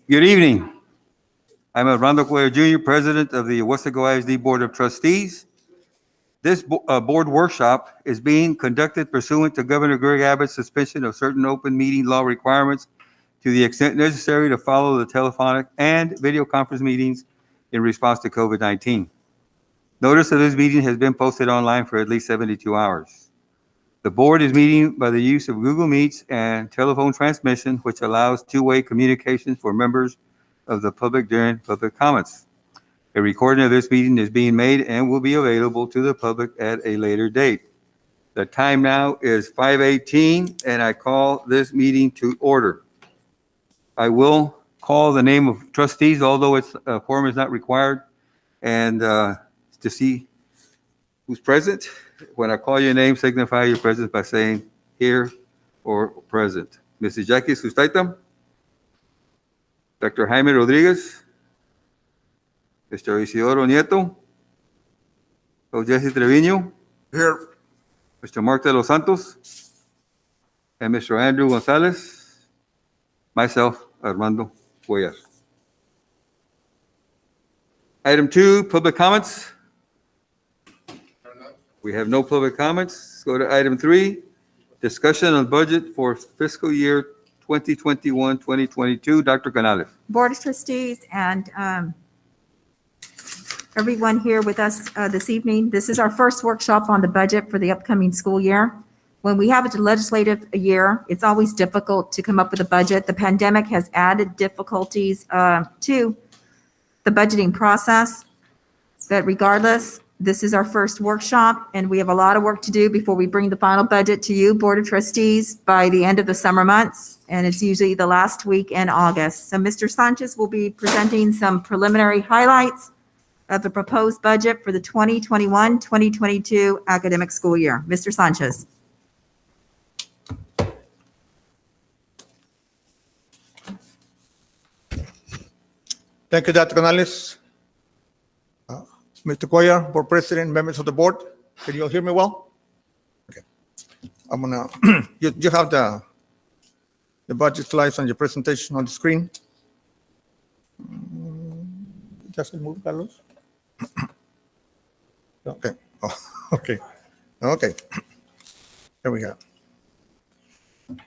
Good evening. I'm Armando Cuellar Jr., President of the Weslaco ISD Board of Trustees. This board workshop is being conducted pursuant to Governor Greg Abbott's suspension of certain open meeting law requirements to the extent necessary to follow the telephonic and video conference meetings in response to COVID-19. Notice of this meeting has been posted online for at least 72 hours. The board is meeting by the use of Google Meets and telephone transmission, which allows two-way communication for members of the public during public comments. A recording of this meeting is being made and will be available to the public at a later date. The time now is 5:18, and I call this meeting to order. I will call the name of trustees, although a quorum is not required, and to see who's present. When I call your name, signify your presence by saying here or present. Mrs. Jackie Sustaitam, Dr. Jaime Rodriguez, Mr. Isidoro Nieto, Jesse Trevino, Here. Mr. Mark de los Santos, and Mr. Andrew Gonzalez, myself, Armando Cuellar. Item 2, public comments. We have no public comments. Go to item 3, discussion on budget for fiscal year 2021-2022. Dr. Canales. Board of Trustees and everyone here with us this evening. This is our first workshop on the budget for the upcoming school year. When we have a legislative year, it's always difficult to come up with a budget. The pandemic has added difficulties to the budgeting process. But regardless, this is our first workshop, and we have a lot of work to do before we bring the final budget to you, Board of Trustees, by the end of the summer months, and it's usually the last week in August. So Mr. Sanchez will be presenting some preliminary highlights of the proposed budget for the 2021-2022 academic school year. Mr. Sanchez. Thank you, Dr. Canales. Mr. Cuellar, Board President, members of the board, can you all hear me well? Okay. I'm gonna, you have the budget slides on your presentation on the screen. Just move, Carlos. Okay. Oh, okay. Okay. There we go.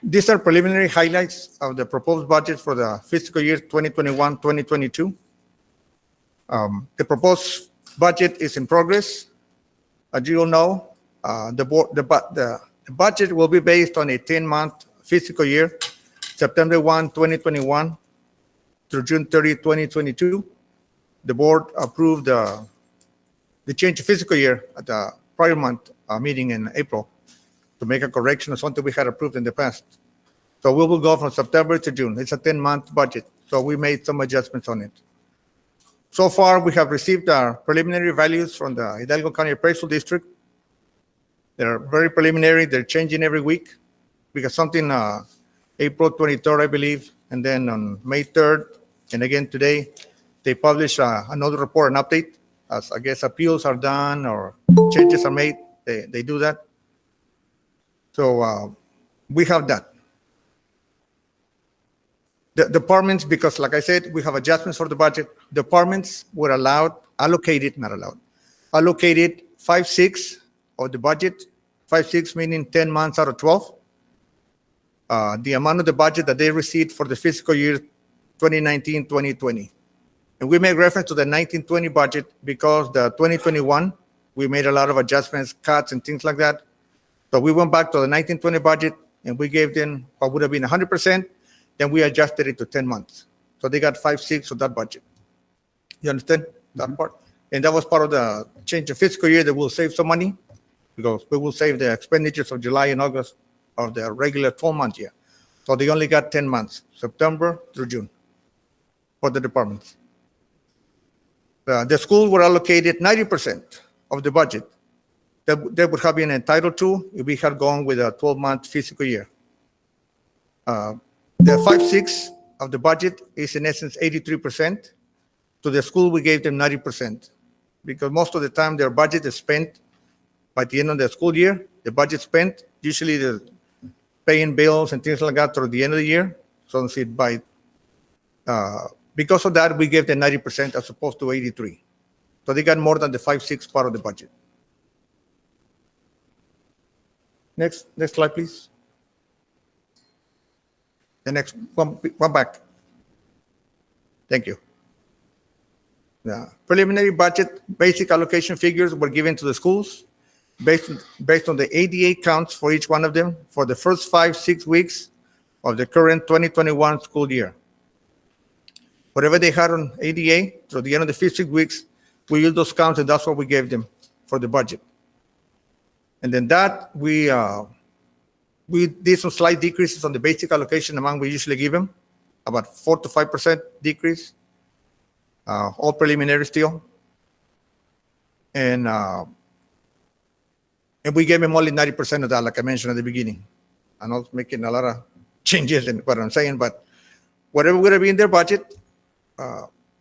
These are preliminary highlights of the proposed budget for the fiscal year 2021-2022. The proposed budget is in progress. As you all know, the budget will be based on a 10-month fiscal year, September 1, 2021 through June 30, 2022. The board approved the change of fiscal year at the prior month meeting in April to make a correction of something we had approved in the past. So we will go from September to June. It's a 10-month budget, so we made some adjustments on it. So far, we have received our preliminary values from the Hidalgo County Appraisal District. They're very preliminary. They're changing every week. We got something April 23rd, I believe, and then on May 3rd, and again today, they publish another report, an update. As I guess appeals are done or changes are made, they do that. So we have that. The departments, because like I said, we have adjustments for the budget. Departments were allocated 5/6 of the budget, 5/6 meaning 10 months out of 12. The amount of the budget that they received for the fiscal year 2019-2020. And we make reference to the 1920 budget because the 2021, we made a lot of adjustments, cuts, and things like that. So we went back to the 1920 budget and we gave them what would have been 100%. Then we adjusted it to 10 months. So they got 5/6 of that budget. You understand that part? And that was part of the change of fiscal year that will save some money because we will save the expenditures of July and August of the regular 12-month year. So they only got 10 months, September through June for the departments. The schools were allocated 90% of the budget that they would have been entitled to if we had gone with a 12-month fiscal year. The 5/6 of the budget is in essence 83%. To the school, we gave them 90% because most of the time their budget is spent by the end of the school year. The budget spent, usually the paying bills and things like that toward the end of the year. So by because of that, we gave them 90% as opposed to 83. So they got more than the 5/6 part of the budget. Next slide, please. The next one back. Thank you. The preliminary budget basic allocation figures were given to the schools based on the ADA counts for each one of them for the first 5-6 weeks of the current 2021 school year. Whatever they had on ADA, so the end of the 6 weeks, we used those counts, and that's what we gave them for the budget. And then that, we did some slight decreases on the basic allocation amount we usually give them, about 4 to 5% decrease, all preliminary still. And we gave them only 90% of that, like I mentioned at the beginning. I'm not making a lot of changes in what I'm saying, but whatever would have been their budget,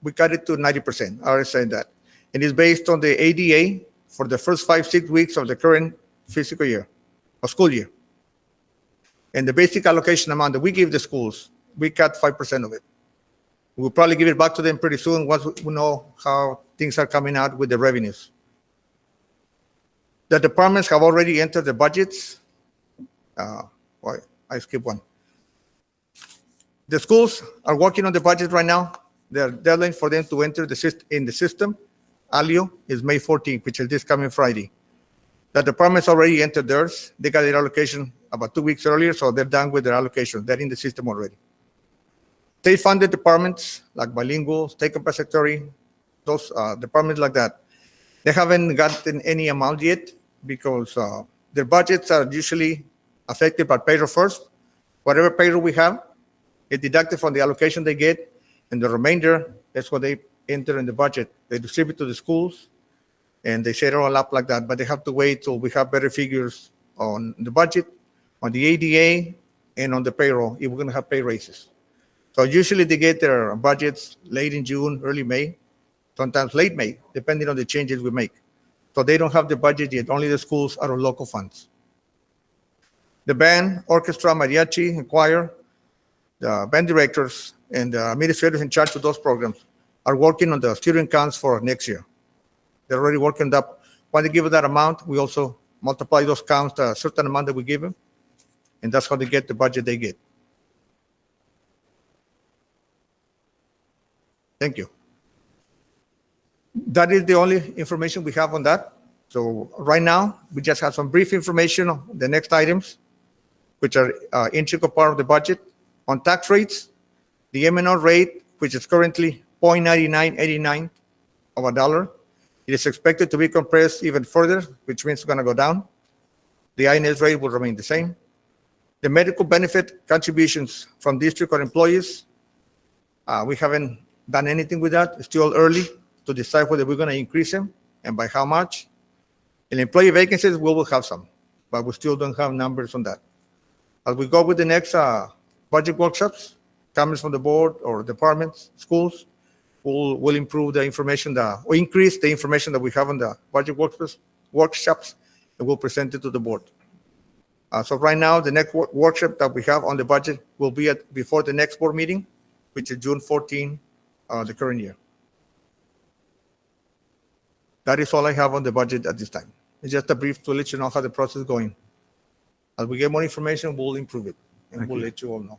we cut it to 90%. I already said that. It is based on the ADA for the first 5-6 weeks of the current fiscal year or school year. And the basic allocation amount that we give the schools, we cut 5% of it. We'll probably give it back to them pretty soon once we know how things are coming out with the revenues. The departments have already entered the budgets. I skipped one. The schools are working on the budget right now. The deadline for them to enter in the system, ALIO, is May 14th, which is this coming Friday. The departments already entered theirs. They got their allocation about 2 weeks earlier, so they're done with their allocation. They're in the system already. State-funded departments like bilingual, state compensatory, those departments like that, they haven't gotten any amount yet because their budgets are usually affected by payroll first. Whatever payroll we have is deducted from the allocation they get, and the remainder is what they enter in the budget. They distribute to the schools, and they set it all up like that, but they have to wait till we have better figures on the budget, on the ADA, and on the payroll, if we're going to have pay raises. So usually they get their budgets late in June, early May, sometimes late May, depending on the changes we make. So they don't have the budget yet. Only the schools are on local funds. The band, orchestra, mariachi, and choir, the band directors, and the administrators in charge of those programs are working on the student counts for next year. They're already working up. When they give us that amount, we also multiply those counts to a certain amount that we give them, and that's how they get the budget they get. Thank you. That is the only information we have on that. So right now, we just have some brief information on the next items, which are integral part of the budget. On tax rates, the M&R rate, which is currently 0.9989 of a dollar, it is expected to be compressed even further, which means it's going to go down. The INS rate will remain the same. The medical benefit contributions from district or employees, we haven't done anything with that. It's still early to decide whether we're going to increase them and by how much. In employee vacancies, we will have some, but we still don't have numbers on that. As we go with the next budget workshops, comments from the board or departments, schools, we'll improve the information or increase the information that we have on the budget workshops, and we'll present it to the board. So right now, the next workshop that we have on the budget will be before the next board meeting, which is June 14, the current year. That is all I have on the budget at this time. It's just a brief to let you know how the process is going. As we get more information, we'll improve it, and we'll let you all know.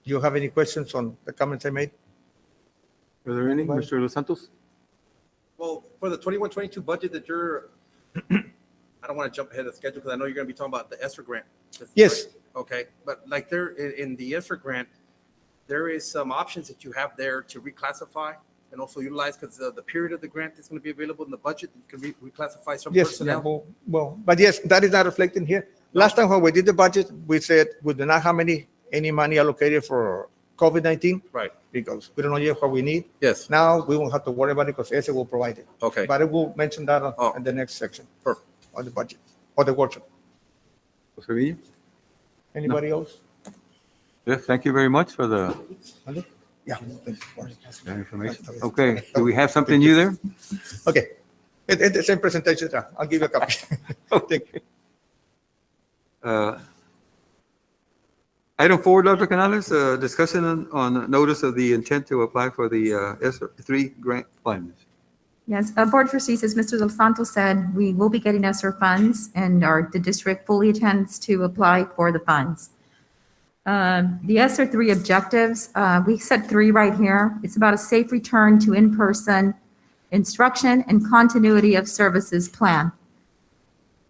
Do you have any questions on the comments I made? Are there any, Mr. Los Santos? Well, for the 21-22 budget that you're, I don't want to jump ahead of the schedule because I know you're going to be talking about the ESSER grant. Yes. Okay, but like there in the ESSER grant, there is some options that you have there to reclassify and also utilize because the period of the grant is going to be available in the budget. You can reclassify some Yes, personnel. well, but yes, that is not reflected here. Last time when we did the budget, we said we do not have any money allocated for COVID-19 Right. because we don't know yet what we need. Yes. Now we won't have to worry about it because ESE will provide it. Okay. But I will mention that Oh. in the next section Perfect. on the budget or the workshop. Jose Villa? Anybody else? Yes, thank you very much for the Yeah. that information. Okay, do we have something new there? Okay. It's the same presentation. I'll give you a copy. Thank you. Item 4, Dr. Canales, discussion on notice of the intent to apply for the S3 grant funds. Yes, Board Trustees, as Mr. Los Santos said, we will be getting ESSER funds, and the district fully intends to apply for the funds. The ESSER 3 objectives, we set 3 right here. It's about a safe return to in-person instruction and continuity of services plan.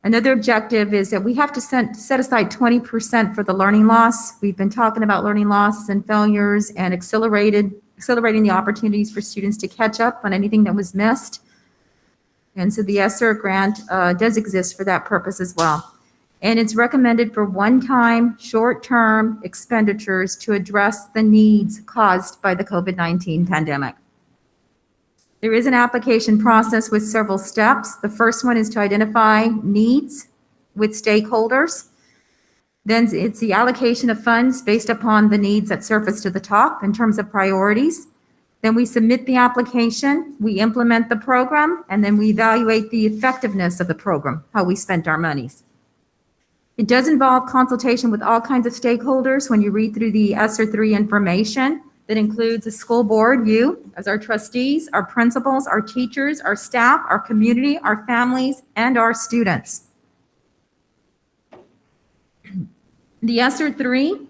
Another objective is that we have to set aside 20% for the learning loss. We've been talking about learning loss and failures and accelerating the opportunities for students to catch up on anything that was missed. And so the ESSER grant does exist for that purpose as well. And it's recommended for one-time, short-term expenditures to address the needs caused by the COVID-19 pandemic. There is an application process with several steps. The first one is to identify needs with stakeholders. Then it's the allocation of funds based upon the needs that surface to the top in terms of priorities. Then we submit the application, we implement the program, and then we evaluate the effectiveness of the program, how we spent our monies. It does involve consultation with all kinds of stakeholders. When you read through the ESSER 3 information, that includes the school board, you as our trustees, our principals, our teachers, our staff, our community, our families, and our students. The ESSER 3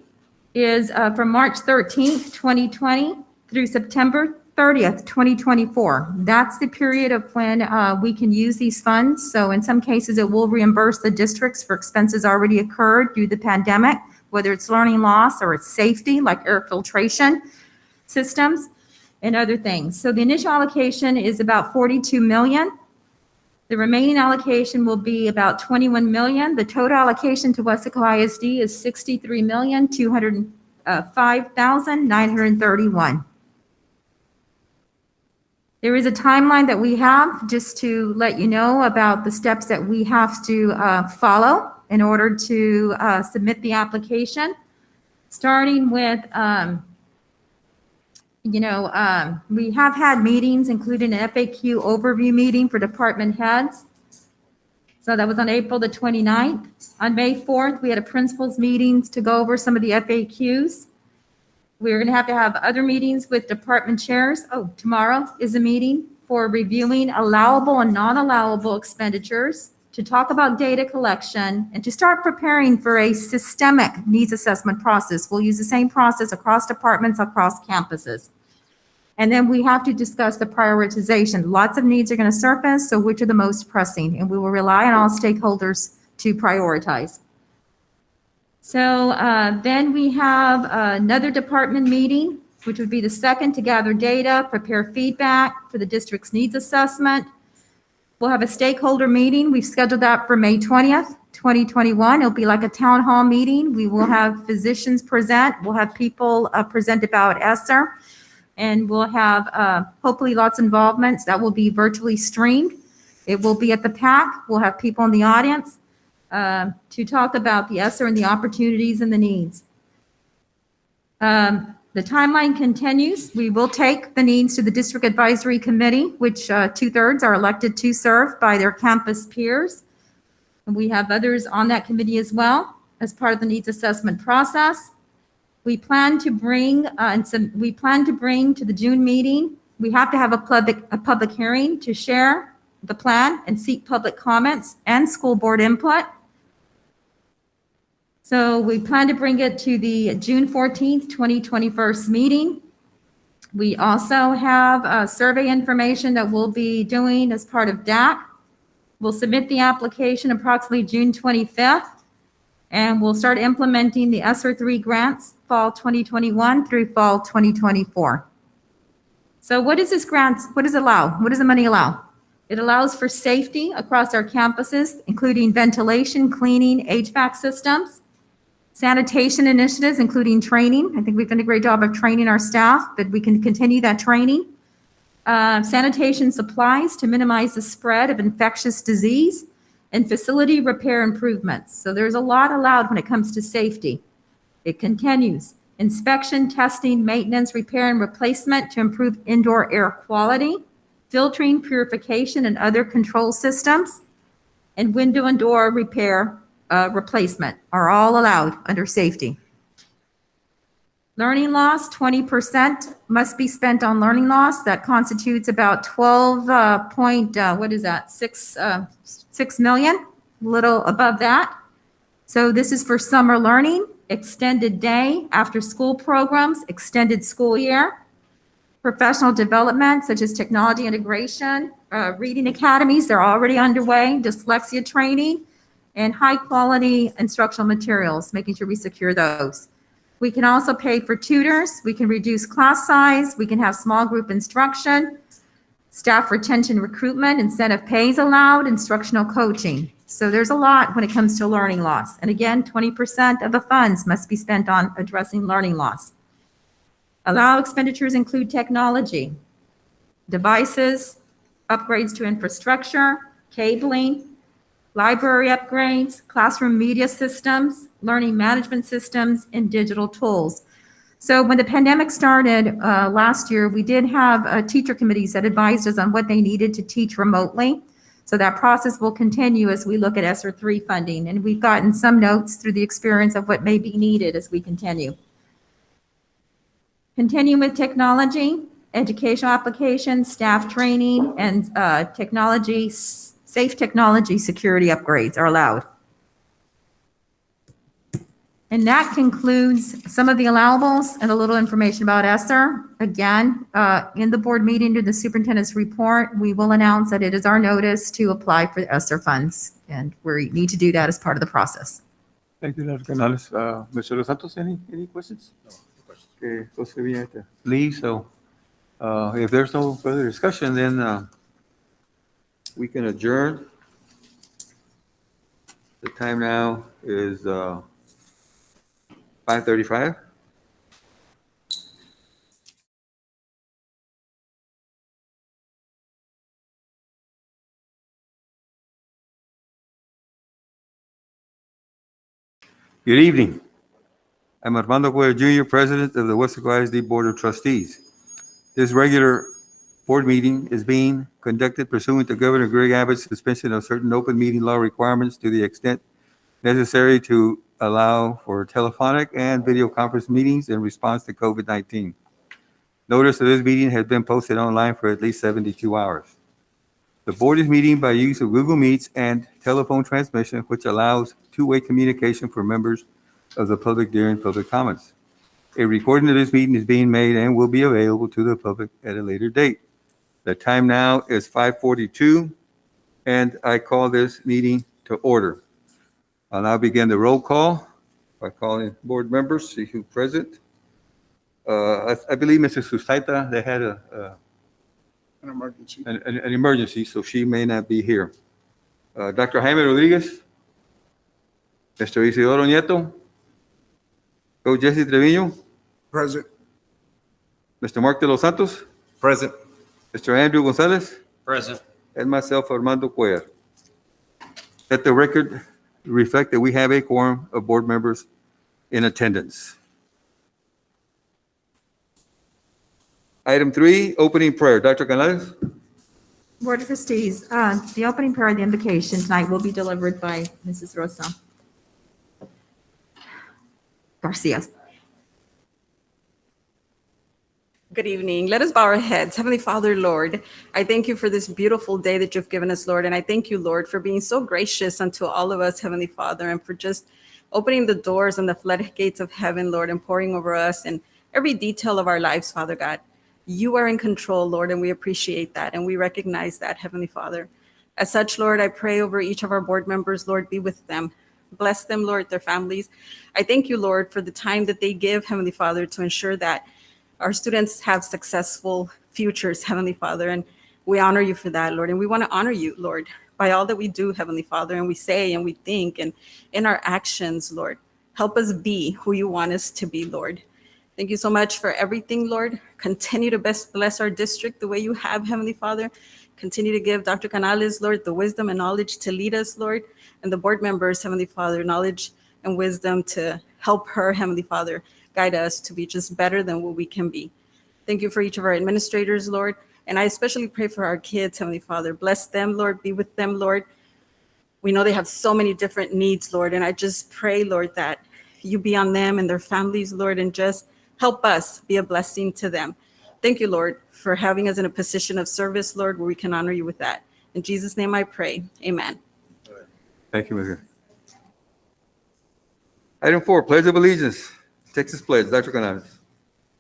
is from March 13th, 2020 through September 30th, 2024. That's the period of when we can use these funds. So in some cases, it will reimburse the districts for expenses already occurred due to the pandemic, whether it's learning loss or it's safety, like air filtration systems and other things. So the initial allocation is about 42 million. The remaining allocation will be about 21 million. The total allocation to Weslaco ISD is 63,205,931. There is a timeline that we have just to let you know about the steps that we have to follow in order to submit the application, starting with we have had meetings, including an FAQ overview meeting for department heads. So that was on April the 29th. On May 4th, we had a principals meetings to go over some of the FAQs. We're going to have other meetings with department chairs. Oh, tomorrow is a meeting for reviewing allowable and non-allowable expenditures, to talk about data collection, and to start preparing for a systemic needs assessment process. We'll use the same process across departments, across campuses. And then we have to discuss the prioritization. Lots of needs are going to surface, so which are the most pressing? And we will rely on all stakeholders to prioritize. So then we have another department meeting, which would be the second, to gather data, prepare feedback for the district's needs assessment. We'll have a stakeholder meeting. We've scheduled that for May 20th, 2021. It'll be like a town hall meeting. We will have physicians present. We'll have people present about ESSER, and we'll have hopefully lots of involvements. That will be virtually streamed. It will be at the PAC. We'll have people in the audience to talk about the ESSER and the opportunities and the needs. The timeline continues. We will take the needs to the District Advisory Committee, which 2/3 are elected to serve by their campus peers. And we have others on that committee as well as part of the needs assessment process. We plan to bring to the June meeting. We have to have a public hearing to share the plan and seek public comments and school board input. So we plan to bring it to the June 14th, 2021 meeting. We also have survey information that we'll be doing as part of DAC. We'll submit the application approximately June 25th, and we'll start implementing the ESSER 3 grants fall 2021 through fall 2024. So what does this grant, what does it allow? What does the money allow? It allows for safety across our campuses, including ventilation, cleaning, HVAC systems, sanitation initiatives, including training. I think we've done a great job of training our staff, but we can continue that training. Sanitation supplies to minimize the spread of infectious disease, and facility repair improvements. So there's a lot allowed when it comes to safety. It continues. Inspection, testing, maintenance, repair, and replacement to improve indoor air quality, filtering, purification, and other control systems, and window and door repair replacement are all allowed under safety. Learning loss, 20% must be spent on learning loss. That constitutes about 12 point, what is that? 6 million, a little above that. So this is for summer learning, extended day, after school programs, extended school year, professional development such as technology integration, reading academies, they're already underway, dyslexia training, and high quality instructional materials, making sure we secure those. We can also pay for tutors. We can reduce class size. We can have small group instruction, staff retention, recruitment, incentive pays allowed, instructional coaching. So there's a lot when it comes to learning loss. And again, 20% of the funds must be spent on addressing learning loss. Allow expenditures include technology, devices, upgrades to infrastructure, cabling, library upgrades, classroom media systems, learning management systems, and digital tools. So when the pandemic started last year, we did have teacher committees that advised us on what they needed to teach remotely. So that process will continue as we look at ESSER 3 funding. And we've gotten some notes through the experience of what may be needed as we continue. Continue with technology, educational applications, staff training, and safe technology security upgrades are allowed. And that concludes some of the allowables and a little information about ESSER. Again, in the board meeting to the superintendent's report, we will announce that it is our notice to apply for ESSER funds. And we need to do that as part of the process. Thank you, Dr. Canales. Mr. Los Santos, any questions? No questions. Okay, Jose Villeta, please. So if there's no further discussion, then we can adjourn. The time now is 5:35. Good evening. I'm Armando Cuellar Jr., President of the Weslaco ISD Board of Trustees. This regular board meeting is being conducted pursuant to Governor Greg Abbott's suspension of certain open meeting law requirements to the extent necessary to allow for telephonic and video conference meetings in response to COVID-19. Notice of this meeting has been posted online for at least 72 hours. The board is meeting by use of Google Meets and telephone transmission, which allows two-way communication for members of the public during public comments. A recording of this meeting is being made and will be available to the public at a later date. The time now is 5:42, and I call this meeting to order. I'll now begin the roll call by calling board members, see who's present. I believe Mrs. Susaita, they had an emergency, so she may not be here. Dr. Jaime Rodriguez, Mr. Isidoro Nieto, Coach Jesse Trevino, Present. Mr. Mark de los Santos, Present. Mr. Andrew Gonzalez, Present. and myself, Armando Cuellar. Let the record reflect that we have a quorum of board members in attendance. Item 3, opening prayer. Dr. Canales? Board of Trustees, the opening prayer of the invocation tonight will be delivered by Mrs. Rosa Garcia. Good evening. Let us bow our heads. Heavenly Father, Lord, I thank you for this beautiful day that you've given us, Lord. And I thank you, Lord, for being so gracious unto all of us, Heavenly Father, and for just opening the doors and the floodgates of heaven, Lord, and pouring over us in every detail of our lives, Father God. You are in control, Lord, and we appreciate that. And we recognize that, Heavenly Father. As such, Lord, I pray over each of our board members, Lord, be with them. Bless them, Lord, their families. I thank you, Lord, for the time that they give, Heavenly Father, to ensure that our students have successful futures, Heavenly Father, and we honor you for that, Lord. And we want to honor you, Lord, by all that we do, Heavenly Father, and we say and we think and in our actions, Lord. Help us be who you want us to be, Lord. Thank you so much for everything, Lord. Continue to bless our district the way you have, Heavenly Father. Continue to give Dr. Canales, Lord, the wisdom and knowledge to lead us, Lord, and the board members, Heavenly Father, knowledge and wisdom to help her, Heavenly Father, guide us to be just better than what we can be. Thank you for each of our administrators, Lord. And I especially pray for our kids, Heavenly Father. Bless them, Lord. Be with them, Lord. We know they have so many different needs, Lord. And I just pray, Lord, that you be on them and their families, Lord, and just help us be a blessing to them. Thank you, Lord, for having us in a position of service, Lord, where we can honor you with that. In Jesus' name I pray. Amen. Thank you, Ms. Guerra. Item 4, Pledge of Allegiance. Texas Pledge. Dr. Canales.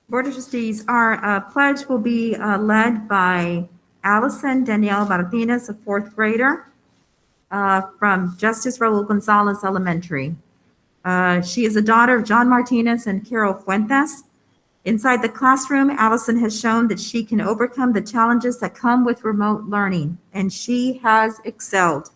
Board of Trustees, our pledge will be led by Allison Danielle Martinez, a fourth grader from Justice Raul Gonzalez Elementary. She is a daughter of John Martinez and Carol Fuentes. Inside the classroom, Allison has shown that she can overcome the challenges that come with remote learning, and she has excelled.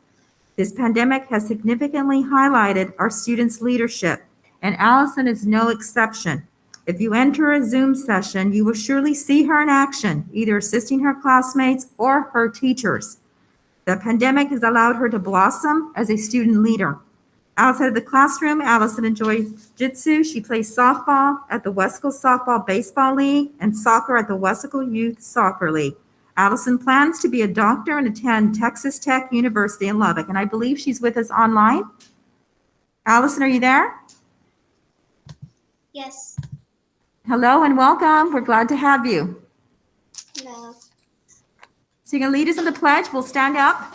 This pandemic has significantly highlighted our students' leadership, and Allison is no exception. If you enter a Zoom session, you will surely see her in action, either assisting her classmates or her teachers. The pandemic has allowed her to blossom as a student leader. Outside of the classroom, Allison enjoys jiu-jitsu. She plays softball at the Weslaco Softball Baseball League and soccer at the Weslaco Youth Soccer League. Allison plans to be a doctor and attend Texas Tech University in Lubbock, and I believe she's with us online. Allison, are you there? Yes. Hello and welcome. We're glad to have you. Hello. So you're going to lead us in the pledge. We'll stand up.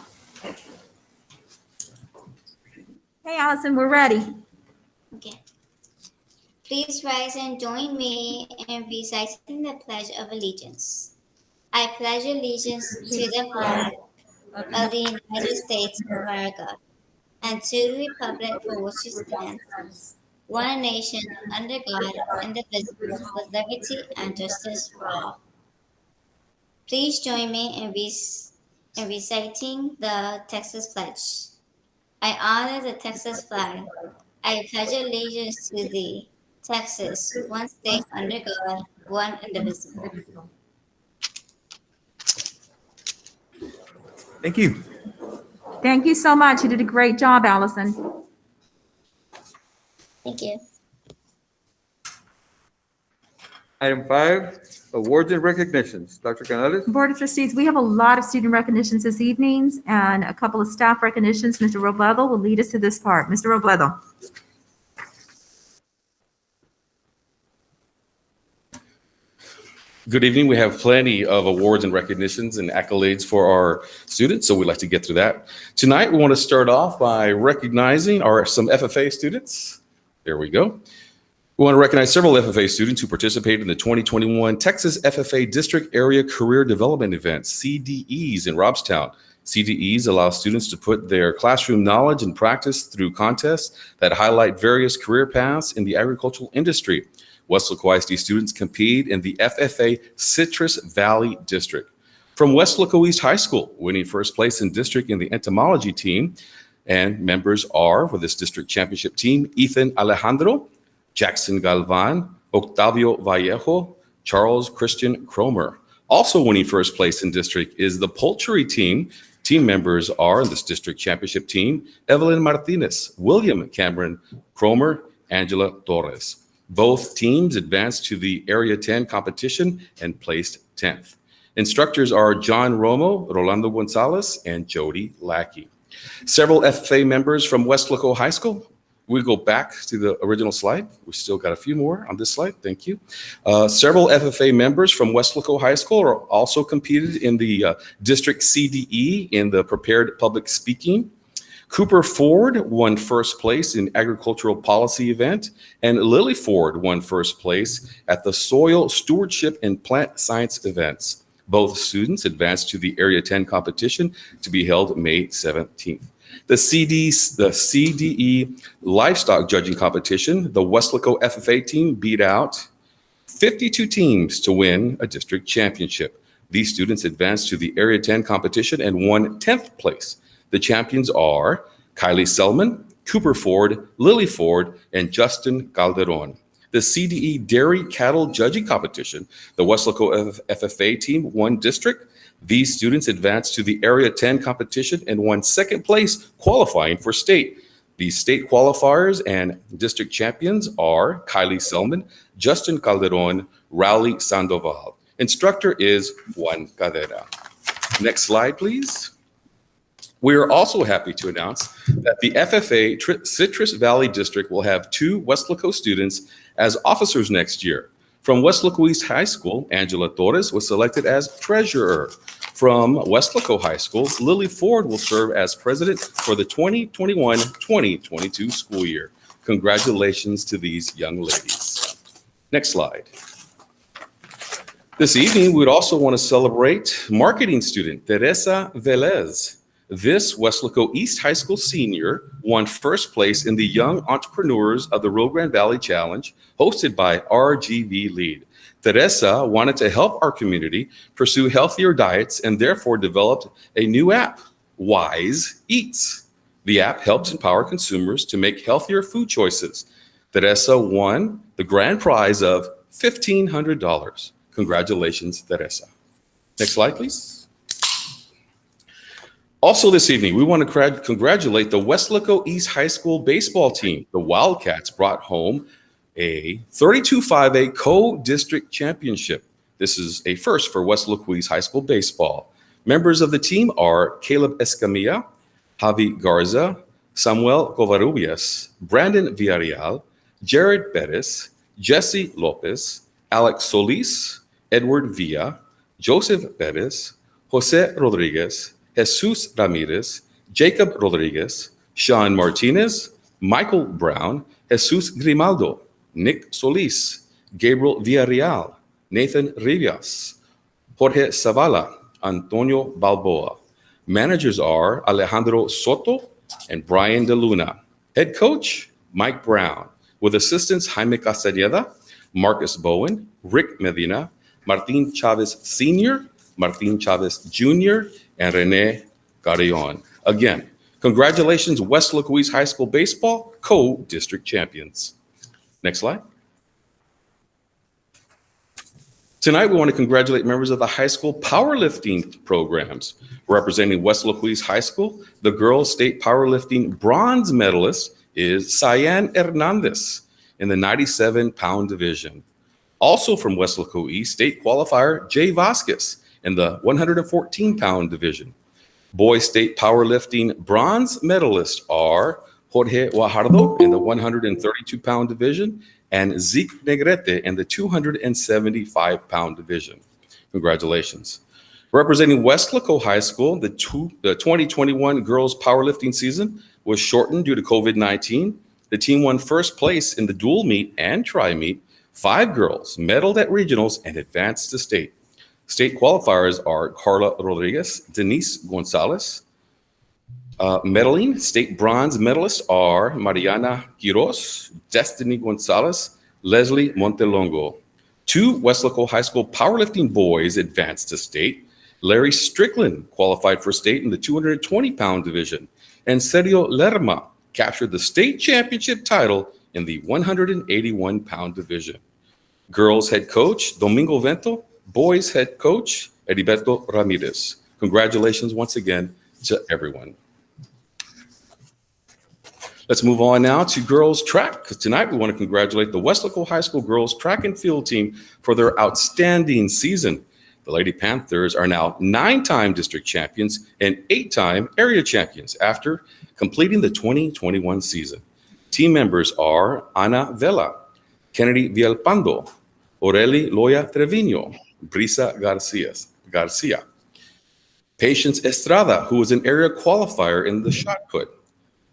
Hey, Allison, we're ready. Okay. Please rise and join me in reciting the Pledge of Allegiance. I pledge allegiance to the flag of the United States of America and to the republic for which it stands, one nation under God, indivisible, with liberty and justice for all. Please join me in reciting the Texas Pledge. I honor the Texas flag. I pledge allegiance to thee, Texas, one state under God, one indivisible. Thank you. Thank you so much. You did a great job, Allison. Thank you. Item 5, Awards and Recognitions. Dr. Canales. Board of Trustees, we have a lot of student recognitions this evening and a couple of staff recognitions. Mr. Robledo will lead us to this part. Mr. Robledo. Good evening. We have plenty of awards and recognitions and accolades for our students, so we'd like to get through that. Tonight, we want to start off by recognizing some FFA students. There we go. We want to recognize several FFA students who participated in the 2021 Texas FFA District Area Career Development Events, CDEs, in Robstown. CDEs allow students to put their classroom knowledge and practice through contests that highlight various career paths in the agricultural industry. Weslaco ISD students compete in the FFA Citrus Valley District. From Weslaco East High School, winning first place in district in the entomology team, and members are, for this district championship team, Ethan Alejandro, Jackson Galvan, Octavio Vallejo, Charles Christian Cromer. Also winning first place in district is the poultry team. Team members are, in this district championship team, Evelyn Martinez, William Cameron Cromer, Angela Torres. Both teams advanced to the Area 10 competition and placed 10th. Instructors are John Romo, Rolando Gonzalez, and Jody Lackey. Several FFA members from Weslaco High School. We go back to the original slide. We still got a few more on this slide. Thank you. Several FFA members from Weslaco High School are also competed in the District CDE in the Prepared Public Speaking. Cooper Ford won first place in agricultural policy event, and Lily Ford won first place at the Soil Stewardship and Plant Science events. Both students advanced to the Area 10 competition to be held May 17th. The CDE livestock judging competition, the Weslaco FFA team beat out 52 teams to win a district championship. These students advanced to the Area 10 competition and won 10th place. The champions are Kylie Selman, Cooper Ford, Lily Ford, and Justin Calderon. The CDE Dairy Cattle Judging Competition, the Weslaco FFA team won district. These students advanced to the Area 10 competition and won second place, qualifying for state. These state qualifiers and district champions are Kylie Selman, Justin Calderon, Rowley Sandoval. Instructor is Juan Cadera. Next slide, please. We are also happy to announce that the FFA Citrus Valley District will have 2 Weslaco students as officers next year. From Weslaco East High School, Angela Torres was selected as treasurer. From Weslaco High School, Lily Ford will serve as president for the 2021-2022 school year. Congratulations to these young ladies. Next slide. This evening, we'd also want to celebrate marketing student Teresa Velez. This Weslaco East High School senior won first place in the Young Entrepreneurs of the Rio Grande Valley Challenge hosted by RGV Lead. Teresa wanted to help our community pursue healthier diets and therefore developed a new app, Wise Eats. The app helps empower consumers to make healthier food choices. Teresa won the grand prize of $1,500. Congratulations, Teresa. Next slide, please. Also this evening, we want to congratulate the Weslaco East High School baseball team. The Wildcats brought home a 32-5A co-district championship. This is a first for Weslaco East High School baseball. Members of the team are Caleb Escamilla, Javi Garza, Samuel Covarrubias, Brandon Villarreal, Jared Perez, Jesse Lopez, Alex Solis, Edward Villa, Joseph Perez, Jose Rodriguez, Jesus Ramirez, Jacob Rodriguez, Sean Martinez, Michael Brown, Jesus Grimaldo, Nick Solis, Gabriel Villarreal, Nathan Rivas, Jorge Zavala, Antonio Balboa. Managers are Alejandro Soto and Brian De Luna. Head coach, Mike Brown, with assistants Jaime Castaneda, Marcus Bowen, Rick Medina, Martin Chavez Sr., Martin Chavez Jr., and Rene Carillon. Again, congratulations, Weslaco East High School baseball co-district champions. Next slide. Tonight, we want to congratulate members of the high school powerlifting programs. Representing Weslaco East High School, the girls' state powerlifting bronze medalist is Cyan Hernandez in the 97-pound division. Also from Weslaco East, state qualifier Jay Vasquez in the 114-pound division. Boys state powerlifting bronze medalists are Jorge Guajardo in the 132-pound division and Zeke Negrete in the 275-pound division. Congratulations. Representing Weslaco High School, the 2021 girls powerlifting season was shortened due to COVID-19. The team won first place in the dual meet and tri-meet. 5 girls medaled at regionals and advanced to state. State qualifiers are Carla Rodriguez, Denise Gonzalez. Medaling state bronze medalists are Mariana Quiroz, Destiny Gonzalez, Leslie Montelongo. 2 Weslaco High School powerlifting boys advanced to state. Larry Strickland qualified for state in the 220-pound division, and Sergio Lerma captured the state championship title in the 181-pound division. Girls head coach Domingo Vento, boys head coach Heriberto Ramirez. Congratulations once again to everyone. Let's move on now to girls track, because tonight we want to congratulate the Weslaco High School girls track and field team for their outstanding season. The Lady Panthers are now 9-time district champions and 8-time area champions after completing the 2021 season. Team members are Ana Vela, Kennedy Villalpando, Aureli Loya Trevino, Brisa Garcia, Patience Estrada, who was an area qualifier in the shot put,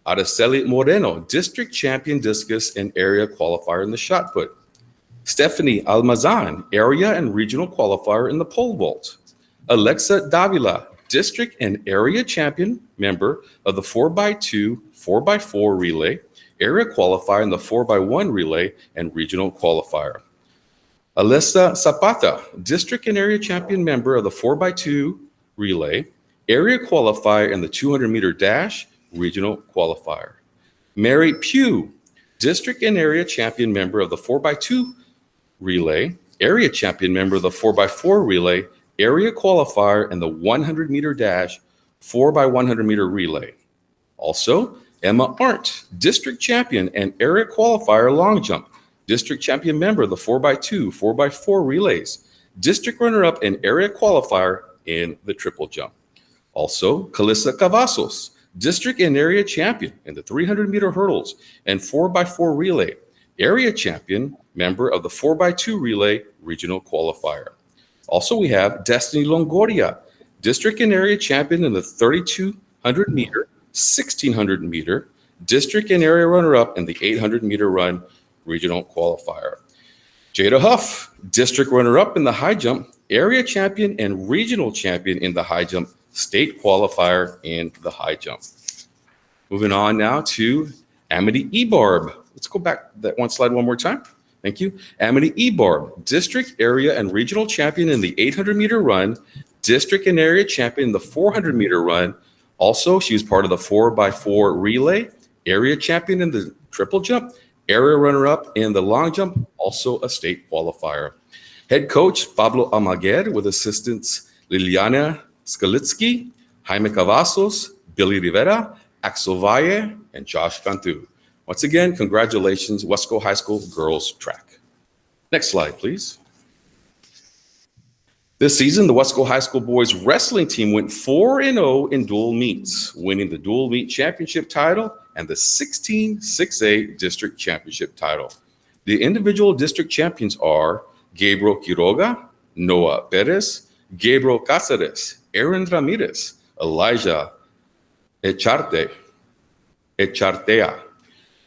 Araceli Moreno, district champion discus and area qualifier in the shot put, Stephanie Almazan, area and regional qualifier in the pole vault, Alexa Davila, district and area champion member of the 4x2, 4x4 relay, area qualifier in the 4x1 relay and regional qualifier. Alessa Zapata, district and area champion member of the 4x2 relay, area qualifier in the 200-meter dash, regional qualifier. Mary Pugh, district and area champion member of the 4x2 relay, area champion member of the 4x4 relay, area qualifier in the 100-meter dash, 4x100-meter relay. Also, Emma Arndt, district champion and area qualifier long jump, district champion member of the 4x2, 4x4 relays, district runner-up and area qualifier in the triple jump. Also, Calissa Cavazos, district and area champion in the 300-meter hurdles and 4x4 relay, area champion, member of the 4x2 relay regional qualifier. Also, we have Destiny Longoria, district and area champion in the 3,200 meter, 1,600 meter, district and area runner-up in the 800 meter run regional qualifier. Jada Huff, district runner-up in the high jump, area champion and regional champion in the high jump, state qualifier in the high jump. Moving on now to Amity Ebarb. Let's go back that one slide one more time. Thank you. Amity Ebarb, district, area, and regional champion in the 800 meter run, district and area champion in the 400 meter run. Also, she was part of the 4x4 relay, area champion in the triple jump, area runner-up in the long jump, also a state qualifier. Head coach Pablo Almaguer with assistants Liliana Skalitsky, Jaime Cavazos, Billy Rivera, Axel Valle, and Josh Cantu. Once again, congratulations, Weslaco High School girls track. Next slide, please. This season, the Weslaco High School boys wrestling team went 4-0 in dual meets, winning the dual meet championship title and the 16-6A district championship title. The individual district champions are Gabriel Quiroga, Noah Perez, Gabriel Cáceres, Aaron Ramirez, Elijah Echartea,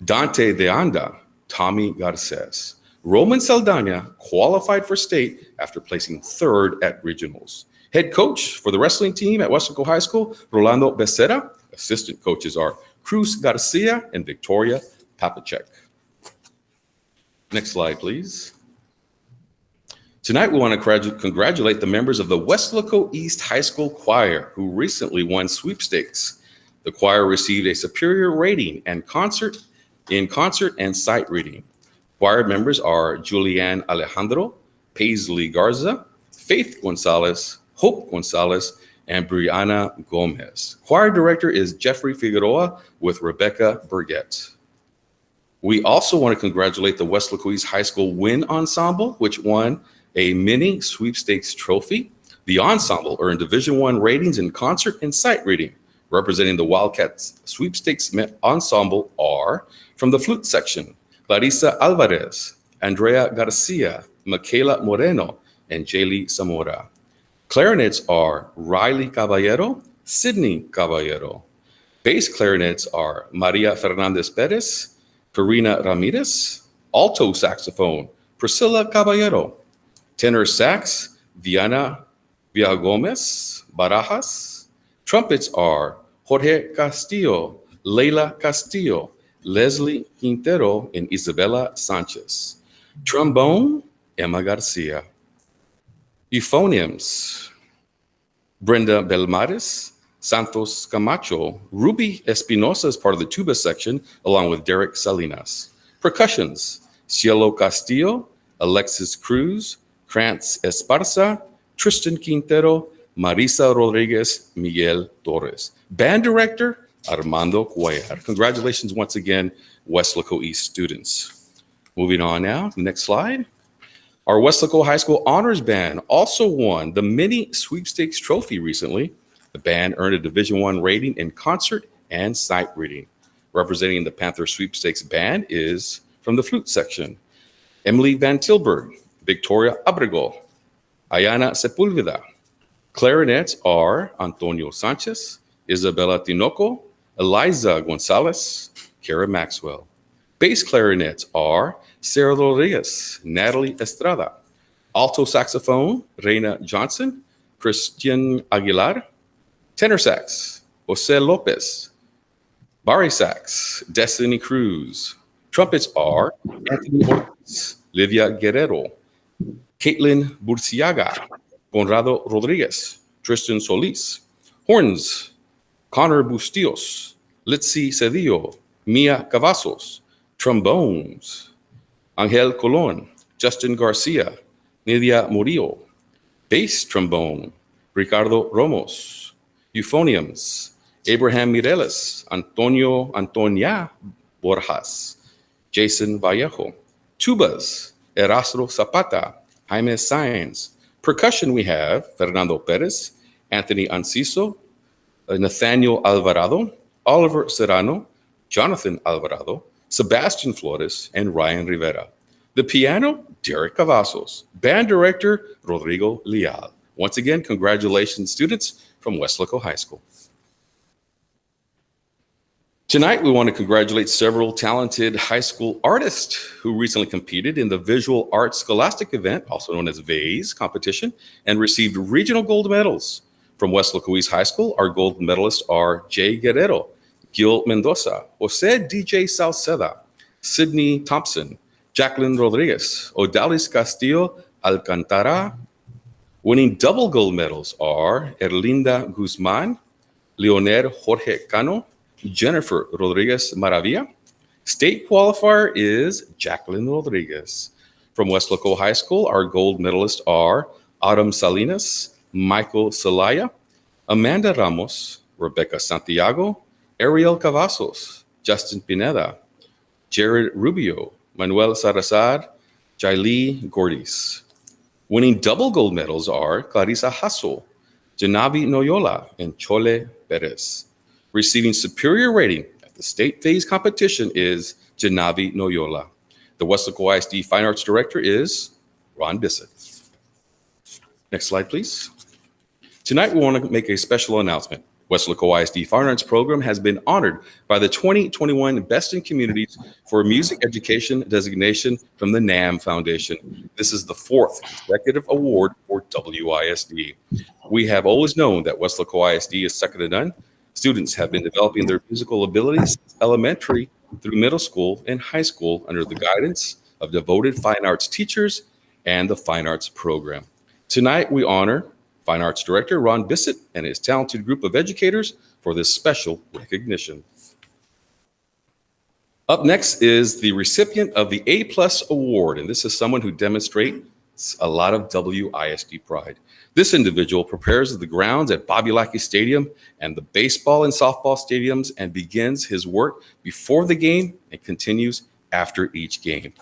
Dante De Anda, Tommy Garces. Roman Saldana qualified for state after placing third at regionals. Head coach for the wrestling team at Weslaco High School, Rolando Becerra. Assistant coaches are Cruz Garcia and Victoria Papacek. Next slide, please. Tonight, we want to congratulate the members of the Weslaco East High School Choir who recently won sweepstakes. The choir received a superior rating and concert and sight reading. Choir members are Julianne Alejandro, Paisley Garza, Faith Gonzalez, Hope Gonzalez, and Brianna Gomez. Choir director is Jeffrey Figueroa with Rebecca Burgett. We also want to congratulate the Weslaco East High School Wind Ensemble, which won a mini sweepstakes trophy. The ensemble earned Division I ratings in concert and sight reading. Representing the Wildcats sweepstakes ensemble are from the flute section, Clarissa Alvarez, Andrea Garcia, Michaela Moreno, and Jaylee Zamora. Clarinets are Riley Caballero, Sydney Caballero. Bass clarinets are Maria Fernandez Perez, Karina Ramirez. Alto saxophone, Priscilla Caballero. Tenor sax, Viana Villagomez Barajas. Trumpets are Jorge Castillo, Leila Castillo, Leslie Quintero, and Isabella Sanchez. Trombone, Emma Garcia. Euphoniums, Brenda Belmares, Santos Camacho. Ruby Espinosa is part of the tuba section, along with Derek Salinas. Percussions, Cielo Castillo, Alexis Cruz, Krantz Esparza, Tristan Quintero, Marisa Rodriguez, Miguel Torres. Band director, Armando Cuellar. Congratulations once again, Weslaco East students. Moving on now, next slide. Our Weslaco High School Honors Band also won the mini sweepstakes trophy recently. The band earned a Division I rating in concert and sight reading. Representing the Panther Sweepstakes Band is from the flute section, Emily Van Tilburg, Victoria Abrego, Ayana Sepulveda. Clarinets are Antonio Sanchez, Isabella Tinoco, Eliza Gonzalez, Kara Maxwell. Bass clarinets are Sarah Rodriguez, Natalie Estrada. Alto saxophone, Reina Johnson, Christian Aguilar. Tenor sax, Jose Lopez. Bari sax, Destiny Cruz. Trumpets are Anthony Ortiz, Livia Guerrero, Caitlin Burciaga, Conrado Rodriguez, Tristan Solis. Horns, Connor Bustillos, Litzy Cedillo, Mia Cavazos. Trombones, Angel Colon, Justin Garcia, Nidia Murillo. Bass trombone, Ricardo Ramos. Euphoniums, Abraham Mireles, Antonia Borjas, Jason Vallejo. Tubas, Erasro Zapata, Jaime Sáenz. Percussion we have Fernando Perez, Anthony Anciso, Nathaniel Alvarado, Oliver Serrano, Jonathan Alvarado, Sebastian Flores, and Ryan Rivera. The piano, Derek Cavazos. Band director, Rodrigo Leal. Once again, congratulations, students from Weslaco High School. Tonight, we want to congratulate several talented high school artists who recently competed in the Visual Arts Scholastic event, also known as VASE competition, and received regional gold medals. From Weslaco East High School, our gold medalists are Jay Guerrero, Gil Mendoza, Jose DJ Salceda, Sydney Thompson, Jacqueline Rodriguez, Odalis Castillo Alcantara. Winning double gold medals are Erlinda Guzman, Leonel Jorge Cano, Jennifer Rodriguez Maravilla. State qualifier is Jacqueline Rodriguez. From Weslaco High School, our gold medalists are Autumn Salinas, Michael Celaya, Amanda Ramos, Rebecca Santiago, Ariel Cavazos, Justin Pineda, Jared Rubio, Manuel Salazar, Jaili Gordis. Winning double gold medals are Clarissa Hasso, Janavi Noyola, and Chole Perez. Receiving superior rating at the state phase competition is Janavi Noyola. The Weslaco ISD Fine Arts Director is Ron Bissett. Next slide, please. Tonight, we want to make a special announcement. Weslaco ISD Fine Arts Program has been honored by the 2021 Best in Communities for Music Education designation from the NAM Foundation. This is the 4th consecutive award for WISD. We have always known that Weslaco ISD is second to none. Students have been developing their musical abilities since elementary through middle school and high school under the guidance of devoted fine arts teachers and the Fine Arts Program. Tonight, we honor Fine Arts Director Ron Bissett and his talented group of educators for this special recognition. Up next is the recipient of the A+ Award, and this is someone who demonstrates a lot of WISD pride. This individual prepares the grounds at Bobby Lackey Stadium and the baseball and softball stadiums and begins his work before the game and continues after each game.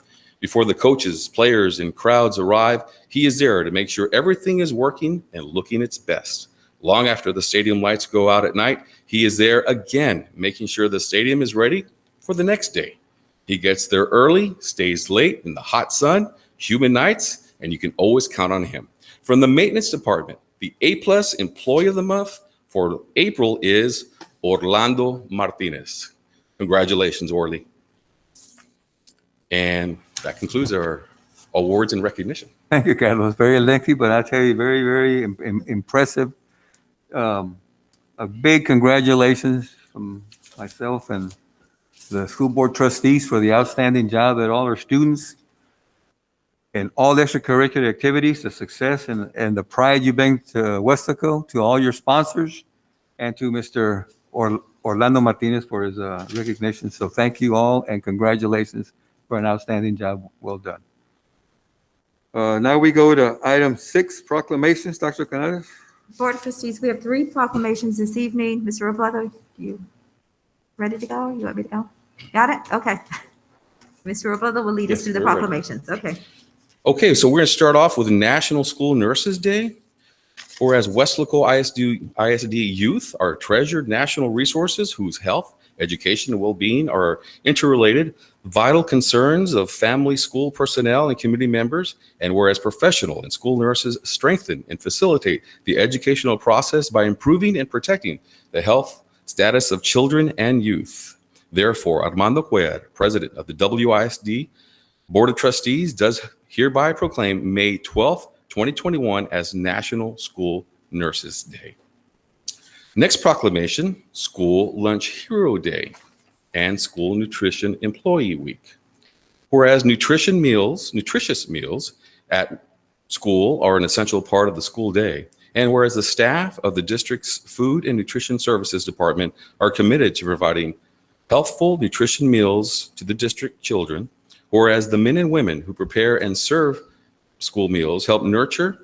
Before the coaches, players, and crowds arrive, he is there to make sure everything is working and looking its best. Long after the stadium lights go out at night, he is there again, making sure the stadium is ready for the next day. He gets there early, stays late in the hot sun, humid nights, and you can always count on him. From the maintenance department, the A+ Employee of the Month for April is Orlando Martinez. Congratulations, Orly. And that concludes our awards and recognition. Thank you, Carlos. Very lengthy, but I tell you, very, very impressive. A big congratulations from myself and the school board trustees for the outstanding job that all our students and all extracurricular activities, the success and the pride you bring to Weslaco, to all your sponsors, and to Mr. Orlando Martinez for his recognition. So thank you all and congratulations for an outstanding job well done. Now we go to item 6, proclamations. Dr. Canales? Board of Trustees, we have 3 proclamations this evening. Mr. Robledo, you ready to go? You want me to go? Got it? Okay. Mr. Robledo will lead us Yes, through the we're ready. proclamations. Okay. Okay, so we're going to start off with National School Nurses Day. Whereas Weslaco ISD youth are treasured national resources whose health, education, and well-being are interrelated, vital concerns of family, school personnel, and community members, and whereas professional and school nurses strengthen and facilitate the educational process by improving and protecting the health status of children and youth. Therefore, Armando Cuellar, president of the WISD Board of Trustees, does hereby proclaim May 12th, 2021 as National School Nurses Day. Next proclamation, School Lunch Hero Day and School Nutrition Employee Week. Whereas nutritious meals at school are an essential part of the school day, and whereas the staff of the district's Food and Nutrition Services Department are committed to providing healthful nutrition meals to the district children, whereas the men and women who prepare and serve school meals help nurture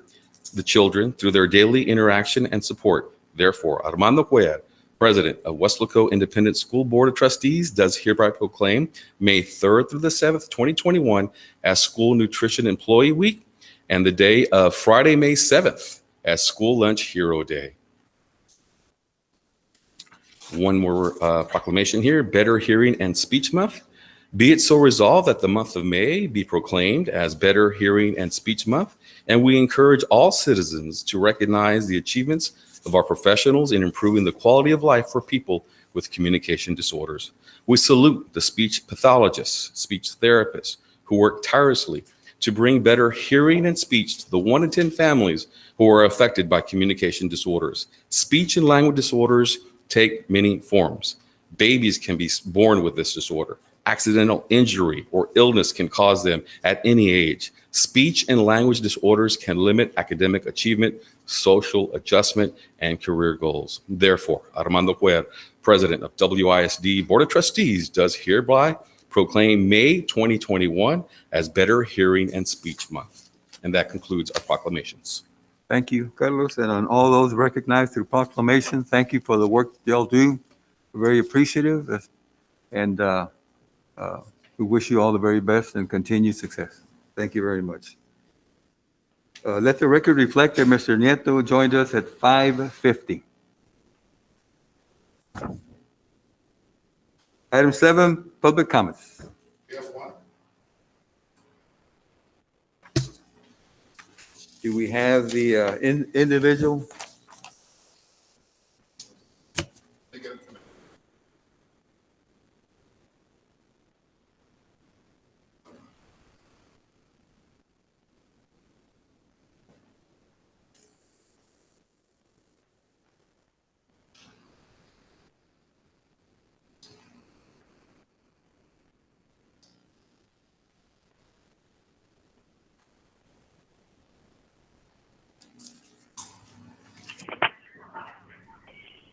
the children through their daily interaction and support. Therefore, Armando Cuellar, president of Weslaco Independent School Board of Trustees, does hereby proclaim May 3rd through the 7th, 2021 as School Nutrition Employee Week and the day of Friday, May 7th as School Lunch Hero Day. One more proclamation here, Better Hearing and Speech Month. Be it so resolved that the month of May be proclaimed as Better Hearing and Speech Month, and we encourage all citizens to recognize the achievements of our professionals in improving the quality of life for people with communication disorders. We salute the speech pathologists, speech therapists who work tirelessly to bring better hearing and speech to the 1 in 10 families who are affected by communication disorders. Speech and language disorders take many forms. Babies can be born with this disorder. Accidental injury or illness can cause them at any age. Speech and language disorders can limit academic achievement, social adjustment, and career goals. Therefore, Armando Cuellar, President of WISD Board of Trustees, does hereby proclaim May 2021 as Better Hearing and Speech Month. And that concludes our proclamations. Thank you, Carlos, and on all those recognized through proclamation, thank you for the work y'all do. We're very appreciative, and we wish you all the very best and continued success. Thank you very much. Let the record reflect that Mr. Nieto joined us at 5:50. Item 7, public comments. Do we have the individual?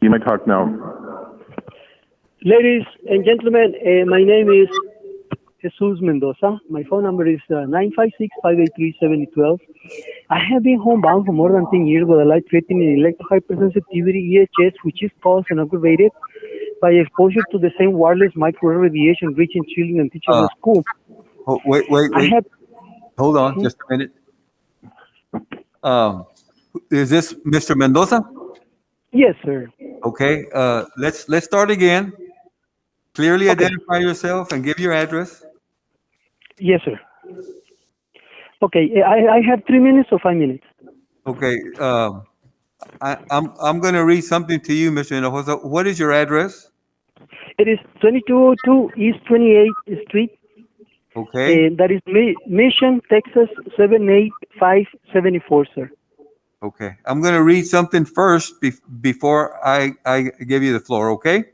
You may talk now. Ladies and gentlemen, my name is Jesus Mendoza. My phone number is 956-583-7012. I have been homebound for more than 10 years with a life-threatening electrohypersensitivity EHS, which is caused and aggravated by exposure to the same wireless microwave radiation reaching children and teachers at school. Wait. Hold on just a minute. Is this Mr. Mendoza? Yes, sir. Okay, let's start again. Clearly identify yourself and give your address. Yes, sir. Okay, I have 3 minutes or 5 minutes. Okay, I'm going to read something to you, Mr. Mendoza. What is your address? It is 2202 East 28th Street. Okay. That is Mission, Texas 78574, sir. Okay, I'm going to read something first before I give you the floor, okay?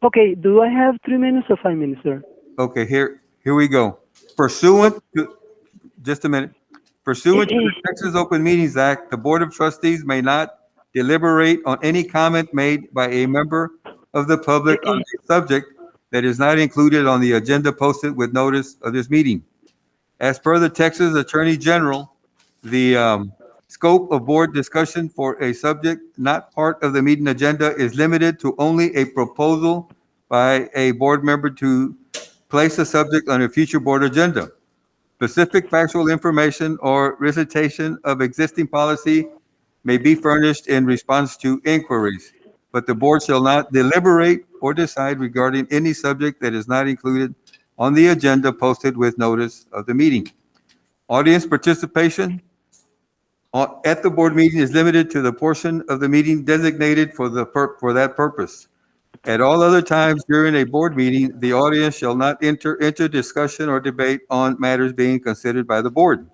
Okay, do I have 3 minutes or 5 minutes, sir? Okay, here we go. Pursuant to the Texas Open Meetings Act, the Board of Trustees may not deliberate on any comment made by a member of the public on a subject that is not included on the agenda posted with notice of this meeting. As per the Texas Attorney General, the scope of board discussion for a subject not part of the meeting agenda is limited to only a proposal by a board member to place a subject on a future board agenda. Specific factual information or recitation of existing policy may be furnished in response to inquiries, but the board shall not deliberate or decide regarding any subject that is not included on the agenda posted with notice of the meeting. Audience participation at the board meeting is limited to the portion of the meeting designated for that purpose. At all other times during a board meeting, the audience shall not enter into discussion or debate on matters being considered by the board,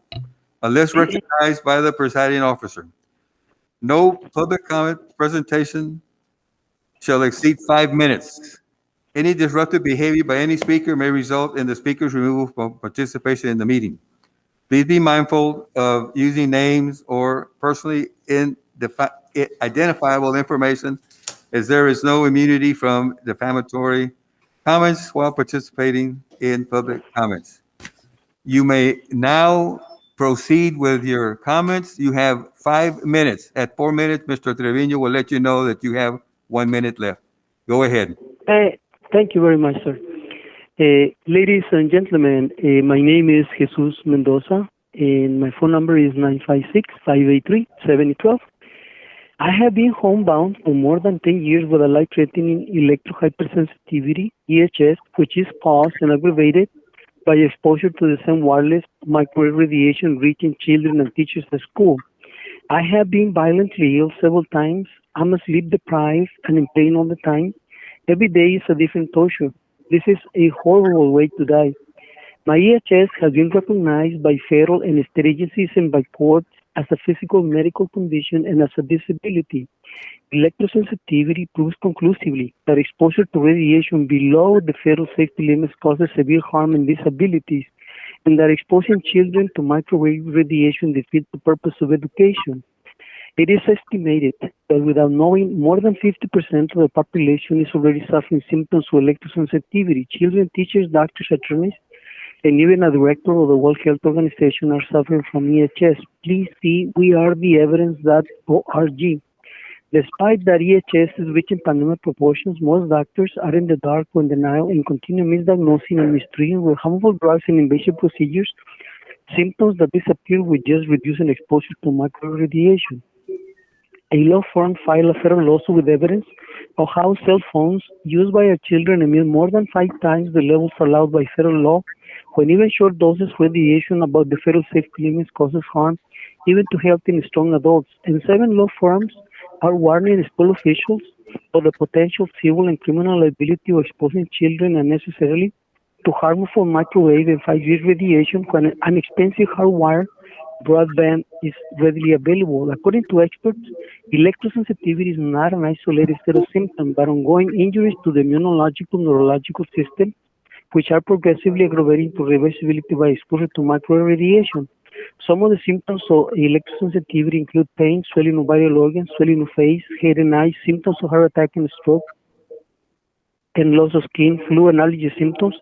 unless recognized by the presiding officer. No public comment presentation shall exceed 5 minutes. Any disruptive behavior by any speaker may result in the speaker's removal from participation in the meeting. Please be mindful of using names or personally identifiable information, as there is no immunity from defamatory comments while participating in public comments. You may now proceed with your comments. You have 5 minutes. At 4 minutes, Mr. Trevino will let you know that you have 1 minute left. Go ahead. Thank you very much, sir. Ladies and gentlemen, my name is Jesus Mendoza, and my phone number is 956-583-7012. I have been homebound for more than 10 years with a life-threatening electrohypersensitivity, EHS, which is caused and aggravated by exposure to the same wireless microwave radiation reaching children and teachers at school. I have been violently ill several times. I'm sleep deprived and in pain all the time. Every day is a different torture. This is a horrible way to die. My EHS has been recognized by federal and state agencies and by courts as a physical medical condition and as a disability. Electrosensitivity proves conclusively that exposure to radiation below the federal safety limits causes severe harm and disabilities, and that exposing children to microwave radiation defeats the purpose of education. It is estimated that without knowing, more than 50% of the population is already suffering symptoms of electrosensitivity. Children, teachers, doctors, attorneys, and even a director of the World Health Organization are suffering from EHS. Please see wearetheevidence.org. Despite that EHS is reaching pandemic proportions, most doctors are in the dark or in denial and continue misdiagnosing and mistreating with harmful drugs and invasive procedures symptoms that disappear with just reducing exposure to microwave radiation. A law firm filed a federal lawsuit with evidence of how cell phones used by our children emit more than 5 times the levels allowed by federal law, when even short doses of radiation above the federal safety limits causes harm even to healthy and strong adults. And 7 law firms are warning school officials of the potential civil and criminal liability of exposing children unnecessarily to harmful microwave and 5G radiation when an expensive hardwired broadband is readily available. According to experts, electrosensitivity is not an isolated set of symptoms, but ongoing injuries to the immunological neurological system, which are progressively aggravating to reversibility by exposure to microwave radiation. Some of the symptoms of electrosensitivity include pain, swelling of vital organs, swelling of face, head and eyes, symptoms of heart attack and stroke, and loss of skin, flu and allergy symptoms,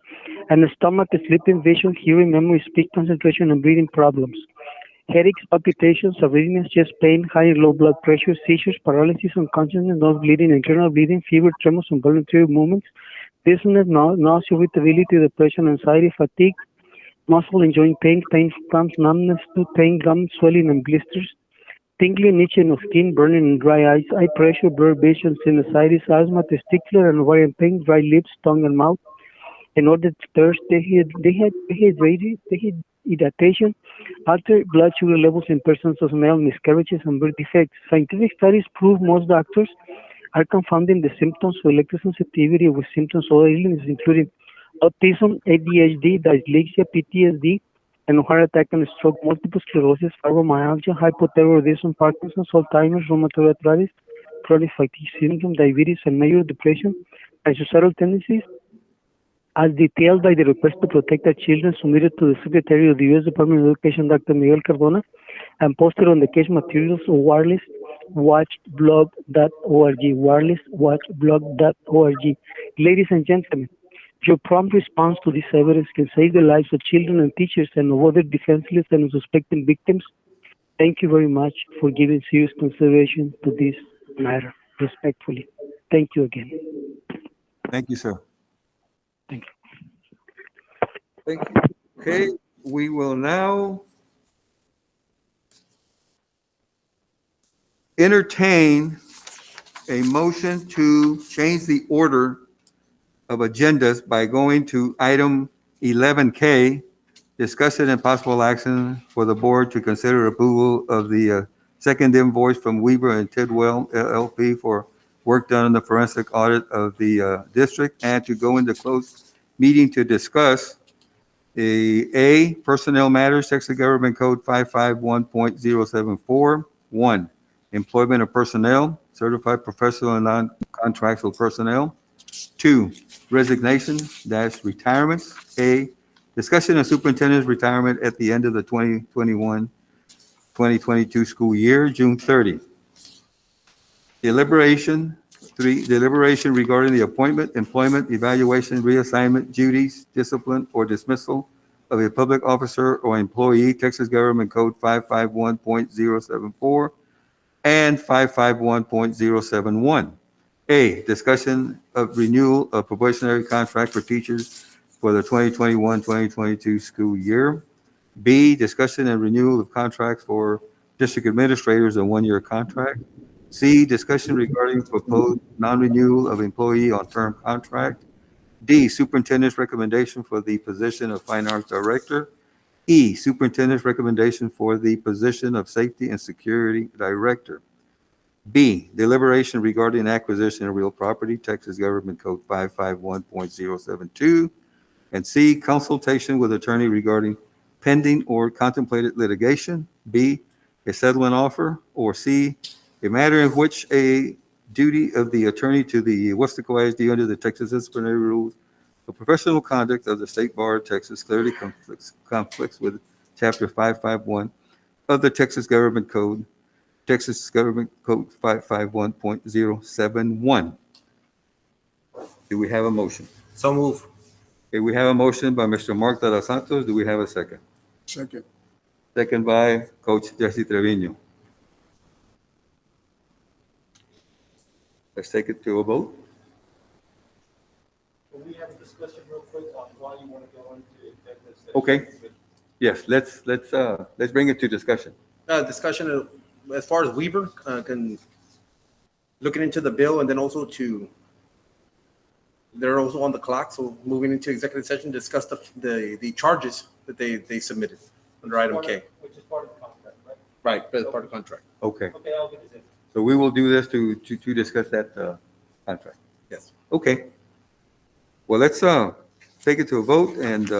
and stomach, sleeping, vision, hearing, memory, speech, concentration, and breathing problems. Headaches, palpitations, arrhythmias, chest pain, high and low blood pressure, seizures, paralysis, unconsciousness, nose bleeding, internal bleeding, fever, tremors, involuntary movements, dizziness, nausea, irritability, depression, anxiety, fatigue, muscle and joint pain, pain, cramps, numbness, tooth pain, gum swelling and blisters, tingling, itching of skin, burning and dry eyes, eye pressure, blurred vision, sinusitis, asthma, testicular and ovarian pain, dry lips, tongue and mouth, inordinate thirst, dehydration, altered blood sugar levels in persons of male, miscarriages, and birth defects. Scientific studies prove most doctors are confounding the symptoms of electrosensitivity with symptoms of other illnesses, including autism, ADHD, dyslexia, PTSD, and heart attack and stroke, multiple sclerosis, fibromyalgia, hypothyroidism, Parkinson's, Alzheimer's, rheumatoid arthritis, chronic fatigue syndrome, diabetes, and major depression, and suicidal tendencies, as detailed by the request to protect our children submitted to the Secretary of the U.S. Department of Education, Dr. Miguel Cardona, and posted on the case materials of wirelesswatchblog.org, wirelesswatchblog.org. Ladies and gentlemen, your prompt response to this evidence can save the lives of children and teachers and of other defenseless and unsuspecting victims. Thank you very much for giving serious consideration to this matter. Respectfully. Thank you again. Thank you, sir. Thank you. Thank you. Okay, we will now entertain a motion to change the order of agendas by going to item 11K, discussion and possible action for the board to consider approval of the second invoice from Weaver and Tidwell LLP for work done in the forensic audit of the district, and to go into closed meeting to discuss A, personnel matters, Texas Government Code 551.074. 1, employment of personnel, certified professional and non-contractual personnel. 2, resignation / retirements. A, discussion of superintendent's retirement at the end of the 2021-2022 school year, June 30. Deliberation. 3, deliberation regarding the appointment, employment, evaluation, reassignment, duties, discipline, or dismissal of a public officer or employee, Texas Government Code 551.074 and 551.071. A, discussion of renewal of probationary contract for teachers for the 2021-2022 school year. B, discussion and renewal of contracts for district administrators, a 1-year contract. C, discussion regarding proposed non-renewal of employee on term contract. D, superintendent's recommendation for the position of fine arts director. E, superintendent's recommendation for the position of safety and security director. B, deliberation regarding acquisition of real property, Texas Government Code 551.072. And C, consultation with attorney regarding pending or contemplated litigation. B, a settlement offer. Or C, a matter in which a duty of the attorney to the Weslaco ISD under the Texas disciplinary rules of professional conduct of the State Bar of Texas clearly conflicts with Chapter 551 of the Texas Government Code 551.071. Do we have a motion? So move. Okay, we have a motion by Mr. Mark de los Santos. Do we have a second? Second. Second by Coach Jesse Trevino. Let's take it to a vote. Can we have a discussion real quick on why you want to go into executive session? Okay. Yes, let's bring it to discussion. Discussion as far as Weaver, looking into the bill, and then also they're also on the clock, so moving into executive session, discuss the charges that they submitted under item K. Which is part of the contract, right? Right, as part of the contract. Okay, Okay, I'll get it. so we will do this to discuss that contract. Yes. Okay. Well, let's take it to a vote and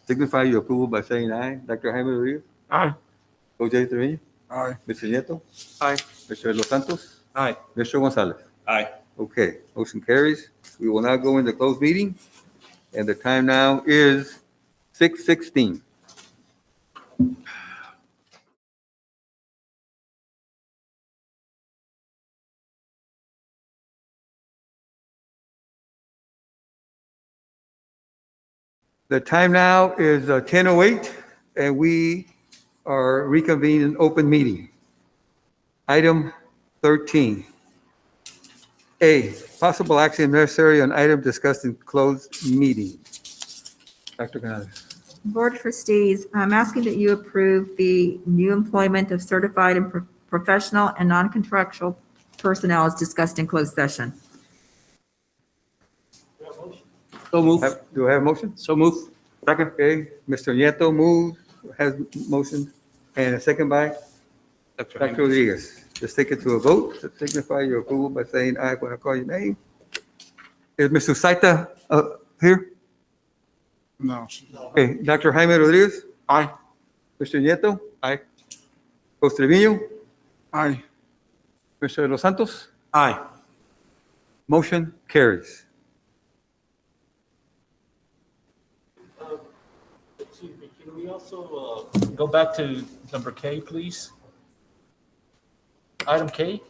signify your approval by saying aye. Dr. Jaime Rodriguez? Aye. Coach Jesse Trevino? Aye. Mr. Nieto? Aye. Mr. Los Santos? Aye. Mr. Gonzalez? Aye. Okay, motion carries. We will now go into closed meeting, and the time now is 6:16. The time now is 10:08, and we are reconvening an open meeting. Item 13. A, possible action necessary on item discussed in closed meeting. Dr. Canales. Board of Trustees, I'm asking that you approve the new employment of certified and professional and non-contractual personnel as discussed in closed session. So move. Do I have a motion? So move. Second. Okay, Mr. Nieto moves, has motion, and a second by Dr. Rodriguez. Let's take it to a vote to signify your approval by saying aye when I call your name. Is Mr. Saita here? No. Okay, Dr. Jaime Rodriguez? Aye. Mr. Nieto? Aye. Coach Trevino? Aye. Mr. Los Santos? Aye. Motion carries. Excuse me, can we also go back to number K, please? Item K,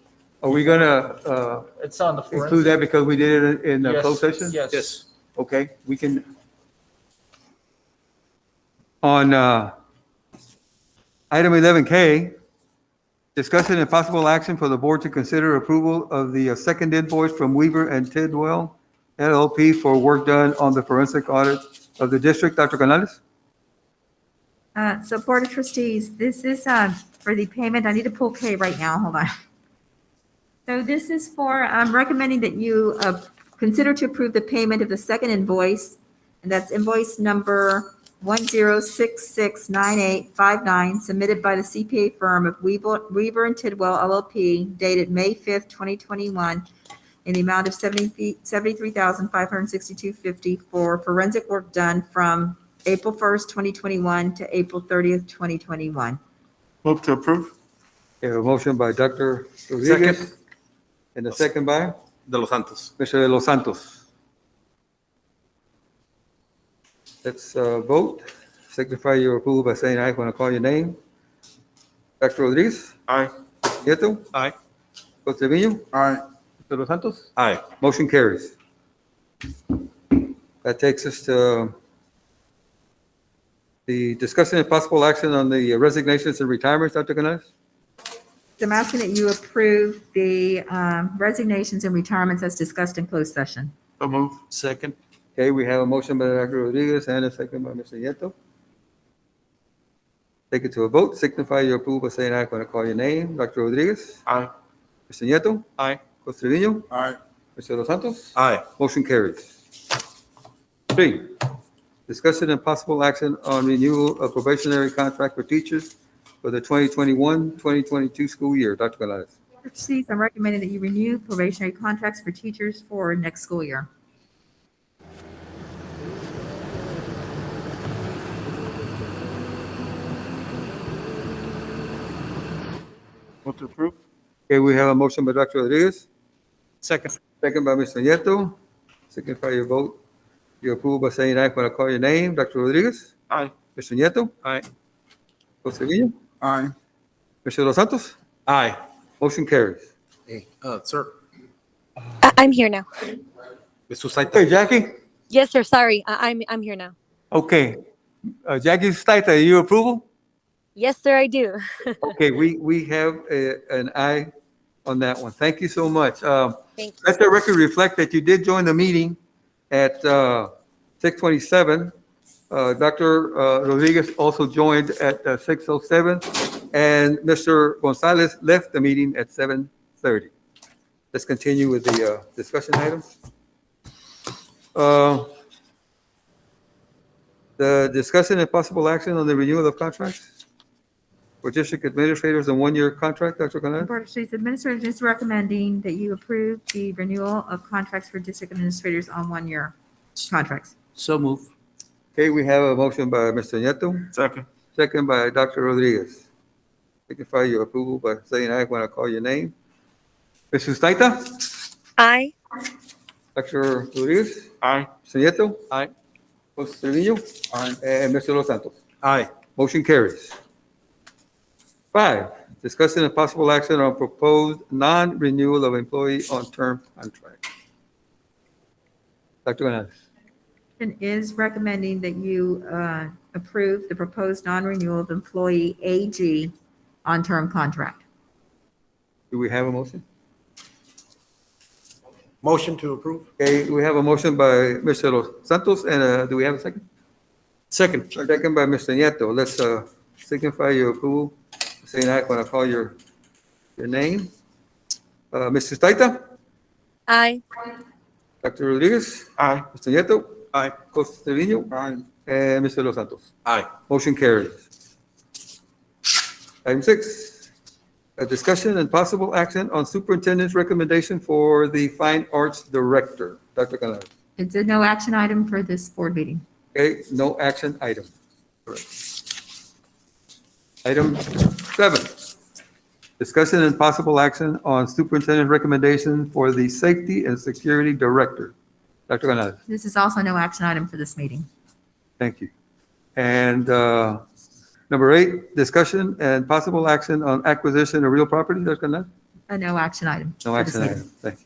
Are we gonna it's on the include forensic. that because we did it in the Yes, closed session? Yes. Okay, we can. On item 11K, discussion and possible action for the board to consider approval of the second invoice from Weaver and Tidwell LLP for work done on the forensic audit of the district. Dr. Canales? So Board of Trustees, this is for the payment. I need to pull K right now. Hold on. So this is for, I'm recommending that you consider to approve the payment of the second invoice, and that's invoice number 10669859, submitted by the CPA firm of Weaver and Tidwell LLP, dated May 5th, 2021, in the amount of $73,562.50 for forensic work done from April 1st, 2021 to April 30th, 2021. Move to approve. We have a motion by Dr. Rodriguez and a second by De Los Santos. Mr. De Los Santos. Let's vote. Signify your approval by saying aye when I call your name. Dr. Rodriguez? Aye. Nieto? Aye. Coach Trevino? Aye. Mr. Los Santos? Aye. Motion carries. That takes us to the discussion and possible action on the resignations and retirements, Dr. Canales? So I'm asking that you approve the resignations and retirements as discussed in closed session. So move. Second. Okay, we have a motion by Dr. Rodriguez and a second by Mr. Nieto. Take it to a vote. Signify your approval by saying aye when I call your name. Dr. Rodriguez? Aye. Mr. Nieto. Aye. Mr. Trevino. Aye. Mr. Los Santos. Aye. Motion carries. 3, discussion and possible action on renewal of probationary contract for teachers for the 2021-2022 school year. Dr. Canales. Trustees, I'm recommending that you renew probationary contracts for teachers for next school year. Move to approve. Okay, we have a motion by Dr. Rodriguez, Second. second by Mr. Nieto. Signify your vote. You approve by saying aye when I call your name. Dr. Rodriguez. Aye. Mr. Nieto. Aye. Jose Villa. Aye. Mr. Los Santos. Aye. Motion carries. Hey, sir, I'm here now. Ms. Susaita. Okay, Jackie. Yes, sir. Sorry, I'm here now. Okay. Jackie Staita, you approval? Yes, sir. I do. Okay, we have an aye on that one. Thank you so much. Thank you. Let the record reflect that you did join the meeting at 6:27. Dr. Rodriguez also joined at 6:07, and Mr. Gonzalez left the meeting at 7:30. Let's continue with the discussion items. The discussion and possible action on the renewal of contracts for district administrators and one-year contract, Dr. The Canales? Board of Trustees Administrator is recommending that you approve the renewal of contracts for district administrators on one-year contracts. So move. Okay, we have a motion by Mr. Nieto, Second. second by Dr. Rodriguez. Signify your approval by saying aye when I call your name. Mr. Staita? Aye. Dr. Rodriguez? Aye. Mr. Nieto? Aye. Mr. Trevino? Aye. And Mr. Los Santos? Aye. Motion carries. 5, discussing a possible action on proposed non-renewal of employee on term contract. Dr. Canales? Is recommending that you approve the proposed non-renewal of employee AG on term contract. Do we have a motion? Motion to approve. Okay, we have a motion by Mr. Los Santos, and do we have a second? Second. Second by Mr. Nieto. Let's signify your approval, saying aye when I call your name. Mr. Staita? Aye. Dr. Rodriguez? Aye. Mr. Nieto? Aye. Jose Trevino? Aye. And Mr. Los Santos? Aye. Motion carries. Item 6, a discussion and possible action on superintendent's recommendation for the fine arts director. Dr. Canales? It's a no action item for this board meeting. Okay, no action item. Correct. Item 7, discussion and possible action on superintendent's recommendation for the safety and security director. Dr. Canales? This is also no action item for this meeting. Thank you. And number 8, discussion and possible action on acquisition of real property. Dr. Canales? A no action item. No for this action meeting. item. Thank you.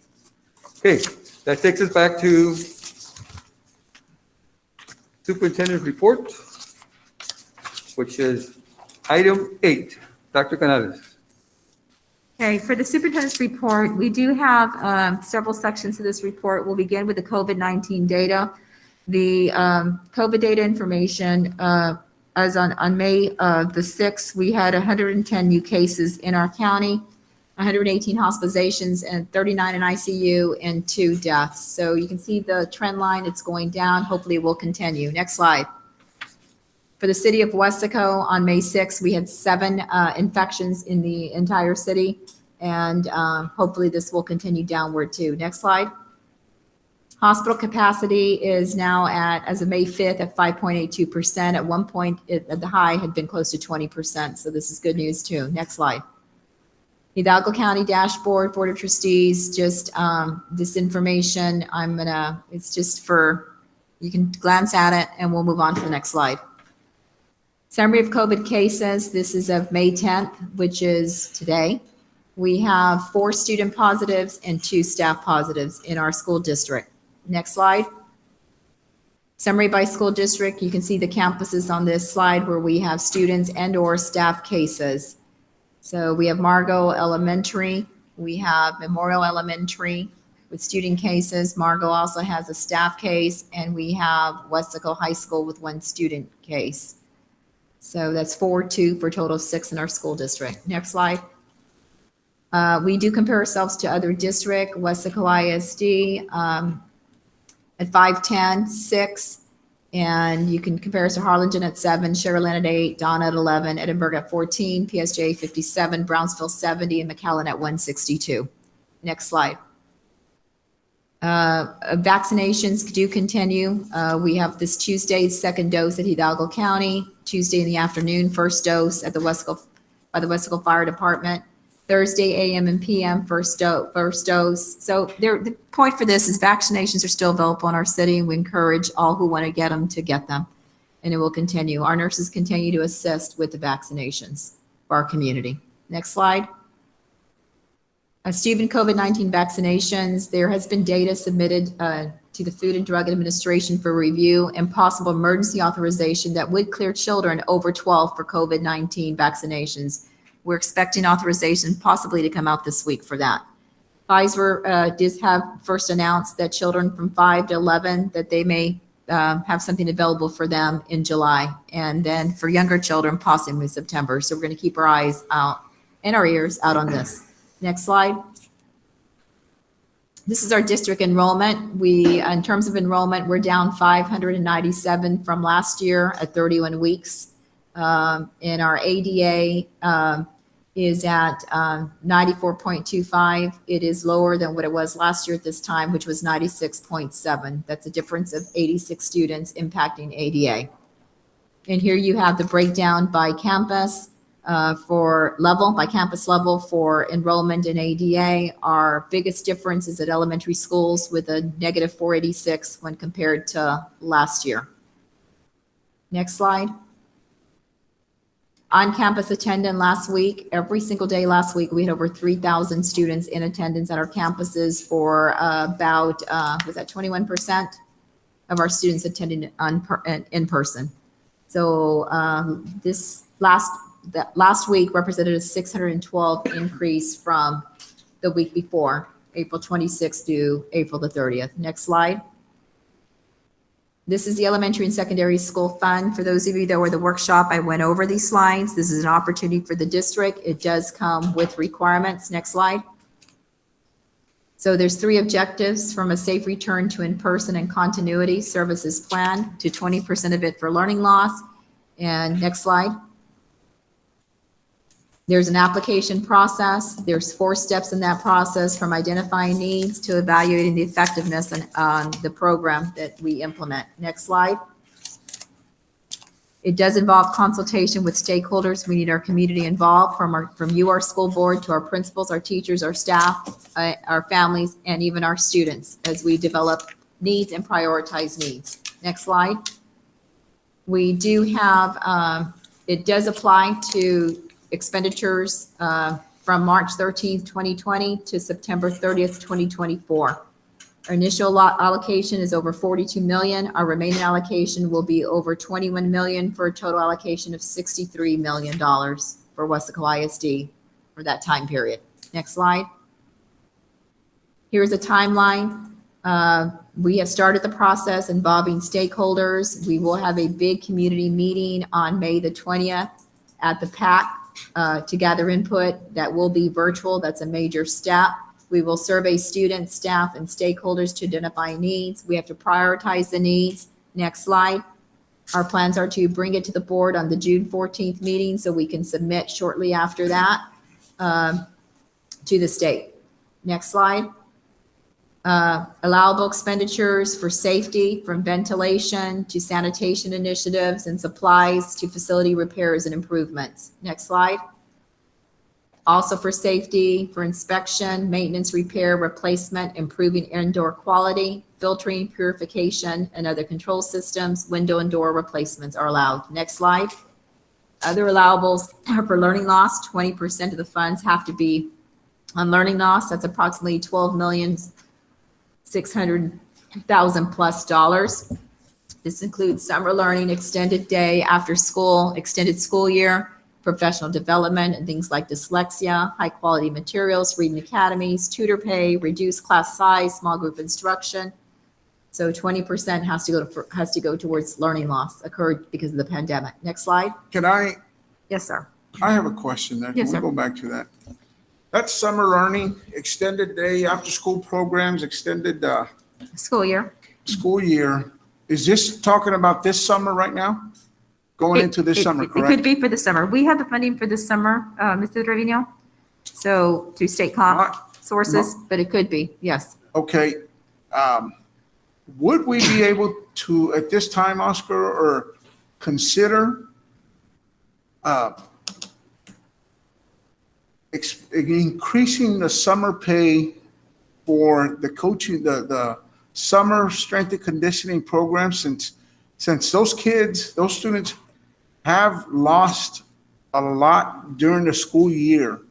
Okay, that takes us back to superintendent's report, which is item 8. Dr. Canales. Okay, for the superintendent's report, we do have several sections of this report. We'll begin with the COVID-19 data. The COVID data information, as on May the 6th, we had 110 new cases in our county, 118 hospitalizations, and 39 in ICU, and 2 deaths. So you can see the trend line, it's going down. Hopefully it will continue. Next slide. For the city of Weslaco, on May 6th, we had 7 infections in the entire city, and hopefully this will continue downward too. Next slide. Hospital capacity is now at, as of May 5th, at 5.82%. At one point, at the high had been close to 20%, so this is good news too. Next slide. Hidalgo County Dashboard, Board of Trustees, just this information, it's just for, you can glance at it and we'll move on to the next slide. Summary of COVID cases, this is of May 10th, which is today. We have 4 student positives and 2 staff positives in our school district. Next slide. Summary by school district, you can see the campuses on this slide where we have students and or staff cases. So we have Margot Elementary, we have Memorial Elementary with student cases. Margot also has a staff case, and we have Weslaco High School with 1 student case. So that's 4, 2 for a total of 6 in our school district. Next slide. We do compare ourselves to other district, Weslaco ISD at 510, 6. And you can compare us to Harlingen at 7, Sugarland at 8, Donna at 11, Edinburgh at 14, PSJ 57, Brownsville 70, and McAllen at 162. Next slide. Vaccinations do continue. We have this Tuesday, second dose at Hidalgo County, Tuesday in the afternoon, first dose at the by the Weslaco Fire Department, Thursday AM and PM, first dose. So the point for this is vaccinations are still available in our city, and we encourage all who want to get them to get them. And it will continue. Our nurses continue to assist with the vaccinations for our community. Next slide. Stephen, COVID-19 vaccinations, there has been data submitted to the Food and Drug Administration for review and possible emergency authorization that would clear children over 12 for COVID-19 vaccinations. We're expecting authorization possibly to come out this week for that. Pfizer did have first announced that children from 5 to 11, that they may have something available for them in July. And then for younger children, possibly September. So we're going to keep our eyes out and our ears out on this. Next slide. This is our district enrollment. In terms of enrollment, we're down 597 from last year at 31 weeks. And our ADA is at 94.25. It is lower than what it was last year at this time, which was 96.7. That's a difference of 86 students impacting ADA. And here you have the breakdown by campus by campus level for enrollment in ADA. Our biggest difference is at elementary schools with a negative 486 when compared to last year. Next slide. On-campus attendance last week, every single day last week, we had over 3,000 students in attendance at our campuses for about, was that 21% of our students attending in person. So last week represented a 612 increase from the week before, April 26th to April the 30th. Next slide. This is the elementary and secondary school fund. For those of you that were at the workshop, I went over these slides. This is an opportunity for the district. It does come with requirements. Next slide. So there's 3 objectives: from a safe return to in-person and continuity services plan to 20% of it for learning loss. And next slide. There's an application process. There's 4 steps in that process, from identifying needs to evaluating the effectiveness on the program that we implement. Next slide. It does involve consultation with stakeholders. We need our community involved, from you, our school board, to our principals, our teachers, our staff, our families, and even our students as we develop needs and prioritize needs. Next slide. We do have, it does apply to expenditures from March 13th, 2020 to September 30th, 2024. Our initial allocation is over 42 million. Our remaining allocation will be over 21 million for a total allocation of $63 million for Weslaco ISD for that time period. Next slide. Here's a timeline. We have started the process involving stakeholders. We will have a big community meeting on May the 20th at the PAC. To gather input. That will be virtual. That's a major step. We will survey students, staff, and stakeholders to identify needs. We have to prioritize the needs. Next slide. Our plans are to bring it to the board on the June 14th meeting so we can submit shortly after that to the state. Next slide. Allowable expenditures for safety, from ventilation to sanitation initiatives and supplies to facility repairs and improvements. Next slide. Also for safety, for inspection, maintenance, repair, replacement, improving indoor quality, filtering, purification, and other control systems, window and door replacements are allowed. Next slide. Other allowables are for learning loss. 20% of the funds have to be on learning loss. That's approximately $12,600,000 plus dollars. This includes summer learning, extended day, after school, extended school year, professional development, and things like dyslexia, high quality materials, reading academies, tutor pay, reduced class size, small group instruction. So 20% has to go towards learning loss occurred because of the pandemic. Next slide. Can I, Yes, sir. I have a question there. Yes, Can we sir. go back to that? That's summer learning, extended day, after-school programs, extended School year. school year. Is this talking about this summer right now? Going into this summer, It could correct? be for the summer. We have the funding for this summer, Mr. Trevino. So through state comp sources, but it could be, yes. Okay. Would we be able to, at this time, Oscar, or consider increasing the summer pay for the coaching, the summer strength and conditioning program, since those kids, those students have lost a lot during the school year,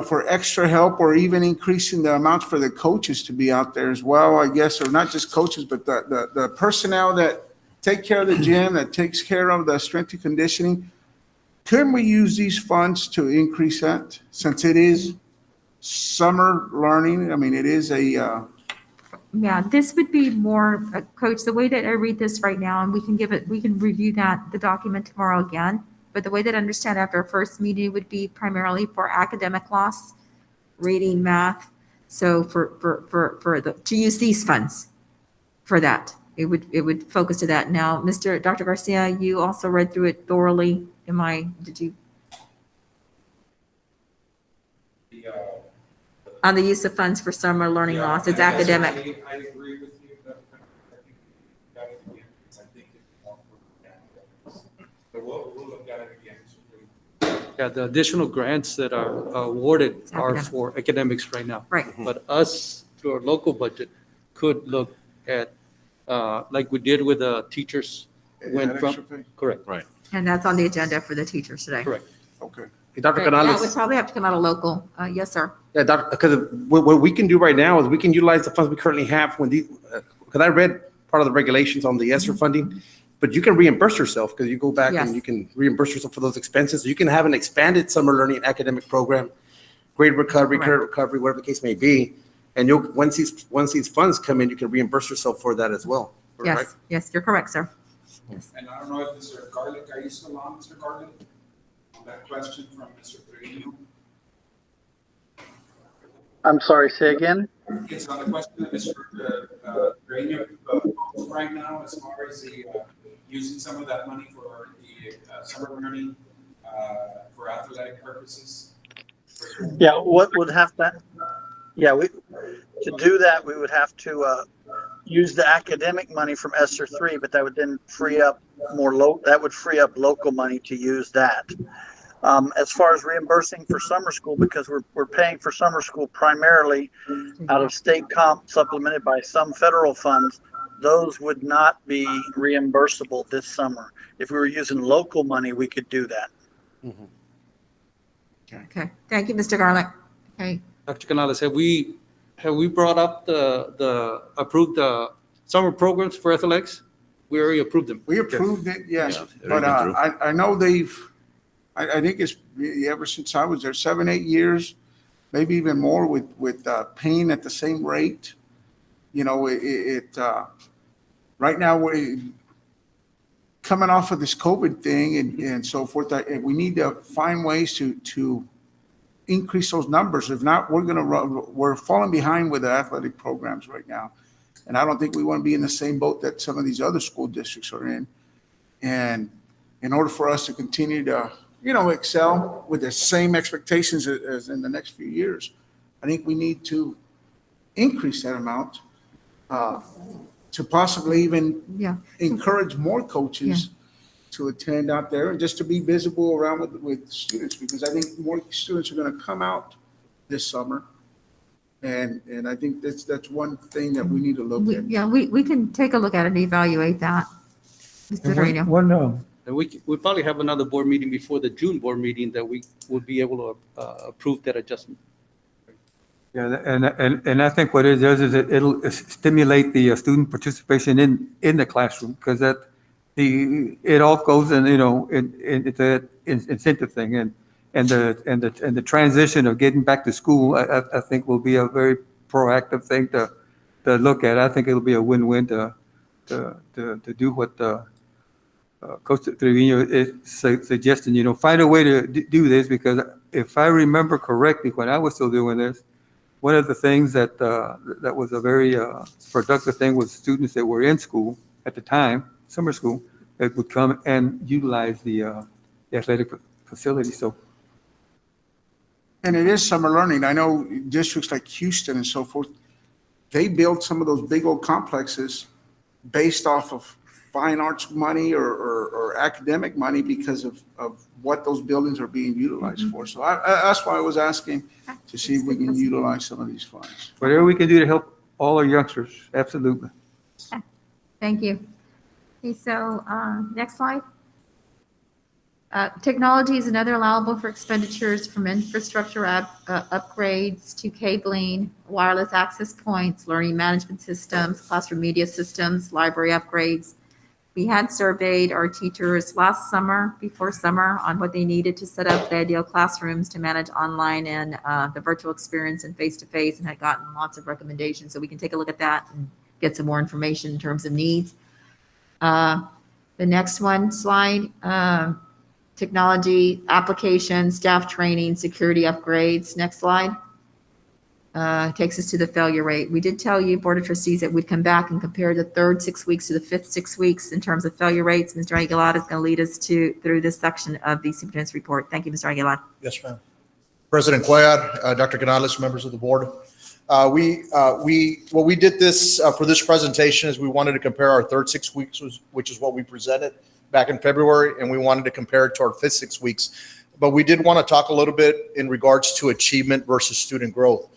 for extra help, or even increasing the amount for the coaches to be out there as well, I guess, or not just coaches, but the personnel that take care of the gym, that takes care of the strength and conditioning. Couldn't we use these funds to increase that, since it is summer learning? I mean, it is a, Yeah, this would be more, Coach, the way that I read this right now, and we can review the document tomorrow again. But the way that I understand after our first meeting would be primarily for academic loss, reading, math. So to use these funds for that, it would focus to that. Now, Dr. Garcia, you also read through it thoroughly. Did you? On the use of funds for summer learning loss, it's academic. I agree with you, but I think we got it again, because I think it's more for academics. But we'll look at it again. Yeah, the additional grants that are awarded are Academic. for academics right now. Right. But us, through our local budget, could look at, like we did with the teachers, went extra from, pay? correct, And that's on the agenda for the teachers today. correct. Okay. Dr. That would Canales, probably have to come out of local. Yes, sir. yeah, because what we can do right now is we can utilize the funds we currently have when these, because I read part of the regulations on the ESSER funding, but you can reimburse yourself, because you go back Yes. and you can reimburse yourself for those expenses. You can have an expanded summer learning academic program, grade recovery, Correct. credit recovery, whatever the case may be. And once these funds come in, you can reimburse yourself for that as well. right? Yes, yes, you're correct, sir. Yes. And I don't know if Mr. Garlic, are you still on, Mr. Garlic? On that question from Mr. Trevino? I'm sorry, say again? It's on the question that Mr. Trevino posed right now, as far as the, using some of that money for the summer learning for athletic purposes. Yeah, what would have to, to do that, we would have to use the academic money from ESSER 3, but that would then free up that would free up local money to use that. As far as reimbursing for summer school, because we're paying for summer school primarily out of state comp supplemented by some federal funds, those would not be reimbursable this summer. If we were using local money, we could do that. Okay, thank you, Mr. Garlick. Okay, Dr. Canales, have we brought up approved summer programs for athletics? We already approved them. We approved it, yes, Yeah, they've but been through. I know I think it's ever since I was there, 7-8 years, maybe even more, with paying at the same rate. Right now, we're coming off of this COVID thing and so forth, we need to find ways to increase those numbers. If not, we're falling behind with the athletic programs right now. And I don't think we want to be in the same boat that some of these other school districts are in. And in order for us to continue to, excel with the same expectations as in the next few years, I think we need to increase that amount to possibly even yeah, encourage more coaches to attend out there and just to be visible around with students, because I think more students are going to come out this summer. And I think that's one thing that we need to look at. we can take a look at it and evaluate that. Mr. Trevino. And we probably have another board meeting before the June board meeting that we would be able to approve that adjustment. Yeah, and I think what it does is it'll stimulate the student participation in the classroom, because it all goes in, it's an incentive thing, and the transition of getting back to school, I think will be a very proactive thing to look at. I think it'll be a win-win to do what Costa Trevino is suggesting, find a way to do this, because if I remember correctly, when I was still doing this, one of the things that was a very productive thing was students that were in school at the time, summer school, that would come and utilize the athletic facility. So, And it is summer learning. I know districts like Houston and so forth, they build some of those big old complexes based off of fine arts money or academic money because of what those buildings are being utilized for. So that's why I was asking to see if we can utilize some of these funds. whatever we can do to help all our youngsters, absolutely. Thank you. Okay, so next slide. Technology is another allowable for expenditures from infrastructure upgrades to cabling, wireless access points, learning management systems, classroom media systems, library upgrades. We had surveyed our teachers last summer, before summer, on what they needed to set up the ideal classrooms to manage online and the virtual experience and face-to-face, and had gotten lots of recommendations. So we can take a look at that and get some more information in terms of needs. The next slide, technology, applications, staff training, security upgrades. Next slide. Takes us to the failure rate. We did tell you, Board of Trustees, that we'd come back and compare the third 6 weeks to the fifth 6 weeks in terms of failure rates. Mr. Aguilar is going to lead us through this section of the superintendent's report. Thank you, Mr. Aguilar. Yes, ma'am. President Cuellar, Dr. Canales, members of the board. What we did for this presentation is we wanted to compare our third 6 weeks, which is what we presented back in February, and we wanted to compare it to our fifth 6 weeks. But we did want to talk a little bit in regards to achievement versus student growth.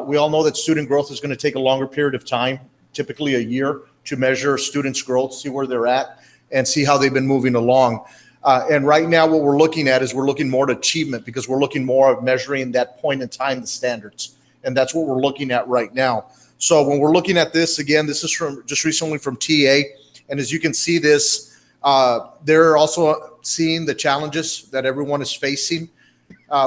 We all know that student growth is going to take a longer period of time, typically a year, to measure students' growth, see where they're at, and see how they've been moving along. And right now, what we're looking at is we're looking more at achievement, because we're looking more at measuring that point in time, the standards. And that's what we're looking at right now. So when we're looking at this, again, this is from just recently from TA. And as you can see this, they're also seeing the challenges that everyone is facing.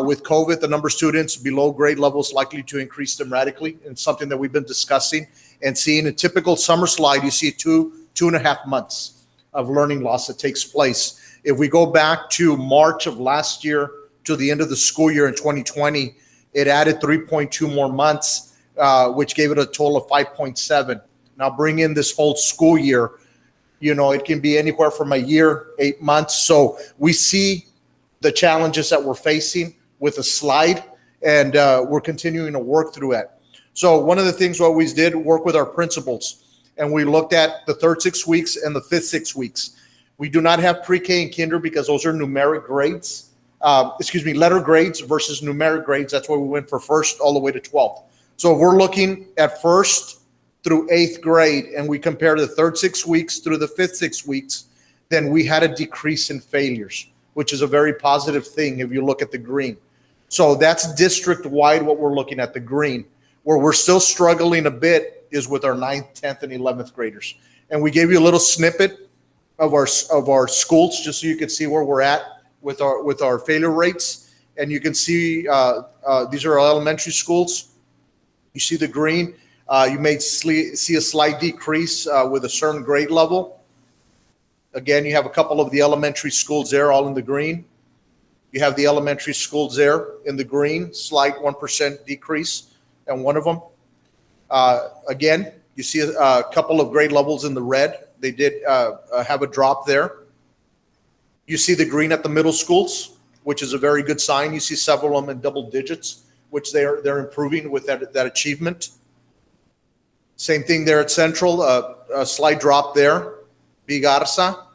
With COVID, the number of students below grade levels likely to increase dramatically, and something that we've been discussing and seeing. A typical summer slide, you see 2.5 months of learning loss that takes place. If we go back to March of last year to the end of the school year in 2020, it added 3.2 more months, which gave it a total of 5.7. Now bring in this whole school year, it can be anywhere from a year, 8 months. So we see the challenges that we're facing with a slide, and we're continuing to work through it. So one of the things what we did, work with our principals, and we looked at the third 6 weeks and the fifth 6 weeks. We do not have pre-K and kinder because those are numeric grades, letter grades versus numeric grades. That's why we went for first all the way to 12th. So if we're looking at first through 8th grade and we compare the third 6 weeks through the fifth 6 weeks, then we had a decrease in failures, which is a very positive thing if you look at the green. So that's district-wide what we're looking at, the green. Where we're still struggling a bit is with our 9th, 10th, and 11th graders. And we gave you a little snippet of our schools just so you can see where we're at with our failure rates. And you can see these are our elementary schools. You see the green. You may see a slight decrease with a certain grade level. Again, you have a couple of the elementary schools there, all in the green. You have the elementary schools there in the green, slight 1% decrease in one of them. Again, you see a couple of grade levels in the red. They did have a drop there. You see the green at the middle schools, which is a very good sign. You see several of them in double digits, which they're improving with that achievement. Same thing there at Central, a slight drop there. Bigarza,